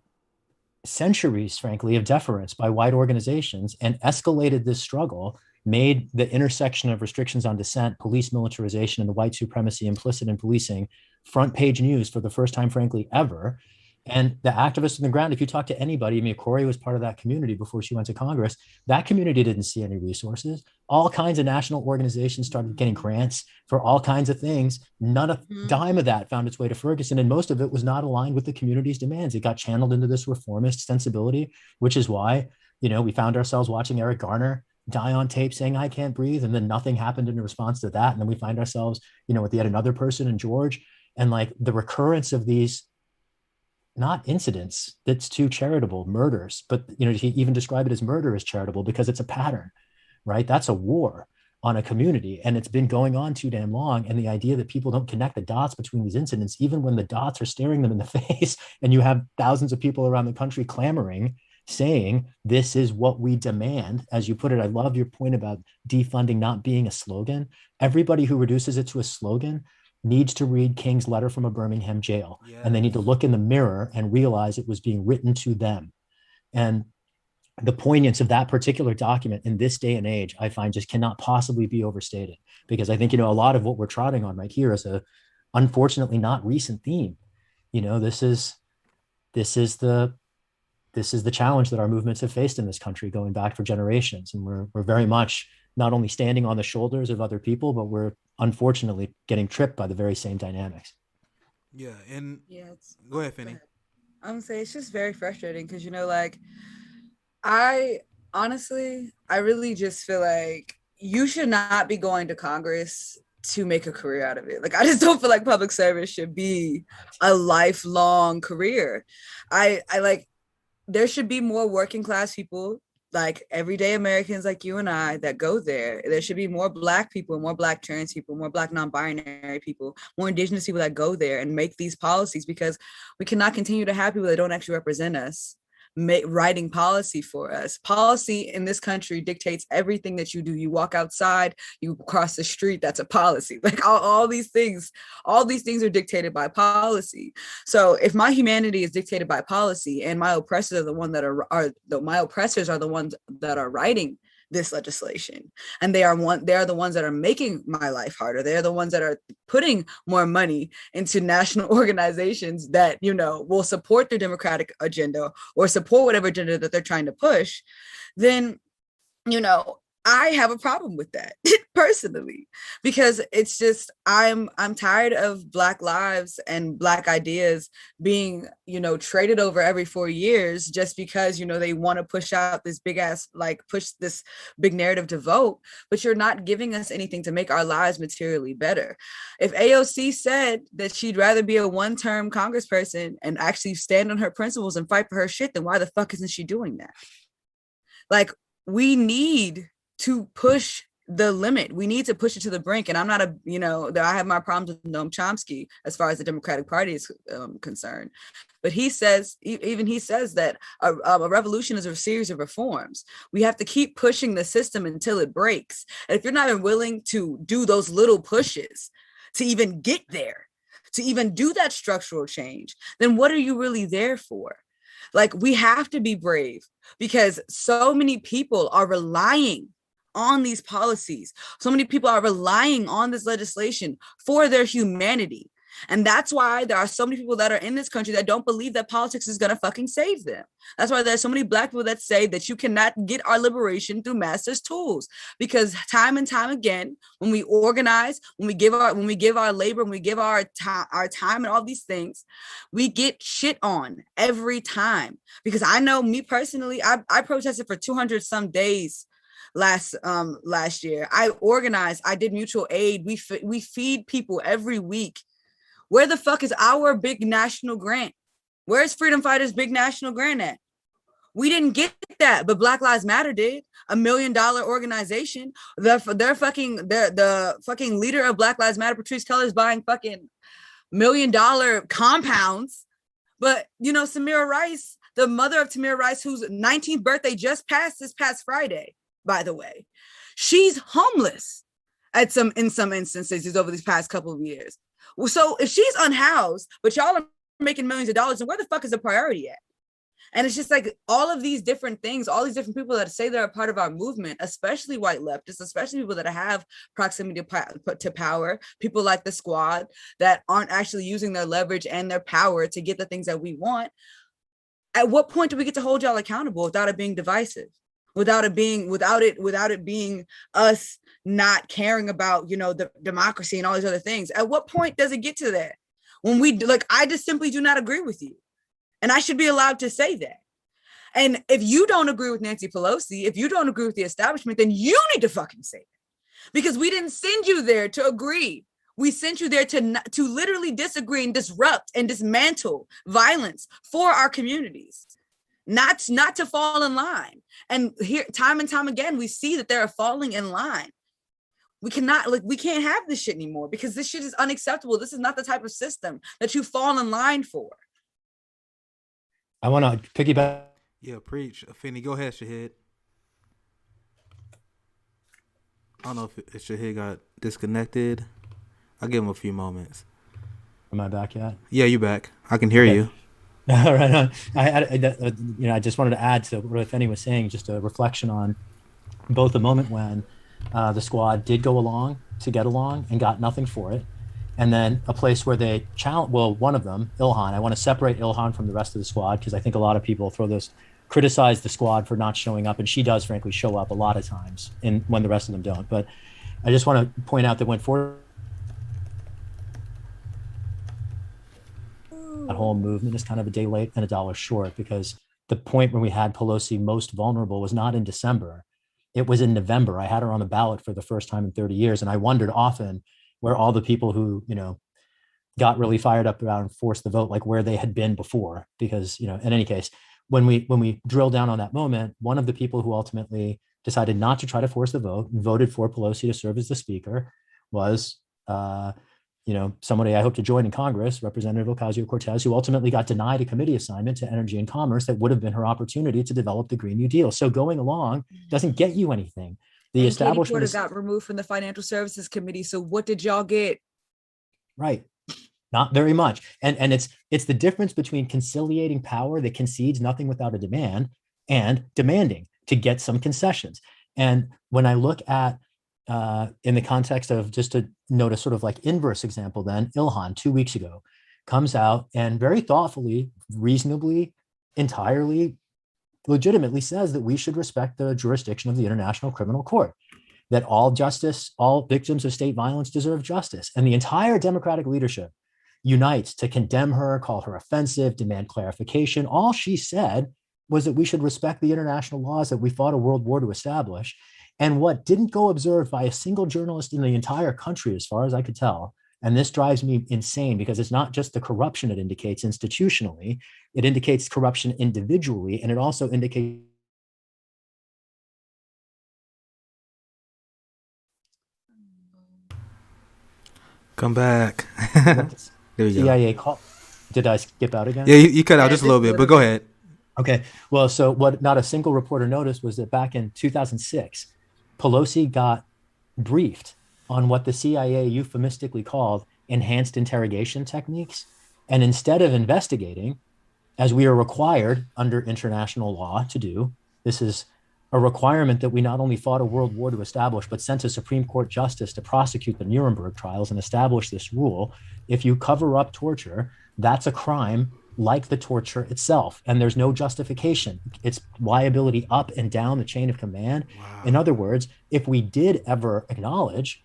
centuries, frankly, of deference by white organizations and escalated this struggle, made the intersection of restrictions on dissent, police militarization, and the white supremacy implicit in policing front page news for the first time, frankly, ever. And the activists on the ground, if you talk to anybody, I mean, Corey was part of that community before she went to Congress. That community didn't see any resources. All kinds of national organizations started getting grants for all kinds of things. Not a dime of that found its way to Ferguson. And most of it was not aligned with the community's demands. It got channeled into this reformist sensibility, which is why, you know, we found ourselves watching Eric Garner die on tape saying, "I can't breathe." And then nothing happened in response to that. And then we find ourselves, you know, with yet another person in George. And like the recurrence of these, not incidents that's too charitable, murders, but, you know, he even describe it as murder as charitable because it's a pattern, right? That's a war on a community, and it's been going on too damn long. And the idea that people don't connect the dots between these incidents, even when the dots are staring them in the face, and you have thousands of people around the country clamoring, saying, this is what we demand, as you put it. I love your point about defunding not being a slogan. Everybody who reduces it to a slogan needs to read King's letter from a Birmingham jail. Yes. And they need to look in the mirror and realize it was being written to them. And the poignance of that particular document in this day and age, I find just cannot possibly be overstated, because I think, you know, a lot of what we're trotting on right here is a, unfortunately, not recent theme. You know, this is the challenge that our movements have faced in this country going back for generations. And we're very much not only standing on the shoulders of other people, but we're unfortunately getting tripped by the very same dynamics. Yeah. And go ahead, Finney. I'm gonna say it's just very frustrating because, you know, like, I really just feel like you should not be going to Congress to make a career out of it. Like, I just don't feel like public service should be a lifelong career. I like, there should be more working class people, like everyday Americans like you and I, that go there. There should be more Black people, more Black trans people, more Black non-binary people, more Indigenous people that go there and make these policies, because we cannot continue to have people that don't actually represent us writing policy for us. Policy in this country dictates everything that you do. You walk outside, you cross the street, that's a policy. Like all these things are dictated by policy. So if my humanity is dictated by policy, and my oppressors are the ones that are writing this legislation, and they are the ones that are making my life harder. They're the ones that are putting more money into national organizations that, you know, will support their democratic agenda or support whatever agenda that they're trying to push. Then, you know, I have a problem with that personally, because it's just, I'm tired of Black lives and Black ideas being, you know, traded over every 4 years just because, you know, they want to push out this big ass, like push this big narrative to vote, but you're not giving us anything to make our lives materially better. If AOC said that she'd rather be a one-term congressperson and actually stand on her principles and fight for her shit, then why the fuck isn't she doing that? Like, we need to push the limit. We need to push it to the brink. And I'm not I have my problems with Noam Chomsky as far as the Democratic Party is concerned. But he says that a revolution is a series of reforms. We have to keep pushing the system until it breaks. And if you're not even willing to do those little pushes to even get there, to even do that structural change, then what are you really there for? Like, we have to be brave, because so many people are relying on these policies. So many people are relying on this legislation for their humanity. And that's why there are so many people that are in this country that don't believe that politics is going to fucking save them. That's why there's so many Black people that say that you cannot get our liberation through master's tools, because time and time again, when we organize, when we give our labor, when we give our time and all these things, we get shit on every time. Because I know, me personally, I protested for 200 some days last year. I organized, I did mutual aid. We feed people every week. Where the fuck is our big national grant? Where's Freedom Fighters' big national grant at? We didn't get that, but Black Lives Matter did. $1 million organization. The fucking leader of Black Lives Matter, Patrice Cullors, buying fucking $1 million compounds But, you know, Samira Rice, the mother of Tamir Rice, whose 19th birthday just passed this past Friday, by the way, she's homeless in some instances over these past couple of years. So if she's unhoused, but y'all are making millions of dollars, then where the fuck is the priority at? And it's just like all of these different things, all these different people that say they're a part of our movement, especially white leftists, especially people that have proximity to power, people like the Squad that aren't actually using their leverage and their power to get the things that we want. At what point do we get to hold y'all accountable without it being divisive? Without it being us not caring about, you know, the democracy and all these other things. At what point does it get to that? When we like, I just simply do not agree with you. And I should be allowed to say that. And if you don't agree with Nancy Pelosi, if you don't agree with the establishment, then you need to fucking say it. Because we didn't send you there to agree. We sent you there to literally disagree and disrupt and dismantle violence for our communities, not to fall in line. And here, time and time again, we see that they're falling in line. We can't have this shit anymore because this shit is unacceptable. This is not the type of system that you fall in line for. I want to piggyback. Yeah, preach. Afeni, go ahead, Shahid. I don't know if Shahid got disconnected. I'll give him a few moments. Am I back yet? Yeah, you back. I can hear you. All right. I just wanted to add to what Afeni was saying, just a reflection on both the moment when the Squad did go along to get along and got nothing for it, and then a place where they one of them, Ilhan. I want to separate Ilhan from the rest of the Squad because I think a lot of people criticize the Squad for not showing up, and she does frankly show up a lot of times when the rest of them don't. But I just want to point out that when that whole movement is kind of a day late and a dollar short, because the point when we had Pelosi most vulnerable was not in December. It was in November. I had her on the ballot for the first time in 30 years. And I wondered often where all the people who, you know, got really fired up about and forced the vote, like where they had been before. Because, you know, in any case, when we drill down on that moment, one of the people who ultimately decided not to try to force the vote and voted for Pelosi to serve as the speaker was, somebody I hope to join in Congress, Representative Ocasio-Cortez, who ultimately got denied a committee assignment to Energy and Commerce that would have been her opportunity to develop the Green New Deal. So going along doesn't get you anything. The establishment got removed from the Financial Services Committee. So what did y'all get? Right. Not very much. And it's the difference between conciliating power that concedes nothing without a demand and demanding to get some concessions. And when I look at in the context of, just to note a sort of like inverse example, then Ilhan 2 weeks ago comes out and very thoughtfully, reasonably, entirely legitimately says that we should respect the jurisdiction of the International Criminal Court, that all victims of state violence deserve justice. And the entire Democratic leadership unites to condemn her, call her offensive, demand clarification. All she said was that we should respect the international laws that we fought a world war to establish. And what didn't go observed by a single journalist in the entire country, as far as I could tell, and this drives me insane because it's not just the corruption it indicates institutionally, it indicates corruption individually, and it also indicates Come back. There you CIA go. call. Did I skip out again? Yeah, you cut out just a little bit, but go ahead. Okay. Well, so what not a single reporter noticed was that back in 2006, Pelosi got briefed on what the CIA euphemistically called enhanced interrogation techniques. And instead of investigating, as we are required under international law to do, this is a requirement that we not only fought a world war to establish, but sent a Supreme Court justice to prosecute the Nuremberg trials and establish this rule. If you cover up torture, that's a crime like the torture itself. And there's no justification. It's liability up and down the chain of command. Wow. In other words, if we did ever acknowledge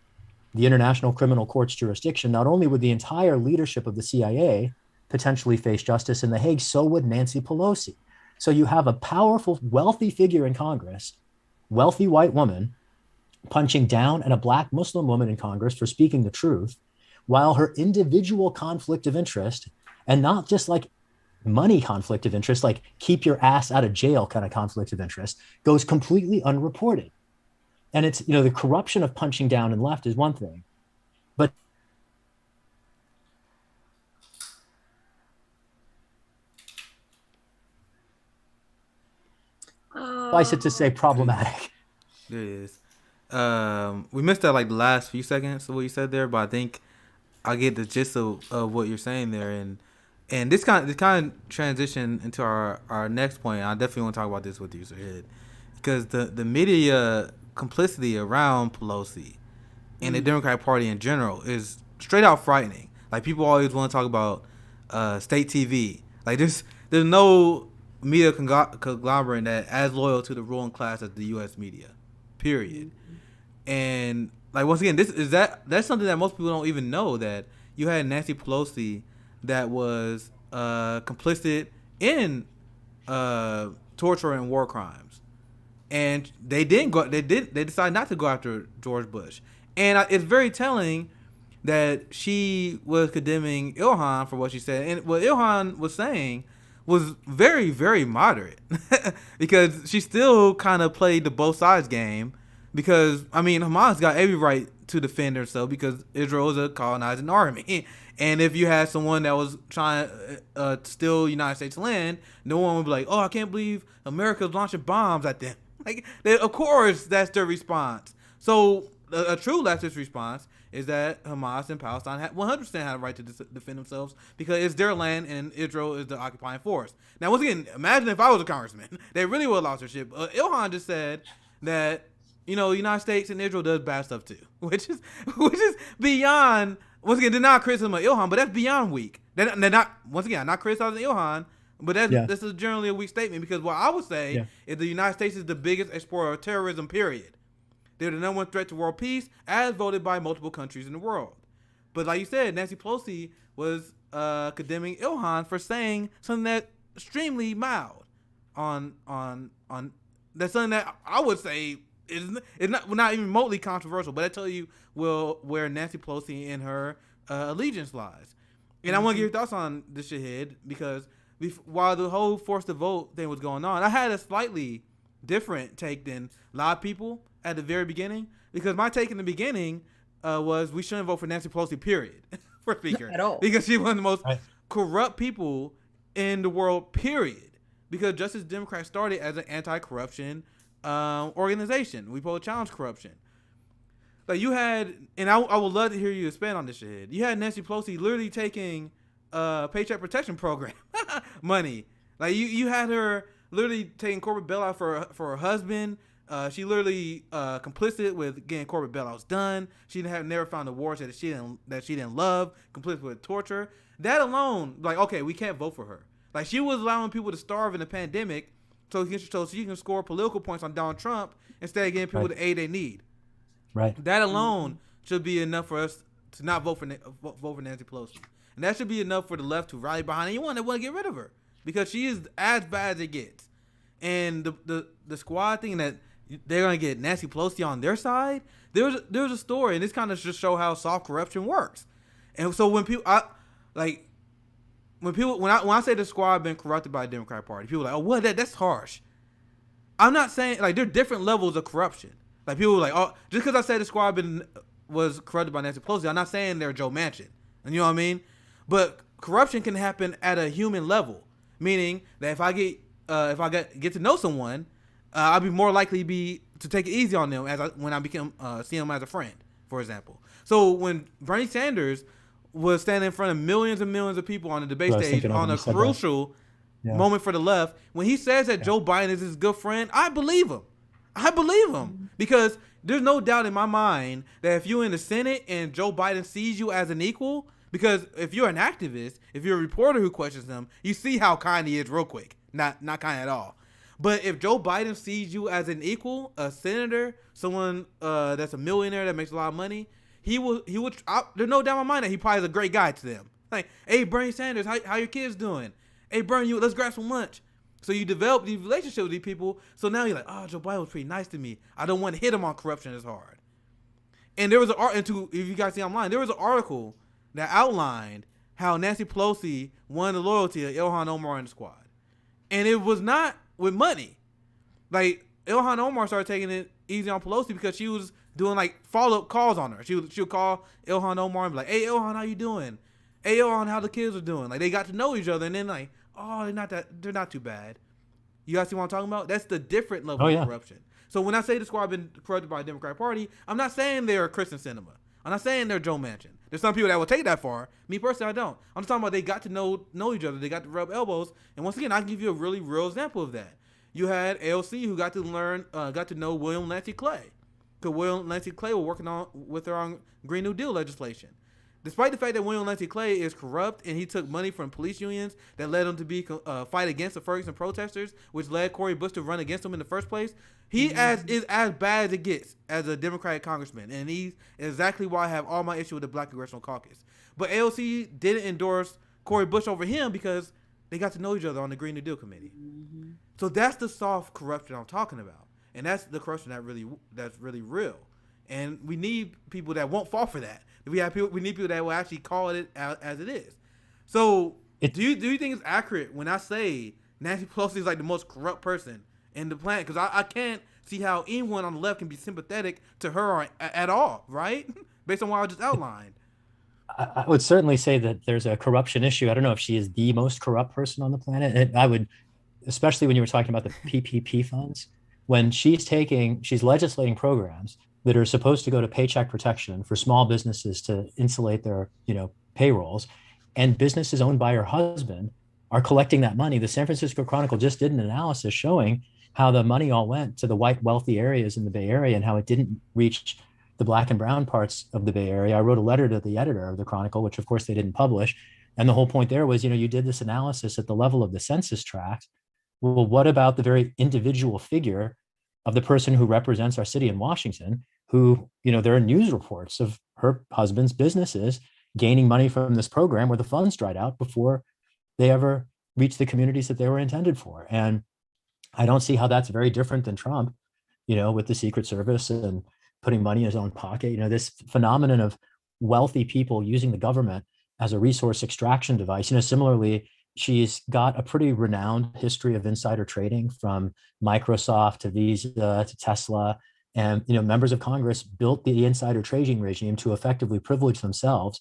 the International Criminal Court's jurisdiction, not only would the entire leadership of the CIA potentially face justice in The Hague, so would Nancy Pelosi. So you have a powerful, wealthy figure in Congress, wealthy white woman, punching down at a Black Muslim woman in Congress for speaking the truth, while her individual conflict of interest, and not just like money conflict of interest, like keep your ass out of jail kind of conflict of interest, goes completely unreported. And it's, the corruption of punching down and left is one thing, but Suffice it to say, problematic. There it is. We missed that like the last few seconds of what you said there, but I think I get the gist of what you're saying there, and this kind of transition into our next point. I definitely want to talk about this with you, Shahid, because the media complicity around Pelosi and the Democratic Party in general is straight out frightening. Like, people always want to talk about state TV. Like, there's no media conglomerate that as loyal to the ruling class as the U.S. media, period. And like, once again, that's something that most people don't even know, that you had Nancy Pelosi that was complicit in torture and war crimes, and they decided not to go after George Bush. And it's very telling that she was condemning Ilhan for what she said, and what Ilhan was saying was very, very moderate, because she still kind of played the both sides game. Because, I mean, Hamas got every right to defend herself because Israel is a colonizing army. And if you had someone that was trying to steal United States land, no one would be like, oh, I can't believe America's launching bombs at them. Like, of course, that's their response. So a true leftist response is that Hamas and Palestine 100% have a right to defend themselves because it's their land and Israel is the occupying force. Now, once again, imagine if I was a congressman. They really would have lost their shit. Ilhan just said that, you know, the United States and Israel does bad stuff too, which is beyond. Once again, they're not criticism of Ilhan, but that's beyond weak. They're not. Once again, I'm not criticizing Ilhan, but this is generally a weak statement, because what I would say is the United States is the biggest exporter of terrorism. Period. They're the number one threat to world peace, as voted by multiple countries in the world. But like you said, Nancy Pelosi was condemning Ilhan for saying something that's extremely mild on that's something that I would say. It's not even remotely controversial, but I tell you where Nancy Pelosi and her allegiance lies. And I want to get your thoughts on this, Shahid, because while the whole forced to vote thing was going on, I had a slightly different take than a lot of people at the very beginning, because my take in the beginning was we shouldn't vote for Nancy Pelosi, period, for speaker. At all. Because she's one of the most corrupt people in the world, period. Because just as Democrats started as an anti-corruption organization, we supposed to challenge corruption. Like, you had, and I would love to hear you expand on this, Shahid. You had Nancy Pelosi literally taking Paycheck Protection Program money. Like, you had her literally taking corporate bailout for her husband. She literally complicit with getting corporate bailouts done. She never found awards that she didn't love. Complicit with torture. That alone, like, okay, we can't vote for her. Like, she was allowing people to starve in the pandemic so she can score political points on Donald Trump instead of getting people the aid they need. Right. That alone should be enough for us to not vote for Nancy Pelosi, and that should be enough for the left to rally behind anyone that want to get rid of her, because she is as bad as it gets. And the squad thing that they're gonna get Nancy Pelosi on their side. There's a story, and this kind of just show how soft corruption works. And so when I say the squad been corrupted by the Democratic Party, people are like, oh, what? That's harsh. I'm not saying, like, there are different levels of corruption. Like, people are like, oh, just because I say the squad was corrupted by Nancy Pelosi, I'm not saying they're Joe Manchin. And you know what I mean? But corruption can happen at a human level, meaning that if I get to know someone, I'll be more likely to take it easy on them when I become see them as a friend, for example. So when Bernie Sanders was standing in front of millions and millions of people on the debate stage on a crucial moment for the left, when he says that Joe Biden is his good friend, I believe him. Because there's no doubt in my mind that if you're in the Senate and Joe Biden sees you as an equal, because if you're an activist, if you're a reporter who questions him, you see how kind he is real quick. Not kind at all. But if Joe Biden sees you as an equal, a senator, someone that's a millionaire that makes a lot of money, he would. There's no doubt in my mind that he probably is a great guy to them. Like, hey, Bernie Sanders, how your kids doing? Hey, Bernie, let's grab some lunch. So you develop these relationships with these people. So now you're like, oh, Joe Biden was pretty nice to me. I don't want to hit him on corruption as hard. And there was if you guys see online, there was an article that outlined how Nancy Pelosi won the loyalty of Ilhan Omar and the squad. And it was not with money. Like, Ilhan Omar started taking it easy on Pelosi because she was doing, like, follow-up calls on her. She would call Ilhan Omar and be like, hey, Ilhan, how you doing? Hey, Ilhan, how the kids are doing? Like, they got to know each other, and then, like, oh, they're not too bad. You guys see what I'm talking about? That's the different level Oh, of yeah. corruption. So when I say the squad been corrupted by the Democratic Party, I'm not saying they're Kristen Sinema. I'm not saying they're Joe Manchin. There's some people that will take that far. Me personally, I don't. I'm just talking about they got to know each other. They got to rub elbows. And once again, I can give you a really real example of that. You had AOC who got to know William Lancey Clay, because William Lancey Clay was working with her on Green New Deal legislation. Despite the fact that William Lancey Clay is corrupt and he took money from police unions that led him to fight against the Ferguson protesters, which led Cori Bush to run against him in the first place, he is as bad as it gets as a Democratic congressman, and he's exactly why I have all my issue with the Black Congressional Caucus. But AOC didn't endorse Cori Bush over him because they got to know each other on the Green New Deal committee. Mm-hmm. So that's the soft corruption I'm talking about, and that's the corruption that's really real. And we need people that won't fall for that. We need people that will actually call it as it is. So do you think it's accurate when I say Nancy Pelosi is like the most corrupt person in the planet? Because I can't see how anyone on the left can be sympathetic to her at all, right? Based on what I just outlined. I would certainly say that there's a corruption issue. I don't know if she is the most corrupt person on the planet. And I would, especially when you were talking about the PPP funds, when she's legislating programs that are supposed to go to paycheck protection for small businesses to insulate their, payrolls, and businesses owned by her husband are collecting that money. The San Francisco Chronicle just did an analysis showing how the money all went to the white wealthy areas in the Bay Area and how it didn't reach the Black and brown parts of the Bay Area. I wrote a letter to the editor of the Chronicle, which of course they didn't publish. And the whole point there was, you did this analysis at the level of the census tract. Well, what about the very individual figure of the person who represents our city in Washington, who, there are news reports of her husband's businesses gaining money from this program where the funds dried out before they ever reached the communities that they were intended for. And I don't see how that's very different than Trump, with the Secret Service and putting money in his own pocket. This phenomenon of wealthy people using the government as a resource extraction device. Similarly, she's got a pretty renowned history of insider trading, from Microsoft to Visa to Tesla. And, members of Congress built the insider trading regime to effectively privilege themselves.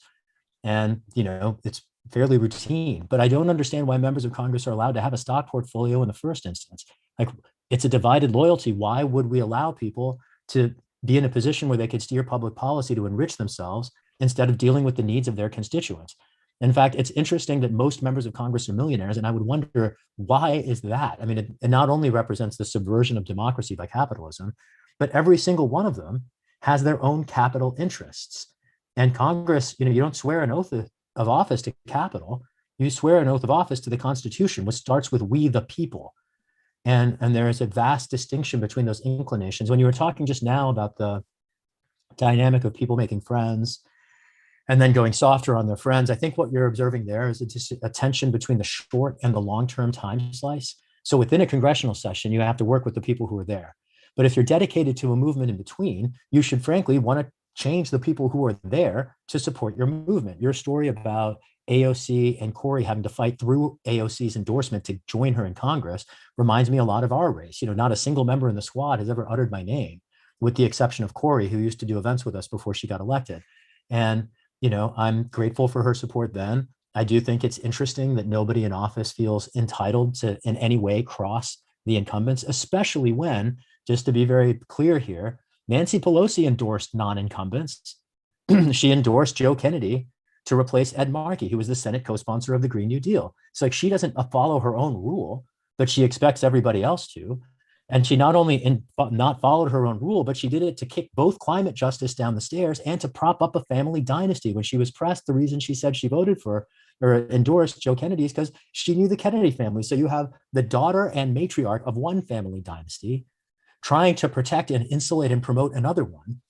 And, it's fairly routine. But I don't understand why members of Congress are allowed to have a stock portfolio in the first instance. Like, it's a divided loyalty. Why would we allow people to be in a position where they could steer public policy to enrich themselves instead of dealing with the needs of their constituents? In fact, it's interesting that most members of Congress are millionaires, and I would wonder, why is that? I mean, it not only represents the subversion of democracy by capitalism, but every single one of them has their own capital interests. And Congress, you don't swear an oath of office to capital. You swear an oath of office to the Constitution, which starts with "we the people." And there is a vast distinction between those inclinations. When you were talking just now about the dynamic of people making friends and then going softer on their friends, I think what you're observing there is a tension between the short and the long-term time slice. So within a congressional session, you have to work with the people who are there. But if you're dedicated to a movement in between, you should frankly want to change the people who are there to support your movement. Your story about AOC and Cori having to fight through AOC's endorsement to join her in Congress reminds me a lot of our race. Not a single member in the squad has ever uttered my name, with the exception of Cori, who used to do events with us before she got elected. And, I'm grateful for her support then. I do think it's interesting that nobody in office feels entitled to in any way cross the incumbents, especially when, just to be very clear here, Nancy Pelosi endorsed non-incumbents. She endorsed Joe Kennedy to replace Ed Markey, who was the Senate co-sponsor of the Green New Deal. It's like she doesn't follow her own rule, but she expects everybody else to. And she not only not followed her own rule, but she did it to kick both climate justice down the stairs and to prop up a family dynasty. When she was pressed, the reason she said she voted for or endorsed Joe Kennedy is because she knew the Kennedy family. So you have the daughter and matriarch of one family dynasty trying to protect and insulate and promote another one.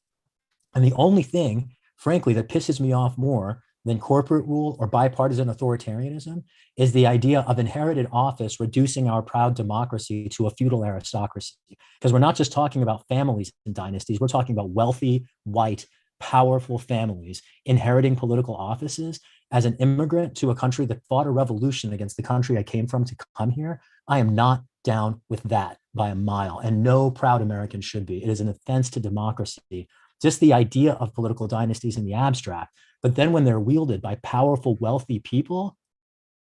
And the only thing, frankly, that pisses me off more than corporate rule or bipartisan authoritarianism is the idea of inherited office reducing our proud democracy to a feudal aristocracy. Because we're not just talking about families and dynasties, we're talking about wealthy, white, powerful families inheriting political offices. As an immigrant to a country that fought a revolution against the country I came from to come here, I am not down with that by a mile, and no proud American should be. It is an offense to democracy. Just the idea of political dynasties in the abstract. But then when they're wielded by powerful, wealthy people,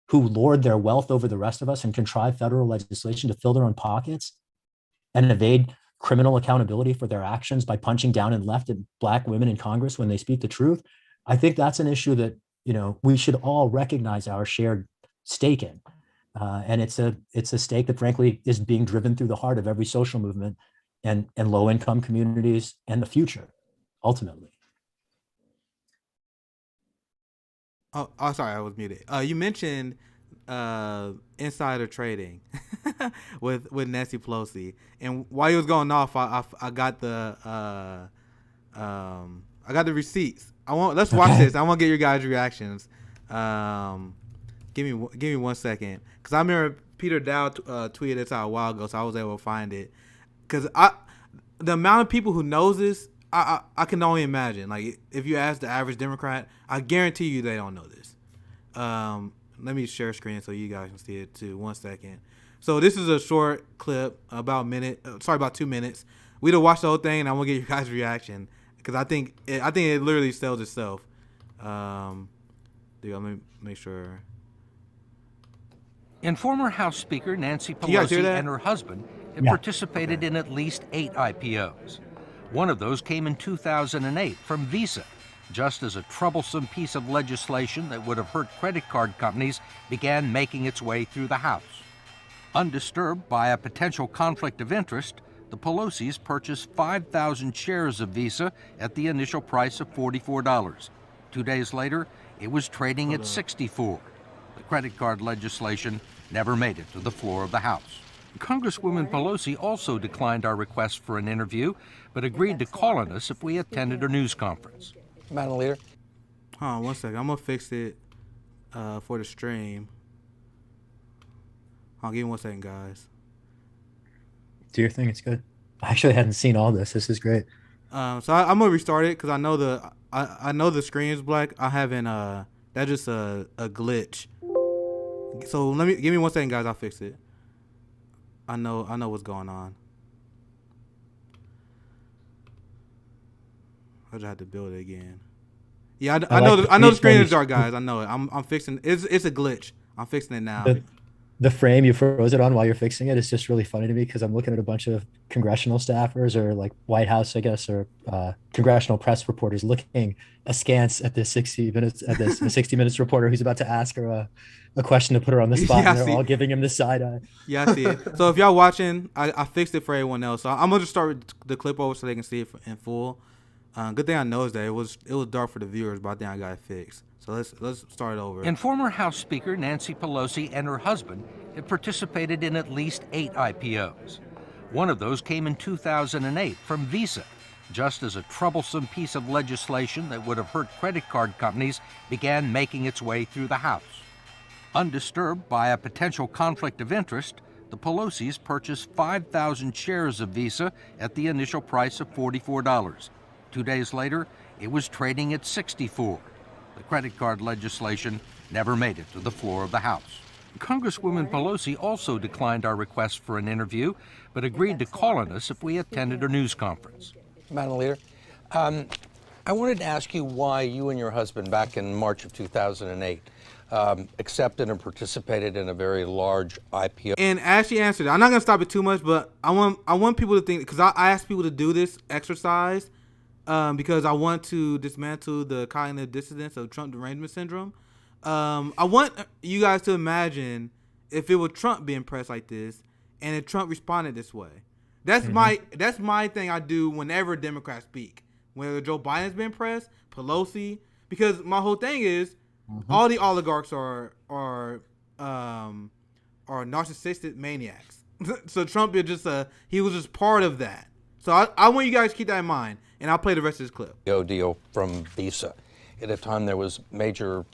who lord their wealth over the rest of us and contrive federal legislation to fill their own pockets and evade criminal accountability for their actions by punching down and left at Black women in Congress when they speak the truth. I think that's an issue that, we should all recognize our shared stake in. And it's a stake that frankly is being driven through the heart of every social movement and low income communities and the future, ultimately. Oh, sorry, I was muted. You mentioned insider trading with Nancy Pelosi, and while you was going off, I got the receipts. Let's watch this. I want to get your guys' reactions. Give me 1 second, because I remember Peter Dow tweeted this out a while ago, so I was able to find it. Because the amount of people who knows this, I can only imagine. Like, if you ask the average Democrat, I guarantee you they don't know this. Let me share screen so you guys can see it too. 1 second. So this is a short clip, about 2 minutes. We don't watch the whole thing, and I'm gonna get your guys' reaction, because I think it literally sells itself. Let me make sure. And former House Speaker Nancy Pelosi and her husband have participated in at least 8 IPOs. One of those came in 2008 from Visa, just as a troublesome piece of legislation that would have hurt credit card companies began making its way through the House. Undisturbed by a potential conflict of interest, the Pelosi's purchased 5,000 shares of Visa at the initial price of $44. 2 days later, it was trading at $64. The credit card legislation never made it to the floor of the House. Congresswoman Pelosi also declined our request for an interview, but agreed to call on us if we attended a news conference. Madam Leader. Hold on 1 second. I'm going to fix it for the stream. Give me 1 second, guys. Do your thing. It's good. I actually hadn't seen all this. This is great. So I'm going to restart it, because I know the screen is black. I haven't, that's just a glitch. So give me 1 second, guys. I'll fix it. I know what's going on. I just had to build it again. Yeah, I know the screen is dark, guys. I know it. I'm fixing. It's a glitch. I'm fixing it now. The frame you froze it on while you're fixing it is just really funny to me, because I'm looking at a bunch of congressional staffers, or like White House, I guess, or congressional press reporters looking askance at this 60 Minutes reporter who's about to ask her a question to put her on the spot, and they're all giving him the side eye. Yeah, I see it. So if y'all watching, I fixed it for everyone else. So I'm gonna just start with the clip over so they can see it in full. Good thing I know is that it was dark for the viewers, but I think I got it fixed. So let's start over. And former House Speaker Nancy Pelosi and her husband have participated in at least 8 IPOs. One of those came in 2008 from Visa, just as a troublesome piece of legislation that would have hurt credit card companies began making its way through the House. Undisturbed by a potential conflict of interest, the Pelosi's purchased 5,000 shares of Visa at the initial price of $44. 2 days later, it was trading at $64. The credit card legislation never made it to the floor of the House. Congresswoman Pelosi also declined our request for an interview, but agreed to call on us if we attended a news conference. Madam Leader, I wanted to ask you why you and your husband, back in March of 2008, accepted and participated in a very large IPO. And as she answered, I'm not going to stop it too much, but I want people to think, because I asked people to do this exercise because I want to dismantle the cognitive dissonance of Trump derangement syndrome. I want you guys to imagine if it were Trump being pressed like this, and if Trump responded this way. That's my thing I do whenever Democrats speak. Whether Joe Biden's been pressed, Pelosi, because my whole thing is all the oligarchs are narcissistic maniacs. So Trump is he was just part of that. So I want you guys to keep that in mind, and I'll play the rest of this clip. Deal from Visa. At a time there was major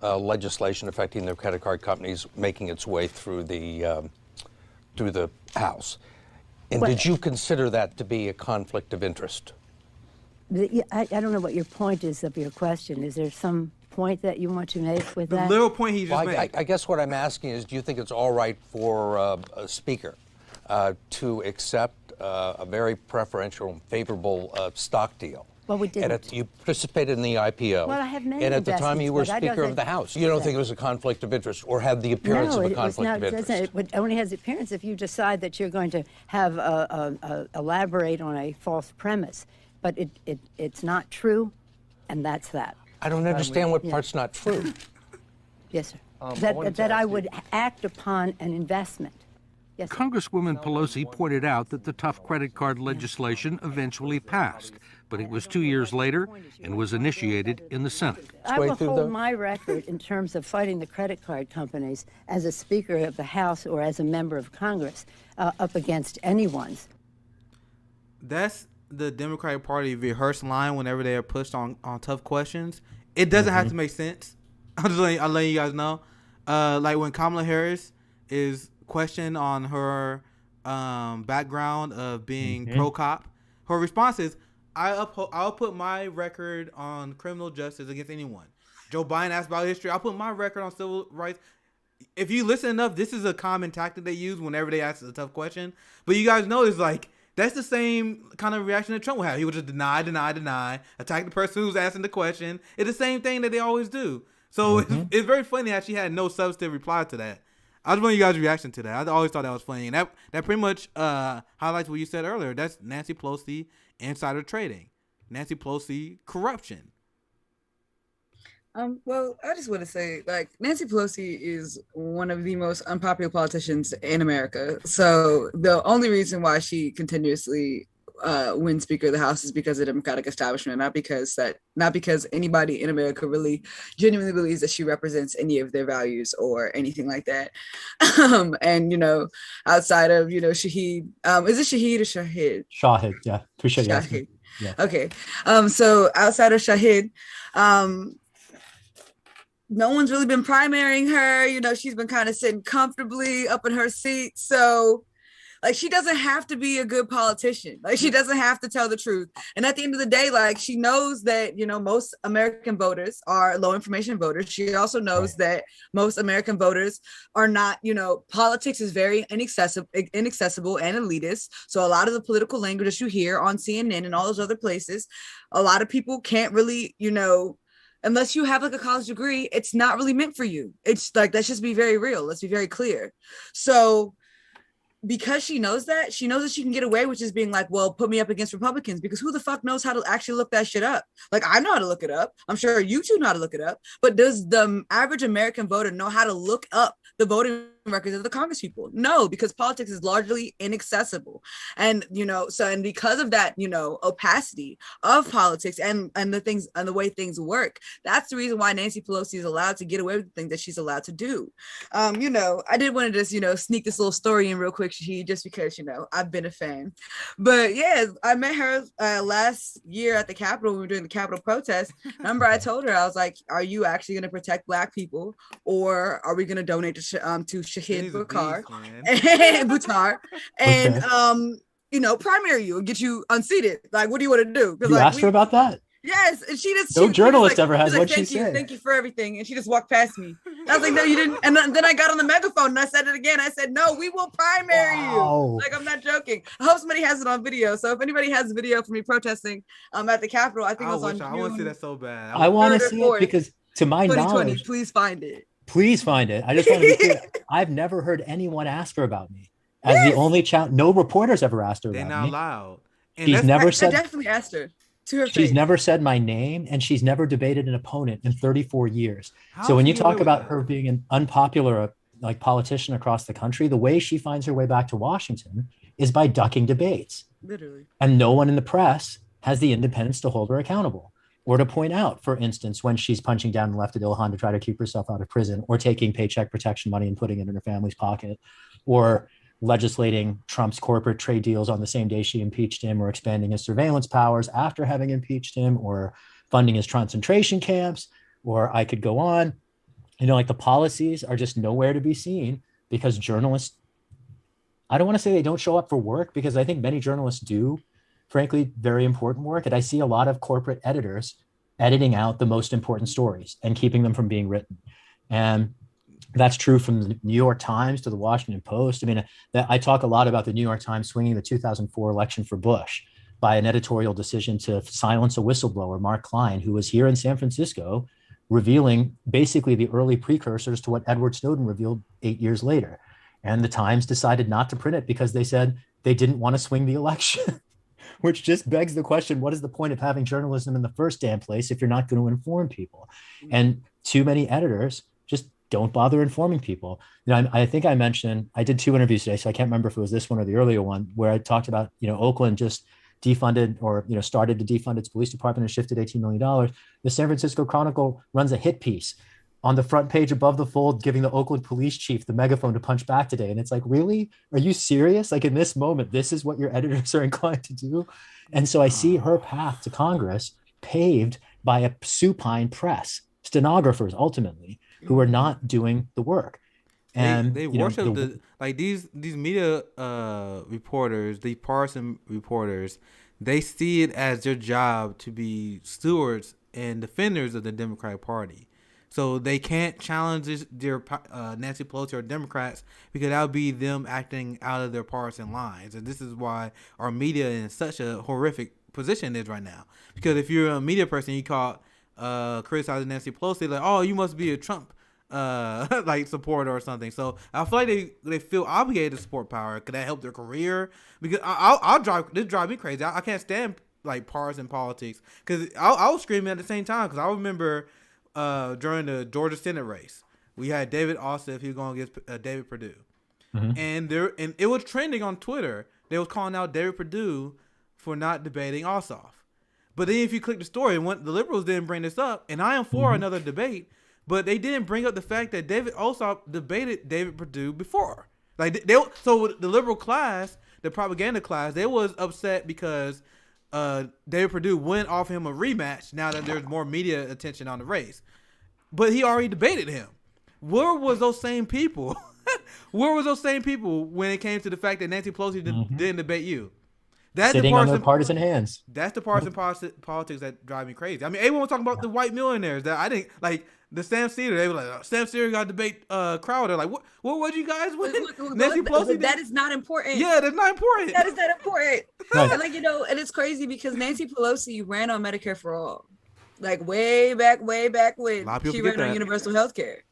legislation affecting the credit card companies making its way through the House. And did you consider that to be a conflict of interest? I don't know what your point is of your question. Is there some point that you want to make with that? The little point he just made. I guess what I'm asking is, do you think it's all right for a speaker to accept a very preferential and favorable stock deal Well, we didn't. You participated in the IPO. Well, I have many And at the time, you were investments, but Speaker of the House. You don't think it was a conflict of interest or had the appearance of a conflict of interest? It only has the appearance if you decide that you're going to have elaborate on a false premise. But it's not true, and that's that. I don't understand what part's not true. Yes, sir. That I would act upon an investment. Yes, sir. Congresswoman Pelosi pointed out that the tough credit card legislation eventually passed, but it was 2 years later and was initiated in the Senate. I will hold my record in terms of fighting the credit card companies as a Speaker of the House or as a member of Congress up against anyone's. That's the Democratic Party rehearsed line whenever they are pushed on tough questions. It doesn't have to make sense. I'll let you guys know. Like when Kamala Harris is questioned on her background of being pro-cop, her response is, I'll put my record on criminal justice against anyone. Joe Biden asked about history. I'll put my record on civil rights. If you listen enough, this is a common tactic they use whenever they ask a tough question. But you guys know it's like, that's the same kind of reaction that Trump would have. He would just deny, attack the person who's asking the question. It's the same thing that they always do. So it's very funny that she had no substantive reply to that. I just want you guys' reaction to that. I always thought that was funny. And that pretty much highlights what you said earlier. That's Nancy Pelosi insider trading. Nancy Pelosi corruption. Well, I just want to say, like, Nancy Pelosi is one of the most unpopular politicians in America. So the only reason why she continuously wins Speaker of the House is because of the Democratic establishment, not because anybody in America really genuinely believes that she represents any of their values or anything like that. And outside of Shahid, is it Shahid or Shahid? Shahid, yeah. Appreciate you asking. Yeah. Okay. So outside of Shahid, no one's really been primarying her. She's been kind of sitting comfortably up in her seat. So, like, she doesn't have to be a good politician. Like, she doesn't have to tell the truth. And at the end of the day, like, she knows that, most American voters are low information voters. She also knows that most American voters are not, politics is very inaccessible and elitist. So a lot of the political language that you hear on CNN and all those other places, a lot of people can't really, unless you have like a college degree, it's not really meant for you. It's like, let's just be very real. Let's be very clear. So because she knows that she can get away with just being like, well, put me up against Republicans, because who the fuck knows how to actually look that shit up? Like, I know how to look it up. I'm sure you two know how to look it up. But does the average American voter know how to look up the voting records of the Congress people? No, because politics is largely inaccessible. And, and because of that, opacity of politics and the things and the way things work, that's the reason why Nancy Pelosi is allowed to get away with the things that she's allowed to do. I did want to just, sneak this little story in real quick, Shahid, just because, I've been a fan. But yeah, I met her last year at the Capitol when we were doing the Capitol protest. Remember, I told her, I was like, are you actually going to protect Black people, or are we going to donate to Shahid Buttar and primary you and get you unseated? Like, what do you want to do? You asked her about that? Yes, and she just no journalist ever has what she said. Thank you for everything, and she just walked past me. I was like, no, you didn't. And then I got on the megaphone and I said it again. I said, no, we will primary you. Like, I'm not joking. I hope somebody has it on video. So if anybody has a video for me protesting at the Capitol, I think it was on June. I want to see that so bad. I want to see it because, to my knowledge, please find it. Please find it. I just want to be clear. I've never heard anyone ask her about me. As the only child, no reporters ever asked her about me. They're not allowed. She's never said. I definitely asked her. She's never said my name, and she's never debated an opponent in 34 years. So when you talk about her being an unpopular politician across the country, the way she finds her way back to Washington is by ducking debates. Literally. And no one in the press has the independence to hold her accountable or to point out, for instance, when she's punching down the left at Ilhan to try to keep herself out of prison, or taking paycheck protection money and putting it in her family's pocket, or legislating Trump's corporate trade deals on the same day she impeached him, or expanding his surveillance powers after having impeached him, or funding his concentration camps, or I could go on. The policies are just nowhere to be seen because journalists, I don't want to say they don't show up for work, because I think many journalists do, frankly, very important work. And I see a lot of corporate editors editing out the most important stories and keeping them from being written. And that's true from the New York Times to the Washington Post. I mean, I talk a lot about the New York Times swinging the 2004 election for Bush. by an editorial decision to silence a whistleblower, Mark Klein, who was here in San Francisco, revealing basically the early precursors to what Edward Snowden revealed 8 years later. And the Times decided not to print it because they said they didn't want to swing the election, which just begs the question, what is the point of having journalism in the first damn place if you're not going to inform people? And too many editors just don't bother informing people. I think I mentioned, I did 2 interviews today, so I can't remember if it was this one or the earlier one, where I talked about, Oakland just defunded or, started to defund its police department and shifted $18 million. The San Francisco Chronicle runs a hit piece on the front page above the fold, giving the Oakland police chief the megaphone to punch back today. And it's like, really? Are you serious? Like, in this moment, this is what your editors are inclined to do? And so I see her path to Congress paved by a supine press, stenographers, ultimately, who are not doing the work. And they worship these media reporters, these partisan reporters. They see it as their job to be stewards and defenders of the Democratic Party. So they can't challenge their Nancy Pelosi or Democrats because that would be them acting out of their partisan lines. And this is why our media is in such a horrific position is right now. Because if you're a media person, you caught criticizing Nancy Pelosi, like, oh, you must be a Trump like supporter or something. So I feel like they feel obligated to support power. Could that help their career? Because this drive me crazy. I can't stand like partisan politics because I was screaming at the same time because I remember during the Georgia Senate race, we had David Ossoff. He was going against David Perdue, and it was trending on Twitter. They was calling out David Perdue for not debating Ossoff. But then if you click the story, the liberals didn't bring this up, and I am for another debate, but they didn't bring up the fact that David Ossoff debated David Perdue before. Like so the liberal class, the propaganda class, they was upset because David Perdue went off him a rematch now that there's more media attention on the race. But he already debated him. Where was those same people? Where was those same people when it came to the fact that Nancy Pelosi didn't debate you? That's sitting on their partisan hands. That's the partisan politics that drive me crazy. I mean, everyone was talking about the white millionaires that I didn't like. The Sam Cedar, they were like, Sam Cedar got to debate Crowder. Like, what would you guys win? Nancy Pelosi. That is not important. Yeah, that's not important. That is not important. Right. And and it's crazy because Nancy Pelosi ran on Medicare for all, like way back when she ran on universal health care.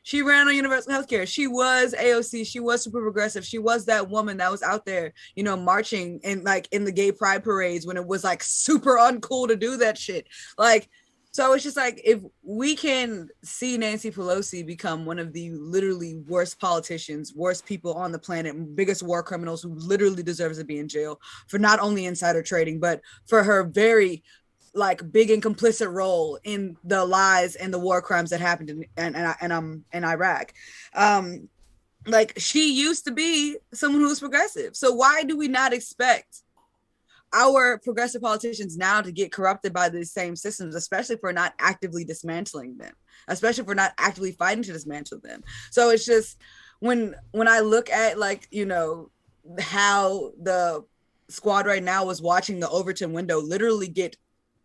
She ran on universal health care. She was AOC. She was super progressive. She was that woman that was out there, marching in the gay pride parades when it was like super uncool to do that shit. Like, so it's just like, if we can see Nancy Pelosi become one of the literally worst politicians, worst people on the planet, biggest war criminals who literally deserves to be in jail for not only insider trading, but for her very big and complicit role in the lies and the war crimes that happened in Iraq. She used to be someone who was progressive. So why do we not expect our progressive politicians now to get corrupted by these same systems, especially for not actively dismantling them, especially for not actively fighting to dismantle them? So it's just when I look at how the squad right now was watching the Overton window literally get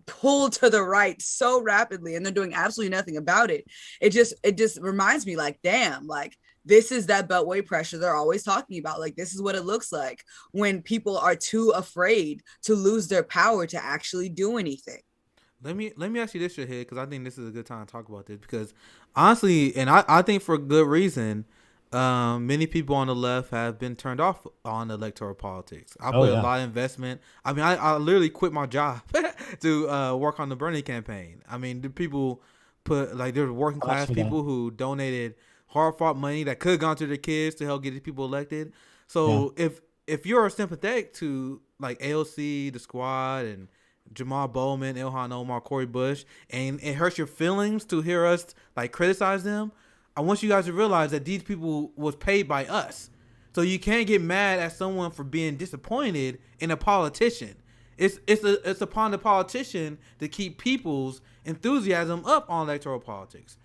pulled to the right so rapidly and they're doing absolutely nothing about it. It just reminds me damn, this is that beltway pressure they're always talking about. This is what it looks like when people are too afraid to lose their power to actually do anything. Let me ask you this, Shahid, because I think this is a good time to talk about this. Because honestly, and I think for good reason, many people on the left have been turned off on electoral politics. I put a lot of investment. I mean, I literally quit my job to work on the Bernie campaign. I mean, the people there's working class people who donated hard-fought money that could have gone to their kids to help get these people elected. So if you're sympathetic to AOC, the squad, and Jamal Bowman, Ilhan Omar, Cori Bush, and it hurts your feelings to hear us criticize them, I want you guys to realize that these people was paid by us. So you can't get mad at someone for being disappointed in a politician. It's upon the politician to keep people's enthusiasm up on electoral politics.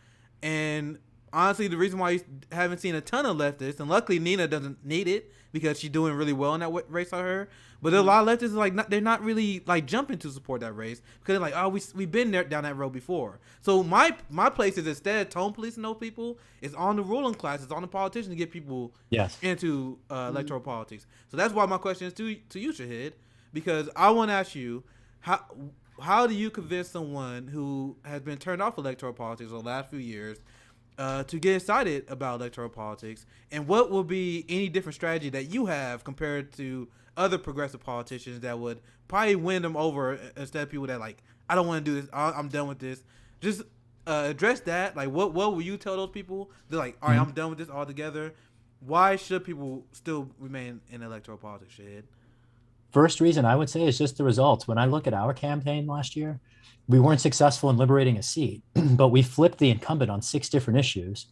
And honestly, the reason why you haven't seen a ton of leftists, and luckily Nina doesn't need it because she's doing really well in that race I heard. But a lot of leftists they're not really jumping to support that race because they're we've been there down that road before. So my place is instead of tone policing those people, it's on the ruling class, it's on the politicians to get people into electoral politics. So that's why my question is to you, Shahid. because I want to ask you how do you convince someone who has been turned off electoral politics over the last few years to get excited about electoral politics, and what will be any different strategy that you have compared to other progressive politicians that would probably win them over instead of people that like, I don't want to do this, I'm done with this. Just address that. Like, what will you tell those people? They're like, all right, I'm done with this altogether. Why should people still remain in electoral politics, Shahid? First reason I would say is just the results. When I look at our campaign last year, we weren't successful in liberating a seat, but we flipped the incumbent on 6 different issues,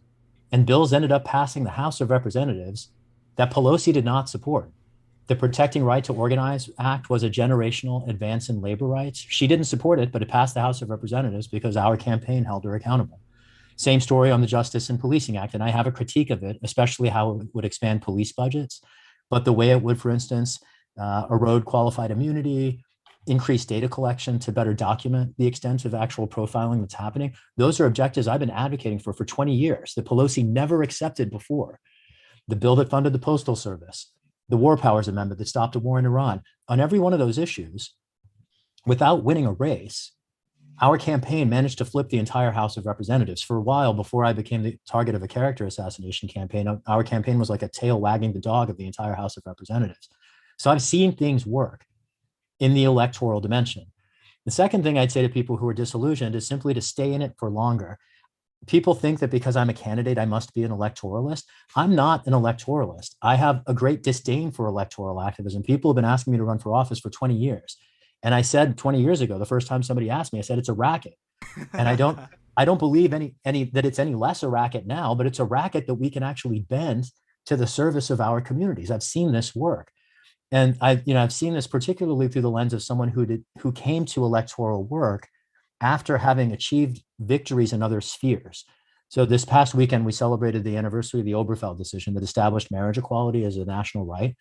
and bills ended up passing the House of Representatives that Pelosi did not support. The Protecting Right to Organize Act was a generational advance in labor rights. She didn't support it, but it passed the House of Representatives because our campaign held her accountable. Same story on the Justice and Policing Act, and I have a critique of it, especially how it would expand police budgets, but the way it would, for instance, erode qualified immunity, increase data collection to better document the extent of actual profiling that's happening. Those are objectives I've been advocating for 20 years that Pelosi never accepted before. The bill that funded the Postal Service, the War Powers Amendment that stopped a war in Iran. On every one of those issues, without winning a race, our campaign managed to flip the entire House of Representatives. For a while, before I became the target of a character assassination campaign, our campaign was like a tail wagging the dog of the entire House of Representatives. So I've seen things work in the electoral dimension. The second thing I'd say to people who are disillusioned is simply to stay in it for longer. People think that because I'm a candidate, I must be an electoralist. I'm not an electoralist. I have a great disdain for electoral activism. People have been asking me to run for office for 20 years. And I said 20 years ago, the first time somebody asked me, I said, it's a racket. And I don't believe any that it's any less a racket now, but it's a racket that we can actually bend to the service of our communities. I've seen this work. And I've seen this particularly through the lens of someone who came to electoral work after having achieved victories in other spheres. So this past weekend, we celebrated the anniversary of the Obergefell decision that established marriage equality as a national right.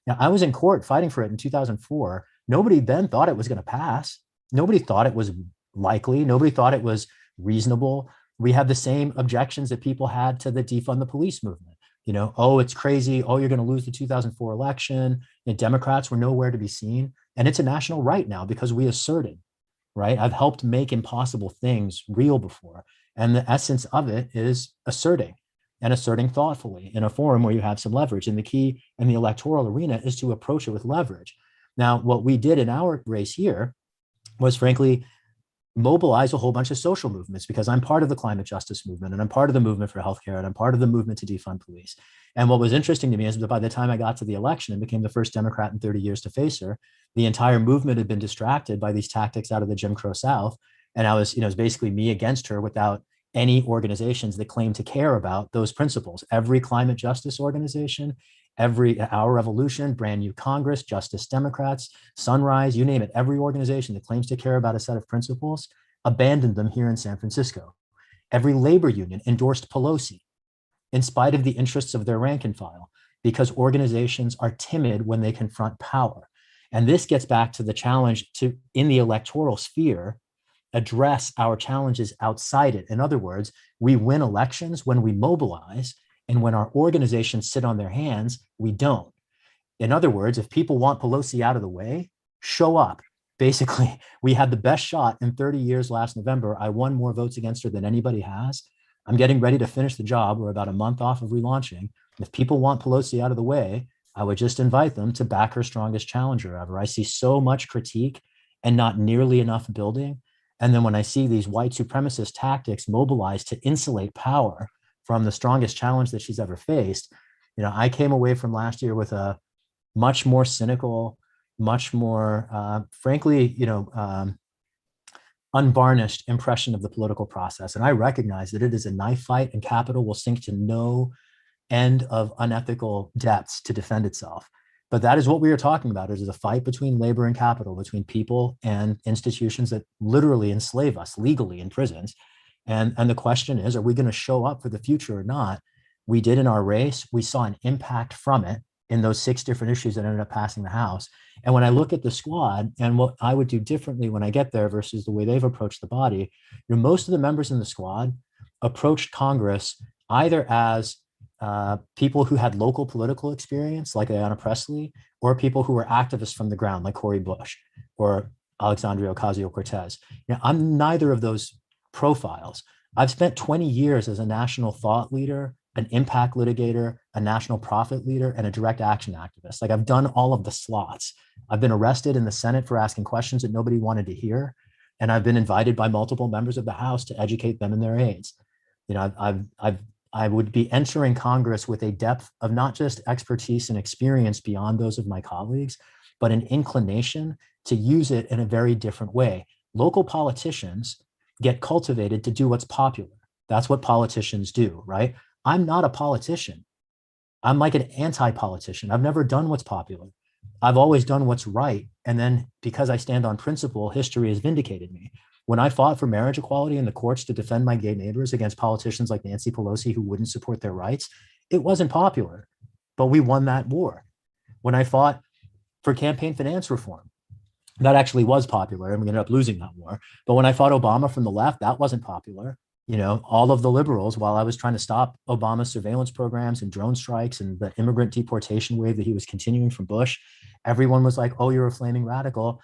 Now, I was in court fighting for it in 2004. Nobody then thought it was going to pass. Nobody thought it was likely. Nobody thought it was reasonable. We had the same objections that people had to the defund the police movement. Oh, it's crazy. Oh, you're going to lose the 2004 election. And Democrats were nowhere to be seen. And it's a national right now because we asserted, right? I've helped make impossible things real before. And the essence of it is asserting and asserting thoughtfully in a forum where you have some leverage. And the key in the electoral arena is to approach it with leverage. Now, what we did in our race here was frankly mobilize a whole bunch of social movements, because I'm part of the climate justice movement and I'm part of the movement for healthcare and I'm part of the movement to defund police. And what was interesting to me is that by the time I got to the election and became the first Democrat in 30 years to face her, the entire movement had been distracted by these tactics out of the Jim Crow South. And I was, it was basically me against her without any organizations that claim to care about those principles. Every climate justice organization, every Our Revolution, Brand New Congress, Justice Democrats, Sunrise, you name it, every organization that claims to care about a set of principles abandoned them here in San Francisco. Every labor union endorsed Pelosi in spite of the interests of their rank and file, because organizations are timid when they confront power. And this gets back to the challenge to, in the electoral sphere, address our challenges outside it. In other words, we win elections when we mobilize, and when our organizations sit on their hands, we don't. In other words, if people want Pelosi out of the way, show up. Basically, we had the best shot in 30 years last November. I won more votes against her than anybody has. I'm getting ready to finish the job. We're about a month off of relaunching. If people want Pelosi out of the way, I would just invite them to back her strongest challenger ever. I see so much critique and not nearly enough building. And then when I see these white supremacist tactics mobilized to insulate power from the strongest challenge that she's ever faced, I came away from last year with a much more cynical, much more, frankly, unvarnished impression of the political process. And I recognize that it is a knife fight, and capital will sink to no end of unethical depths to defend itself. But that is what we are talking about. It is a fight between labor and capital, between people and institutions that literally enslave us legally in prisons. And the question is, are we going to show up for the future or not? We did in our race. We saw an impact from it in those 6 different issues that ended up passing the House. And when I look at the squad and what I would do differently when I get there versus the way they've approached the body, most of the members in the squad approached Congress either as people who had local political experience, like Ayanna Pressley, or people who were activists from the ground, like Cori Bush or Alexandria Ocasio-Cortez. I'm neither of those profiles. I've spent 20 years as a national thought leader, an impact litigator, a national profit leader, and a direct action activist. Like, I've done all of the slots. I've been arrested in the Senate for asking questions that nobody wanted to hear. And I've been invited by multiple members of the House to educate them and their aides. I would be entering Congress with a depth of not just expertise and experience beyond those of my colleagues, but an inclination to use it in a very different way. Local politicians get cultivated to do what's popular. That's what politicians do, right? I'm not a politician. I'm like an anti-politician. I've never done what's popular. I've always done what's right. And then because I stand on principle, history has vindicated me. When I fought for marriage equality in the courts to defend my gay neighbors against politicians like Nancy Pelosi who wouldn't support their rights, it wasn't popular, but we won that war. When I fought for campaign finance reform, that actually was popular, and we ended up losing that war. But when I fought Obama from the left, that wasn't popular. All of the liberals, while I was trying to stop Obama's surveillance programs and drone strikes and the immigrant deportation wave that he was continuing from Bush, everyone was like, "Oh, you're a flaming radical."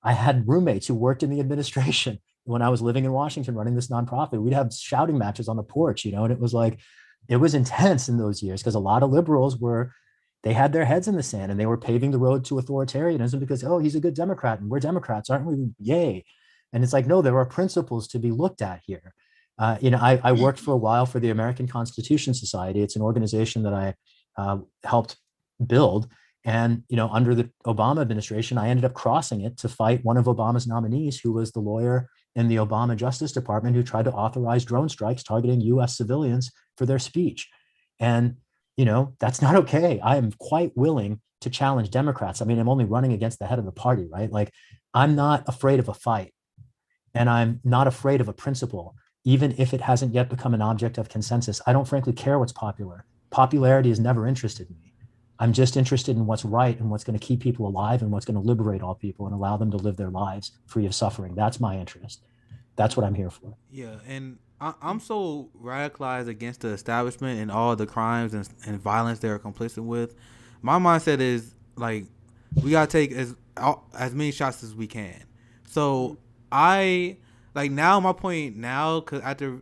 I had roommates who worked in the administration when I was living in Washington running this nonprofit. We'd have shouting matches on the porch, and it was intense in those years because a lot of liberals they had their heads in the sand and they were paving the road to authoritarianism because, oh, he's a good Democrat and we're Democrats, aren't we? Yay. And it's like, no, there are principles to be looked at here. I worked for a while for the American Constitution Society. It's an organization that I helped build. And, under the Obama administration, I ended up crossing it to fight one of Obama's nominees, who was the lawyer in the Obama Justice Department who tried to authorize drone strikes targeting US civilians for their speech. And, that's not okay. I am quite willing to challenge Democrats. I mean, I'm only running against the head of the party, right? Like, I'm not afraid of a fight, and I'm not afraid of a principle, even if it hasn't yet become an object of consensus. I don't frankly care what's popular. Popularity has never interested me. I'm just interested in what's right and what's going to keep people alive and what's going to liberate all people and allow them to live their lives free of suffering. That's my interest. That's what I'm here for. Yeah, and I'm so radicalized against the establishment and all the crimes and violence they're complicit with. My mindset is, like, we got to take as many shots as we can. So now my point now, because after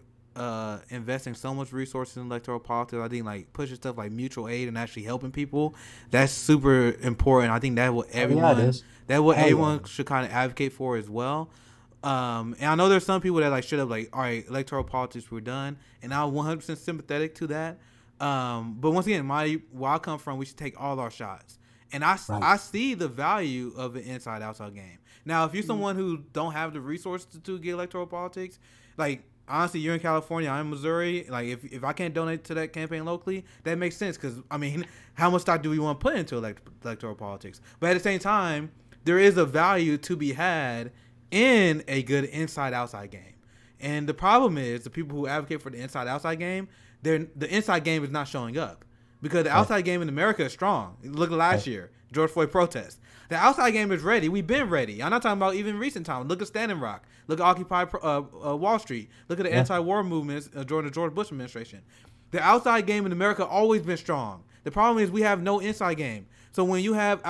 investing so much resources in electoral politics, I think like pushing stuff like mutual aid and actually helping people, that's super important. I think that's what everyone should kind of advocate for as well. And I know there's some people that like should have like, all right, electoral politics, we're done, and I'm 100% sympathetic to that. But once again, where I come from, we should take all our shots. And I see the value of an inside-outside game. Now, if you're someone who don't have the resources to get electoral politics, like, honestly, you're in California, I'm in Missouri. Like, if I can't donate to that campaign locally, that makes sense because, I mean, how much stock do we want to put into electoral politics? But at the same time, there is a value to be had in a good inside-outside game. And the problem is the people who advocate for the inside-outside game, the inside game is not showing up. Because the outside game in America is strong. Look at last year, George Floyd protest. The outside game is ready. We've been ready. I'm not talking about even recent time. Look at Standing Rock. Look at Occupy Wall Street. Look at the anti-war movements during the George Bush administration. The outside game in America always been strong. The problem is we have no inside game. So when you have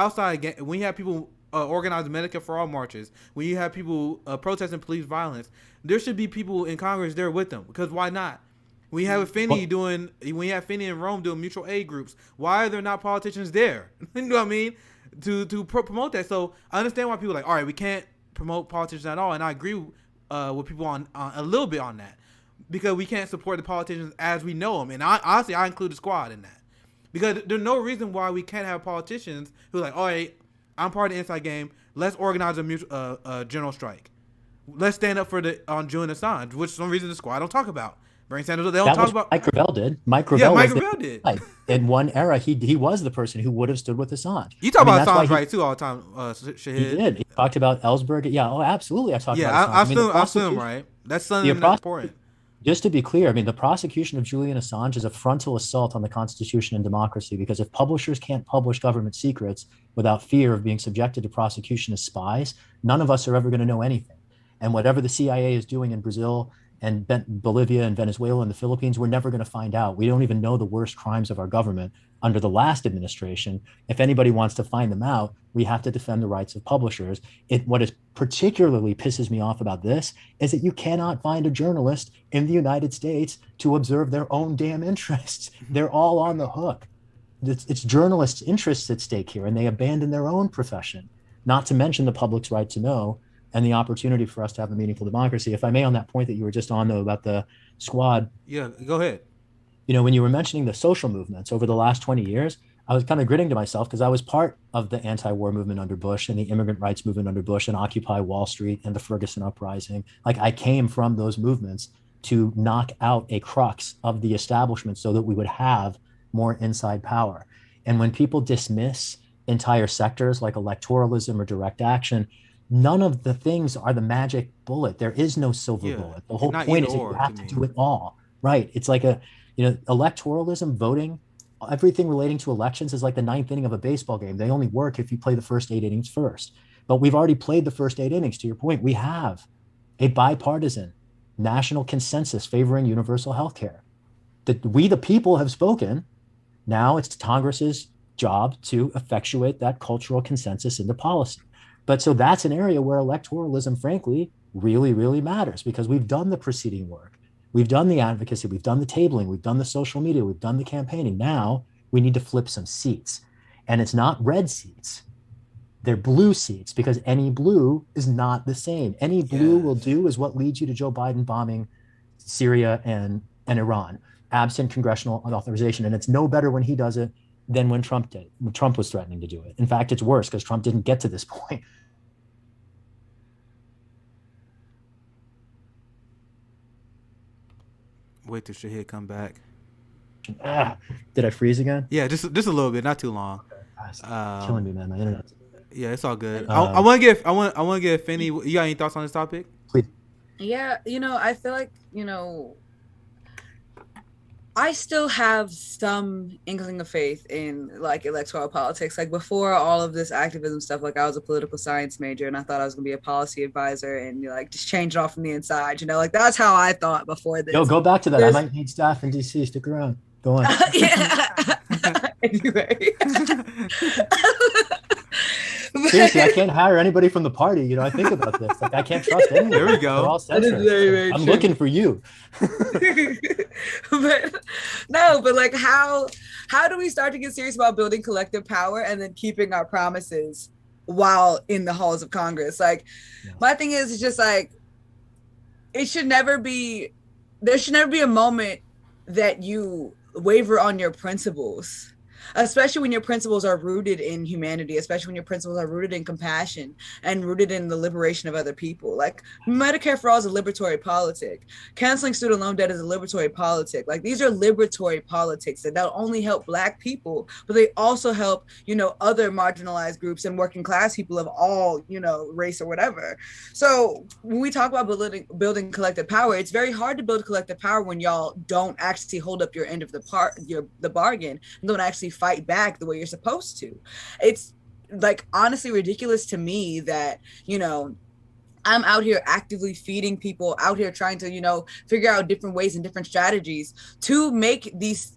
when you have people organizing Medicare for All marches, when you have people protesting police violence, there should be people in Congress there with them. Because why not? We have Finney in Rome doing mutual aid groups. Why are there not politicians there? You know what I mean? To promote that. So I understand why people are like, all right, we can't promote politicians at all. And I agree with people on a little bit on that. Because we can't support the politicians as we know them. And honestly, I include the squad in that. Because there's no reason why we can't have politicians who are like, all right, I'm part of the inside game. Let's organize a general strike. Let's stand up for on Julian Assange, which for some reason the squad don't talk about. Bernie Sanders, they don't talk about. Mike Gravel did. Mike Gravel did. In one era, he was the person who would have stood with Assange. You talk about Assange right too all the time, Shahid. He did. He talked about Ellsberg. Yeah, oh, absolutely. I talked about Assange. I still right. That's something important. Just to be clear, I mean, the prosecution of Julian Assange is a frontal assault on the Constitution and democracy, because if publishers can't publish government secrets without fear of being subjected to prosecution as spies, none of us are ever going to know anything. And whatever the CIA is doing in Brazil and Bolivia and Venezuela and the Philippines, we're never going to find out. We don't even know the worst crimes of our government under the last administration. If anybody wants to find them out, we have to defend the rights of publishers. What is particularly pisses me off about this is that you cannot find a journalist in the United States to observe their own damn interests. They're all on the hook. It's journalists' interests at stake here, and they abandon their own profession, not to mention the public's right to know and the opportunity for us to have a meaningful democracy. If I may, on that point that you were just on, though, about the squad. Yeah, go ahead. You know, when you were mentioning the social movements over the last 20 years, I was kind of gritting to myself because I was part of the anti-war movement under Bush and the immigrant rights movement under Bush and Occupy Wall Street and the Ferguson uprising. Like, I came from those movements to knock out a crux of the establishment so that we would have more inside power. And when people dismiss entire sectors like electoralism or direct action, none of the things are the magic bullet. There is no silver bullet. The whole point is that you have to do it all. Right. It's like electoralism, voting, everything relating to elections is like the ninth inning of a baseball game. They only work if you play the first 8 innings first. But we've already played the first 8 innings, to your point. We have a bipartisan national consensus favoring universal health care. That we, the people, have spoken. Now it's Congress's job to effectuate that cultural consensus into policy. But so that's an area where electoralism, frankly, really, really matters because we've done the preceding work. We've done the advocacy, we've done the tabling, we've done the social media, we've done the campaigning. Now we need to flip some seats. And it's not red seats. They're blue seats because any blue is not the same. Any blue will do is what leads you to Joe Biden bombing Syria and Iran, absent congressional authorization. And it's no better when he does it than when Trump did. When Trump was threatening to do it. In fact, it's worse because Trump didn't get to this point. Wait till Shahid come back. Did I freeze again? Yeah, just a little bit, not too long. Okay. Killing me, man. My internet. Yeah, it's all good. I want to give Finney. You got any thoughts on this topic? Please. Yeah, I feel like I still have some inkling of faith in like electoral politics. Like before all of this activism stuff, like I was a political science major and I thought I was gonna be a policy advisor and like just change it all from the inside. Like that's how I thought before this. Yo, go back to that. I might need staff in DC. Stick around. Go on. Anyway. Seriously, I can't hire anybody from the party. I think about this. Like, I can't trust anyone. There we go. They're all centrist. I'm looking for you. but like, how do we start to get serious about building collective power and then keeping our promises while in the halls of Congress? Like, my thing is just like, there should never be a moment that you waver on your principles. Especially when your principles are rooted in humanity, especially when your principles are rooted in compassion and rooted in the liberation of other people. Like Medicare for All is a liberatory politic. Canceling student loan debt is a liberatory politic. Like these are liberatory politics that not only help Black people, but they also help, other marginalized groups and working class people of all, race or whatever. So when we talk about building collective power, it's very hard to build collective power when y'all don't actually hold up your end of the bargain and don't actually fight back the way you're supposed to. It's like honestly ridiculous to me that I'm out here actively feeding people, out here trying to figure out different ways and different strategies to make these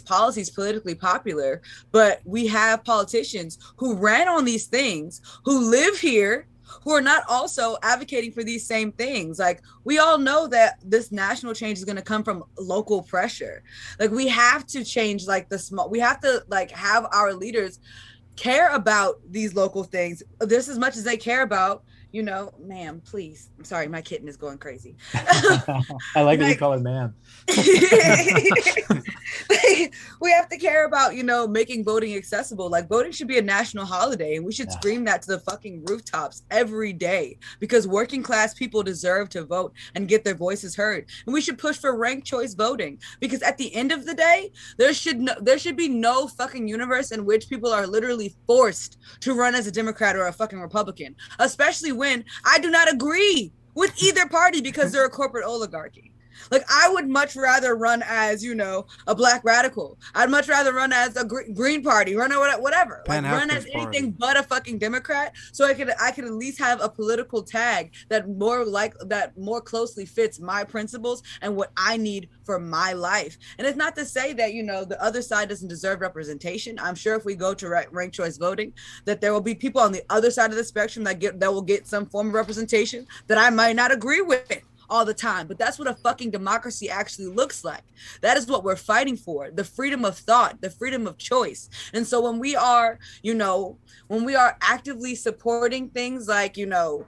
policies politically popular, but we have politicians who ran on these things, who live here, who are not also advocating for these same things. Like we all know that this national change is going to come from local pressure. Like we have to change we have to have our leaders care about these local things just as much as they care about, ma'am, please. I'm sorry, my kitten is going crazy. I like that you call her ma'am. We have to care about, making voting accessible. Like voting should be a national holiday and we should scream that to the fucking rooftops every day because working class people deserve to vote and get their voices heard. And we should push for ranked choice voting because at the end of the day, there should be no fucking universe in which people are literally forced to run as a Democrat or a fucking Republican, especially when I do not agree with either party because they're a corporate oligarchy. Like, I would much rather run as, you know, a black radical. I'd much rather run as a Green Party, run or whatever. Like, run as anything but a fucking Democrat, so I could at least have a political tag that more closely fits my principles and what I need for my life. And it's not to say that, you know, the other side doesn't deserve representation. I'm sure if we go to ranked choice voting, that there will be people on the other side of the spectrum that will get some form of representation that I might not agree with all the time. But that's what a fucking democracy actually looks like. That is what we're fighting for, the freedom of thought, the freedom of choice. And so when we are, you know, when we are actively supporting things like, you know,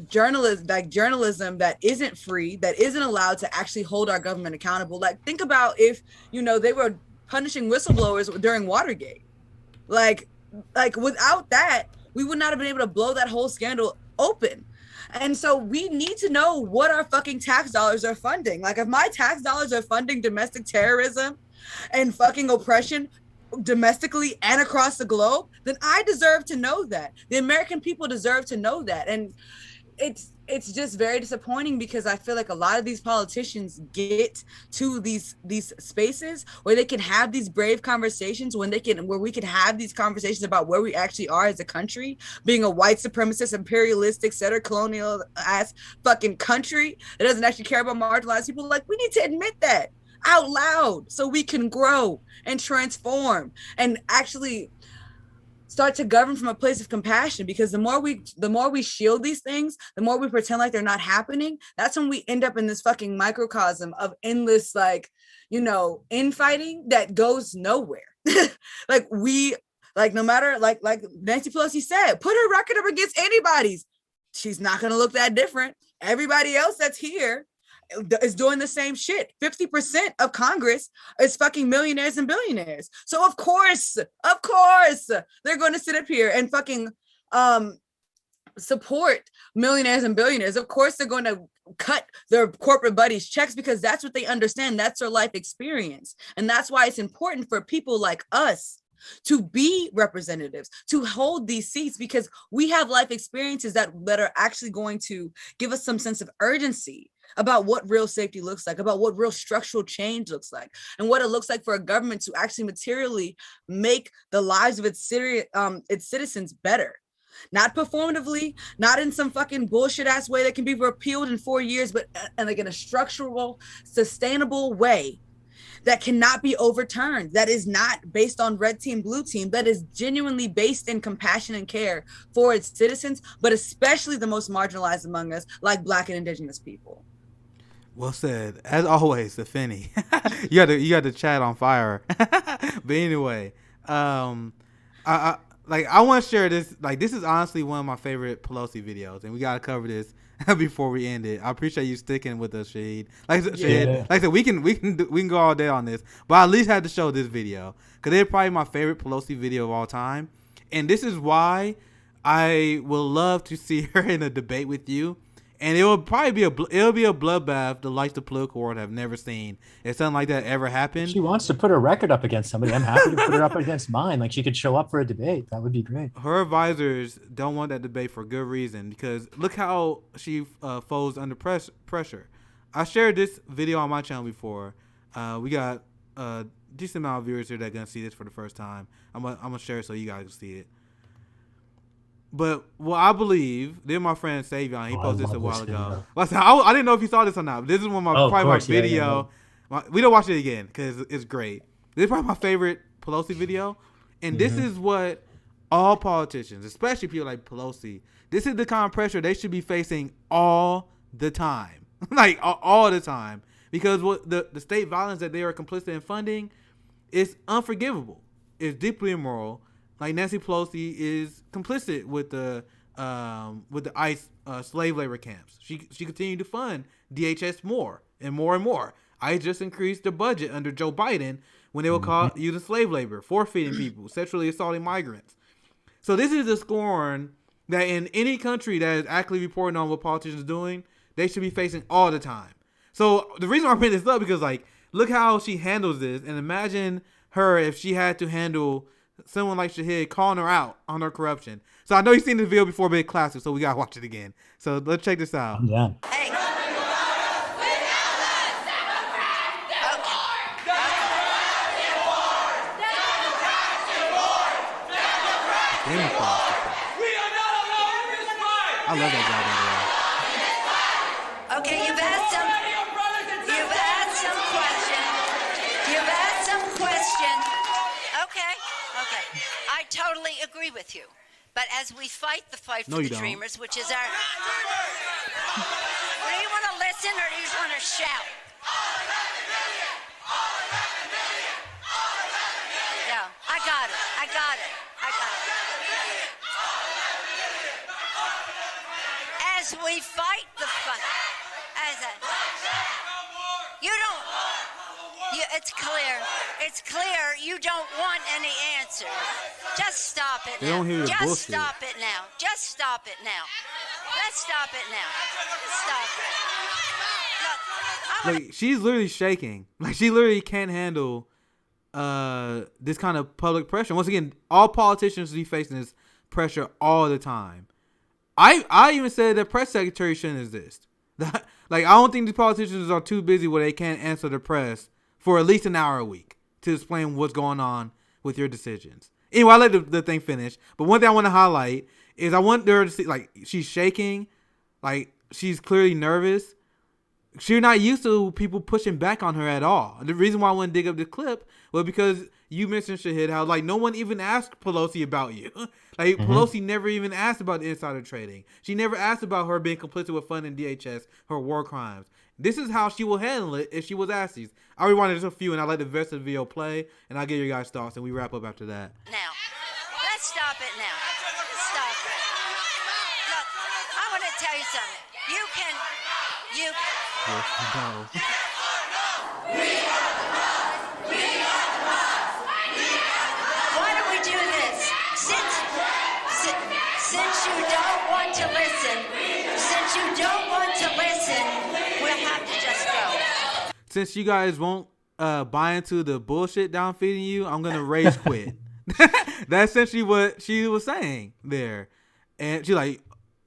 journalism that isn't free, that isn't allowed to actually hold our government accountable. Like, think about if, you know, they were punishing whistleblowers during Watergate. Like without that, we would not have been able to blow that whole scandal open. And so we need to know what our fucking tax dollars are funding. Like, if my tax dollars are funding domestic terrorism and fucking oppression domestically and across the globe, then I deserve to know that. The American people deserve to know that. And it's just very disappointing, because I feel like a lot of these politicians get to these spaces where they can have these brave conversations, where we can have these conversations about where we actually are as a country, being a white supremacist, imperialistic, settler colonial ass fucking country that doesn't actually care about marginalized people. Like, we need to admit that out loud so we can grow and transform and actually start to govern from a place of compassion. Because the more we shield these things, the more we pretend like they're not happening, that's when we end up in this fucking microcosm of endless, like, you know, infighting that goes nowhere. No matter, like Nancy Pelosi said, put her record up against anybody's, she's not going to look that different. Everybody else that's here is doing the same shit. 50% of Congress is fucking millionaires and billionaires. So of course, they're going to sit up here and fucking support millionaires and billionaires. Of course, they're going to cut their corporate buddies' checks, because that's what they understand. That's their life experience. And that's why it's important for people like us to be representatives, to hold these seats, because we have life experiences that are actually going to give us some sense of urgency about what real safety looks like, about what real structural change looks like, and what it looks like for a government to actually materially make the lives of its citizens better. Not performatively, not in some fucking bullshit ass way that can be repealed in 4 years, but like in a structural, sustainable way that cannot be overturned, that is not based on red team, blue team, that is genuinely based in compassion and care for its citizens, but especially the most marginalized among us, like Black and Indigenous people. Well said. As always, the Finny. you got the chat on fire. But anyway, I want to share this. Like, this is honestly one of my favorite Pelosi videos, and we got to cover this before we end it. I appreciate you sticking with us, Shahid. Like I said, we can go all day on this, but I at least had to show this video because it's probably my favorite Pelosi video of all time, and this is why I will love to see her in a debate with you. And it will probably be a bloodbath the likes the political world have never seen. If something like that ever happened. She wants to put her record up against somebody. I'm happy to put her up against mine. Like, she could show up for a debate. That would be great. Her advisors don't want that debate for good reason, because look how she folds under pressure. I shared this video on my channel before. We got a decent amount of viewers here that are going to see this for the first time. I'm gonna share it so you guys can see it. But what I believe, then my friend Savion, he posted this a while ago. I didn't know if you saw this or not. But this is one of my video. Yeah. We don't watch it again because it's great. This is probably my favorite Pelosi video. And this is what all politicians, especially people like Pelosi, this is the kind of pressure they should be facing all the time. Like, all the time. Because what the state violence that they are complicit in funding is unforgivable. It's deeply immoral. Like, Nancy Pelosi is complicit with the ICE slave labor camps. She continued to fund DHS more and more and more. ICE just increased the budget under Joe Biden when they were caught using slave labor, forfeiting people, sexually assaulting migrants. So this is the scorn that in any country that is actively reporting on what politicians are doing, they should be facing all the time. So the reason why I bring this up, because, like, look how she handles this, and imagine her if she had to handle someone like Shahid calling her out on her corruption. So I know you've seen this video before, but it's classic, so we gotta watch it again. So let's check this out. Yeah. Hey. I love that guy, by the way. Okay, you've asked some questions. Okay. I totally agree with you. But as we fight the fight for the Dreamers, which is our... Do you want to listen or do you just want to shout? Yeah, I got it. As we fight the fight, it's clear you don't want any answers. Just stop it now. They don't hear your bullshit. Just stop it now. Let's stop it now. Stop it. Like, she's literally shaking. Like, she literally can't handle this kind of public pressure. Once again, all politicians be facing this pressure all the time. I even said that press secretary shouldn't exist. Like, I don't think these politicians are too busy where they can't answer the press for at least an hour a week to explain what's going on with your decisions. Anyway, I let the thing finish. But one thing I want to highlight is I want her to see, like, she's shaking. Like, she's clearly nervous. She's not used to people pushing back on her at all. The reason why I want to dig up the clip was because you mentioned, Shahid, how, like, no one even asked Pelosi about you. Like, Pelosi never even asked about the insider trading. She never asked about her being complicit with funding DHS, her war crimes. This is how she will handle it if she was asked these. I rewinded just a few, and I let the rest of the video play, and I'll get your guys' thoughts, and we wrap up after that. Now, let's stop it now. Stop it. Look, I want to tell you something. Why do we do this? Since you don't want to listen, we'll have to just go. Since you guys won't buy into the bullshit that I'm feeding you, I'm going to rage quit. That's essentially what she was saying there. And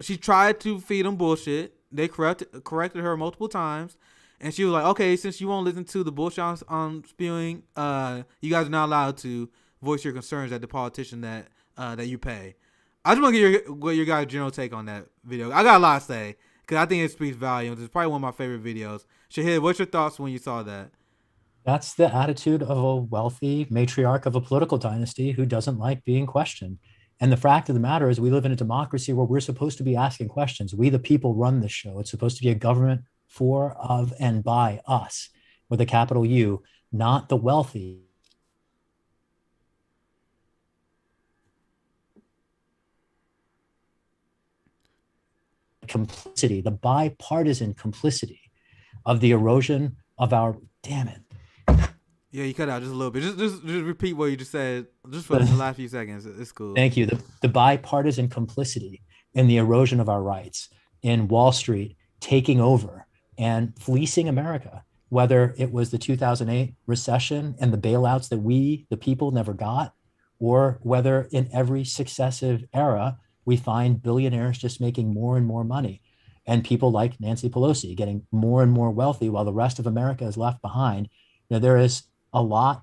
she tried to feed them bullshit. They corrected her multiple times. And she was like, okay, since you won't listen to the bullshit I'm spewing, you guys are not allowed to voice your concerns at the politician that you pay. I just want to get your guys' general take on that video. I got a lot to say because I think it speaks volumes. It's probably one of my favorite videos. Shahid, what's your thoughts when you saw that? That's the attitude of a wealthy matriarch of a political dynasty who doesn't like being questioned. And the fact of the matter is we live in a democracy where we're supposed to be asking questions. We, the people, run this show. It's supposed to be a government for, of, and by us with a capital U, not the wealthy. Complicity, the bipartisan complicity of the erosion of our, damn it. Yeah, you cut out just a little bit. Just repeat what you just said, just for the last few seconds. It's cool. Thank you. The bipartisan complicity in the erosion of our rights, in Wall Street taking over and fleecing America, whether it was the 2008 recession and the bailouts that we, the people, never got, or whether in every successive era, we find billionaires just making more and more money and people like Nancy Pelosi getting more and more wealthy while the rest of America is left behind. Now, there is a lot,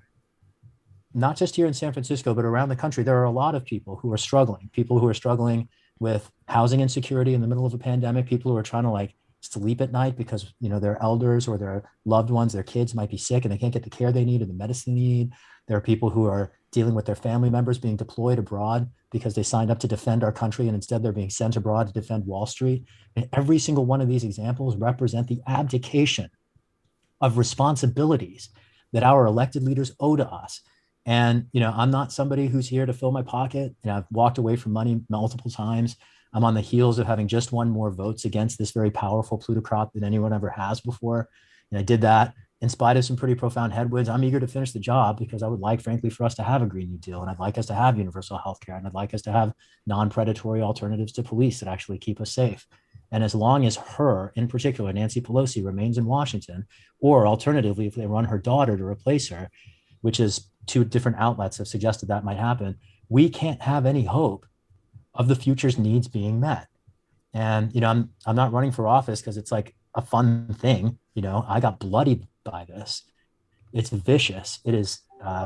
not just here in San Francisco, but around the country. There are a lot of people who are struggling with housing insecurity in the middle of a pandemic, people who are trying to sleep at night because, their elders or their loved ones, their kids might be sick and they can't get the care they need or the medicine they need. There are people who are dealing with their family members being deployed abroad because they signed up to defend our country and instead they're being sent abroad to defend Wall Street. And every single one of these examples represent the abdication of responsibilities that our elected leaders owe to us. And, I'm not somebody who's here to fill my pocket. I've walked away from money multiple times. I'm on the heels of having just won more votes against this very powerful plutocrat than anyone ever has before. And I did that in spite of some pretty profound headwinds. I'm eager to finish the job because I would like, frankly, for us to have a Green New Deal. And I'd like us to have universal health care. And I'd like us to have non-predatory alternatives to police that actually keep us safe. And as long as her, in particular, Nancy Pelosi, remains in Washington, or alternatively, if they run her daughter to replace her, which is two different outlets have suggested that might happen, we can't have any hope of the future's needs being met. And, I'm not running for office because it's like a fun thing. I got bloodied by this. It's vicious. It is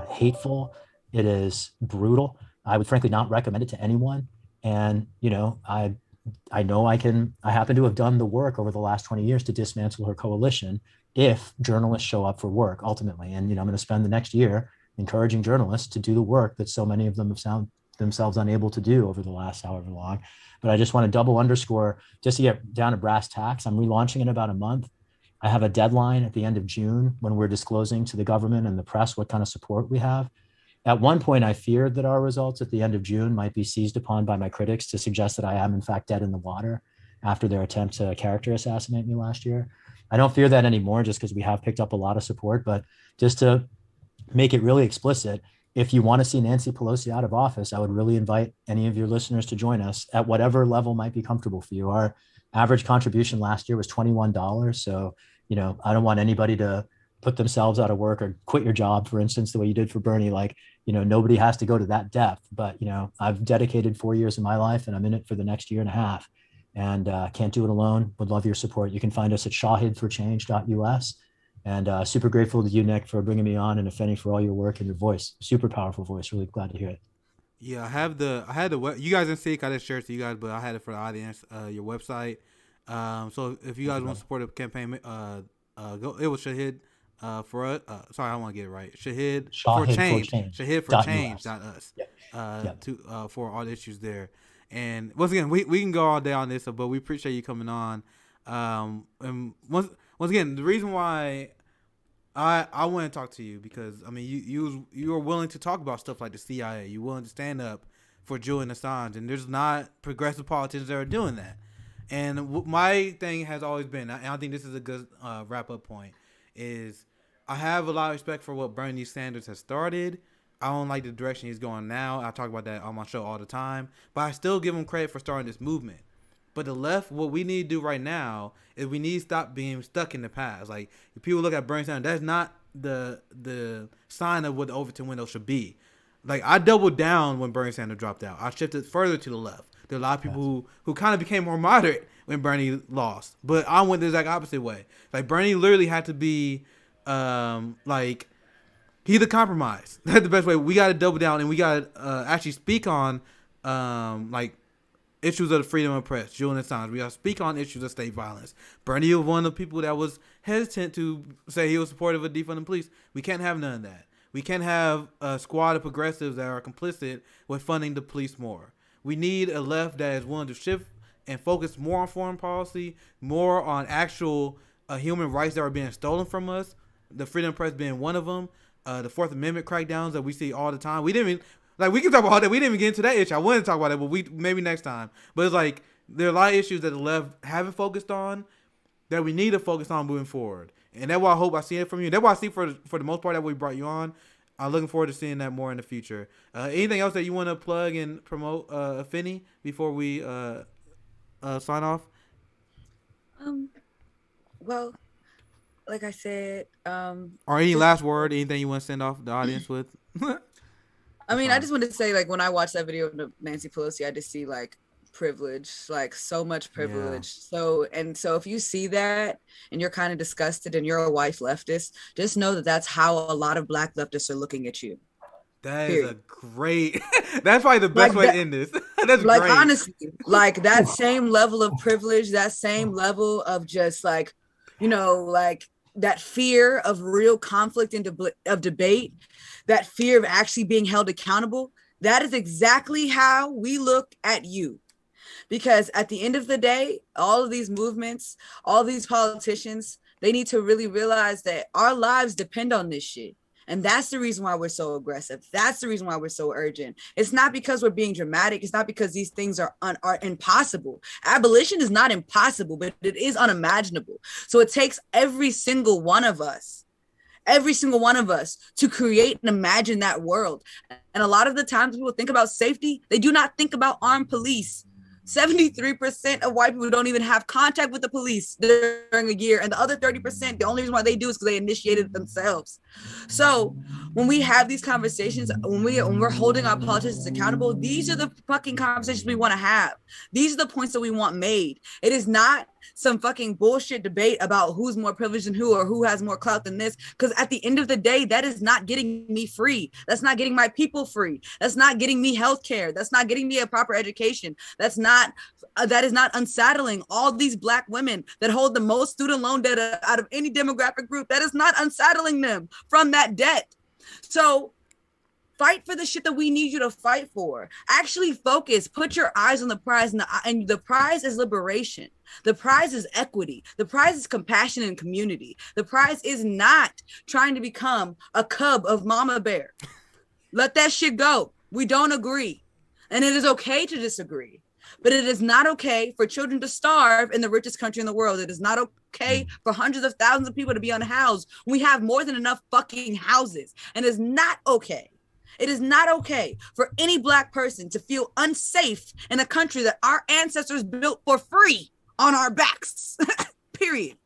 hateful. It is brutal. I would frankly not recommend it to anyone. And, I know I happen to have done the work over the last 20 years to dismantle her coalition if journalists show up for work ultimately. And, I'm going to spend the next year encouraging journalists to do the work that so many of them have found themselves unable to do over the last however long. But I just want to double underscore, just to get down to brass tacks, I'm relaunching in about a month. I have a deadline at the end of June when we're disclosing to the government and the press what kind of support we have. At one point, I feared that our results at the end of June might be seized upon by my critics to suggest that I am in fact dead in the water after their attempt to character assassinate me last year. I don't fear that anymore just because we have picked up a lot of support, but just to make it really explicit, if you want to see Nancy Pelosi out of office, I would really invite any of your listeners to join us at whatever level might be comfortable for you. Our average contribution last year was $21. So, I don't want anybody to put themselves out of work or quit your job, for instance, the way you did for Bernie. Like, nobody has to go to that depth, but, I've dedicated 4 years of my life and I'm in it for the next year and a half, and can't do it alone. Would love your support. You can find us at shahidforchange.us. And super grateful to you, Nick, for bringing me on, and Afeni for all your work and your voice. Super powerful voice. Really glad to hear it. Yeah, I had the you guys didn't see it, I didn't share it to you guys, but I had it for the audience. Your website. So if you guys want to support the campaign, go. It was Shahid for us. Sorry, I want to get it right. Shahid for change. Shahid for change.us. To for all the issues there. And once again, we can go all day on this, but we appreciate you coming on. And once again, the reason why I want to talk to you, because I mean you are willing to talk about stuff like the CIA. You're willing to stand up for Julian Assange, and there's not progressive politicians that are doing that. And my thing has always been, and I think this is a good wrap up point, is I have a lot of respect for what Bernie Sanders has started. I don't like the direction he's going now. I talk about that on my show all the time, but I still give him credit for starting this movement. But the left, what we need to do right now is we need to stop being stuck in the past. Like, if people look at Bernie Sanders, that's not the sign of what the Overton window should be. Like, I doubled down when Bernie Sanders dropped out. I shifted further to the left. There are a lot of people who kind of became more moderate when Bernie lost. But I went the exact opposite way. Like, Bernie literally had to be, he's the compromise. That's the best way. We got to double down, and we got to actually speak on, issues of the freedom of press, Julian Assange. We got to speak on issues of state violence. Bernie was one of the people that was hesitant to say he was supportive of defunding police. We can't have none of that. We can't have a squad of progressives that are complicit with funding the police more. We need a left that is willing to shift and focus more on foreign policy, more on actual human rights that are being stolen from us, the freedom of press being one of them, the Fourth Amendment crackdowns that we see all the time. We didn't even... Like, we can talk about all that. We didn't even get into that issue. I wanted to talk about it, but maybe next time. But it's like, there are a lot of issues that the left haven't focused on that we need to focus on moving forward. And that's why I hope I see it from you. That's why I see for the most part that we brought you on. I'm looking forward to seeing that more in the future. Anything else that you want to plug and promote, Afeni, before we sign off? Well, like I said... or any last word, anything you want to send off the audience with? I mean, I just want to say, like, when I watched that video of Nancy Pelosi, I just see, like, privilege, like, so much privilege. Yeah. So if you see that and you're kind of disgusted and you're a white leftist, just know that that's how a lot of black leftists are looking at you. That is a great, that's probably the best way to end this. That's like, great. Honestly, like, that same level of privilege, that same level of just, like, like, that fear of real conflict and of debate, that fear of actually being held accountable, that is exactly how we look at you. Because at the end of the day, all of these movements, all these politicians, they need to really realize that our lives depend on this shit. And that's the reason why we're so aggressive. That's the reason why we're so urgent. It's not because we're being dramatic. It's not because these things are impossible. Abolition is not impossible, but it is unimaginable. So it takes every single one of us to create and imagine that world. And a lot of the times people think about safety, they do not think about armed police. 73% of white people don't even have contact with the police during a year. And the other 30%, the only reason why they do is because they initiated it themselves. So when we have these conversations, when we're holding our politicians accountable, these are the fucking conversations we want to have. These are the points that we want made. It is not some fucking bullshit debate about who's more privileged than who, or who has more clout than this. Because at the end of the day, that is not getting me free. That's not getting my people free. That's not getting me health care. That's not getting me a proper education. That is not unsaddling all these Black women that hold the most student loan debt out of any demographic group. That is not unsaddling them from that debt. So fight for the shit that we need you to fight for. Actually focus, put your eyes on the prize, and the prize is liberation. The prize is equity. The prize is compassion and community. The prize is not trying to become a cub of Mama Bear. Let that shit go. We don't agree. And it is okay to disagree. But it is not okay for children to starve in the richest country in the world. It is not okay for hundreds of thousands of people to be unhoused. We have more than enough fucking houses. And it's not okay. It is not okay for any Black person to feel unsafe in a country that our ancestors built for free on our backs, period.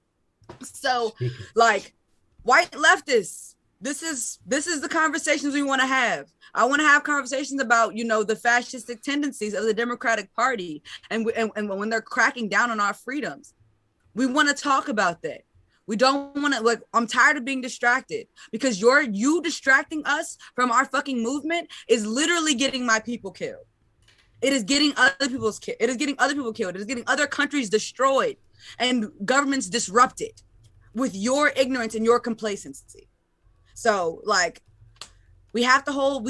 So, like, white leftists, this is the conversations we want to have. I want to have conversations about, you know, the fascistic tendencies of the Democratic Party and when they're cracking down on our freedoms. We want to talk about that. We don't want to, like, I'm tired of being distracted, because you distracting us from our fucking movement is literally getting my people killed. It is getting other people killed. It is getting other countries destroyed and governments disrupted with your ignorance and your complacency. So, like, we have to hold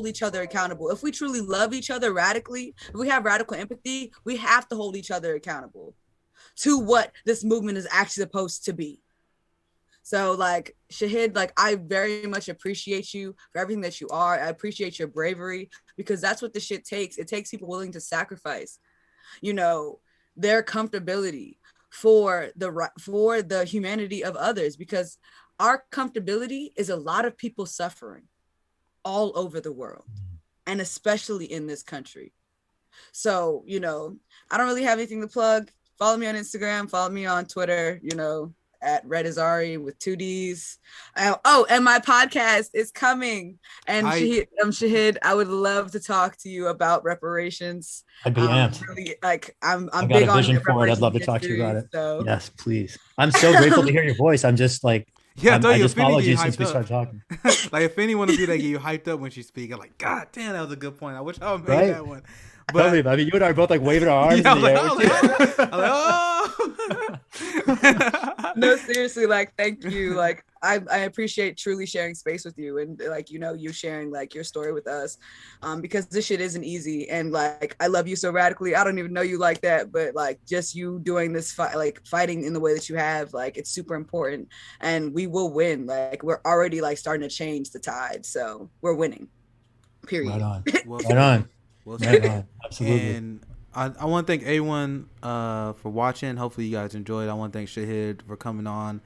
each other accountable. If we truly love each other radically, if we have radical empathy, we have to hold each other accountable to what this movement is actually supposed to be. So, like, Shahid, like, I very much appreciate you for everything that you are. I appreciate your bravery, because that's what this shit takes. It takes people willing to sacrifice, you know, their comfortability for the humanity of others, because our comfortability is a lot of people suffering all over the world, and especially in this country. So, you know, I don't really have anything to plug. Follow me on Instagram, follow me on Twitter, you know, at Red Azari with 2 Ds. Oh, and my podcast is coming. And Shahid, I would love to talk to you about reparations. I'd be amped. Really, like, I'm I got big a vision for it. I'd love to talk to you about it. So. Yes, please. I'm so grateful to hear your voice. I'm just like, yeah, I just followed you since we started talking. Like, if anyone of you that get you hyped up when she speaks, I'm like, God damn, that was a good point. I wish I would made that one. But I mean, you and I are both like waving our arms in the air. No, seriously, like, thank you. Like, I appreciate truly sharing space with you, and, like, you know, you sharing, like, your story with us, because this shit isn't easy. And, like, I love you so radically. I don't even know you like that, but, like, just you doing this fighting in the way that you have, like, it's super important, and we will win. Like, we're already, like, starting to change the tide, so we're winning. Period. Right on. Right on. Well, absolutely. And I want to thank everyone for watching. Hopefully you guys enjoyed. I want to thank Shahid for coming on.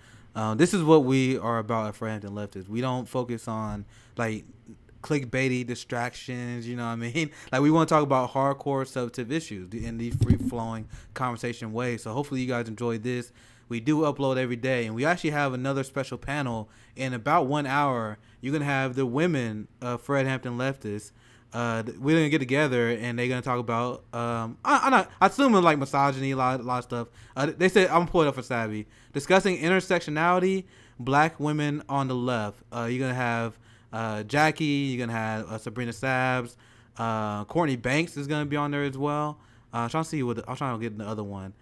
This is what we are about at Hampton Leftists. We don't focus on, like, clickbaity distractions, you know what I mean? Like, we want to talk about hardcore substantive issues in these free-flowing conversation ways. So hopefully you guys enjoyed this. We do upload every day, and we actually have another special panel in about 1 hour. You're going to have the women of Hampton Leftists. We're gonna get together and they're gonna talk about I assume it's like misogyny, a lot of stuff. They said, I'm pulling up for Savvy, discussing intersectionality, Black women on the left. You're gonna have Jackie, you're gonna have Sabrina Sabs, Courtney Banks is gonna be on there as well. I'm trying to get the other one.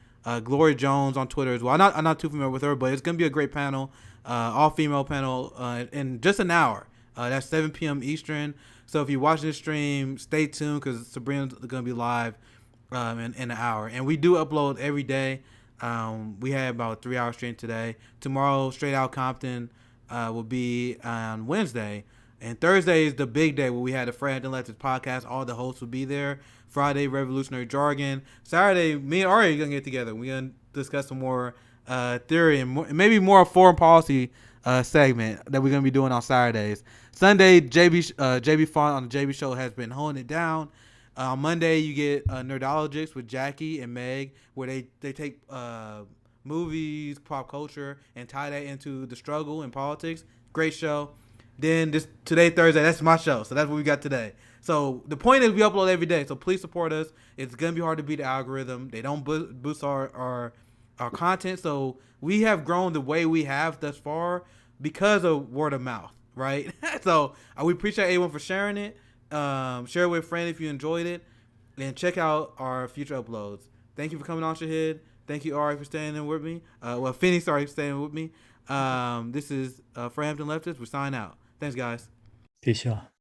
Gloria Jones on Twitter as well. I'm not too familiar with her, but it's gonna be a great panel, all female panel in just an hour. That's 7 p.m. Eastern. So if you're watching the stream, stay tuned, because Sabrina's going to be live in an hour. And we do upload every day. We had about a 3-hour stream today. Tomorrow, Straight Out Compton will be on Wednesday. And Thursday is the big day where we had the Hampton Leftists podcast. All the hosts will be there. Friday, Revolutionary Jargon. Saturday, me and Ari are going to get together. We're going to discuss some more theory and maybe more foreign policy segment that we're going to be doing on Saturdays. Sunday, JB Font on the JB Show has been holding it down. On Monday, you get Nerdologics with Jackie and Meg, where they take movies, pop culture, and tie that into the struggle and politics. Great show. Then today, Thursday, that's my show. So that's what we got today. So the point is we upload every day. So please support us. It's going to be hard to beat the algorithm. They don't boost our content. So we have grown the way we have thus far because of word of mouth, right? So we appreciate everyone for sharing it. Share it with a friend if you enjoyed it. And check out our future uploads. Thank you for coming on, Shahid. Thank you, Ari, for staying in with me. Phoenix, sorry, for staying with me. This is for Hampton Leftists. We're signing out. Thanks, guys. Peace, y'all.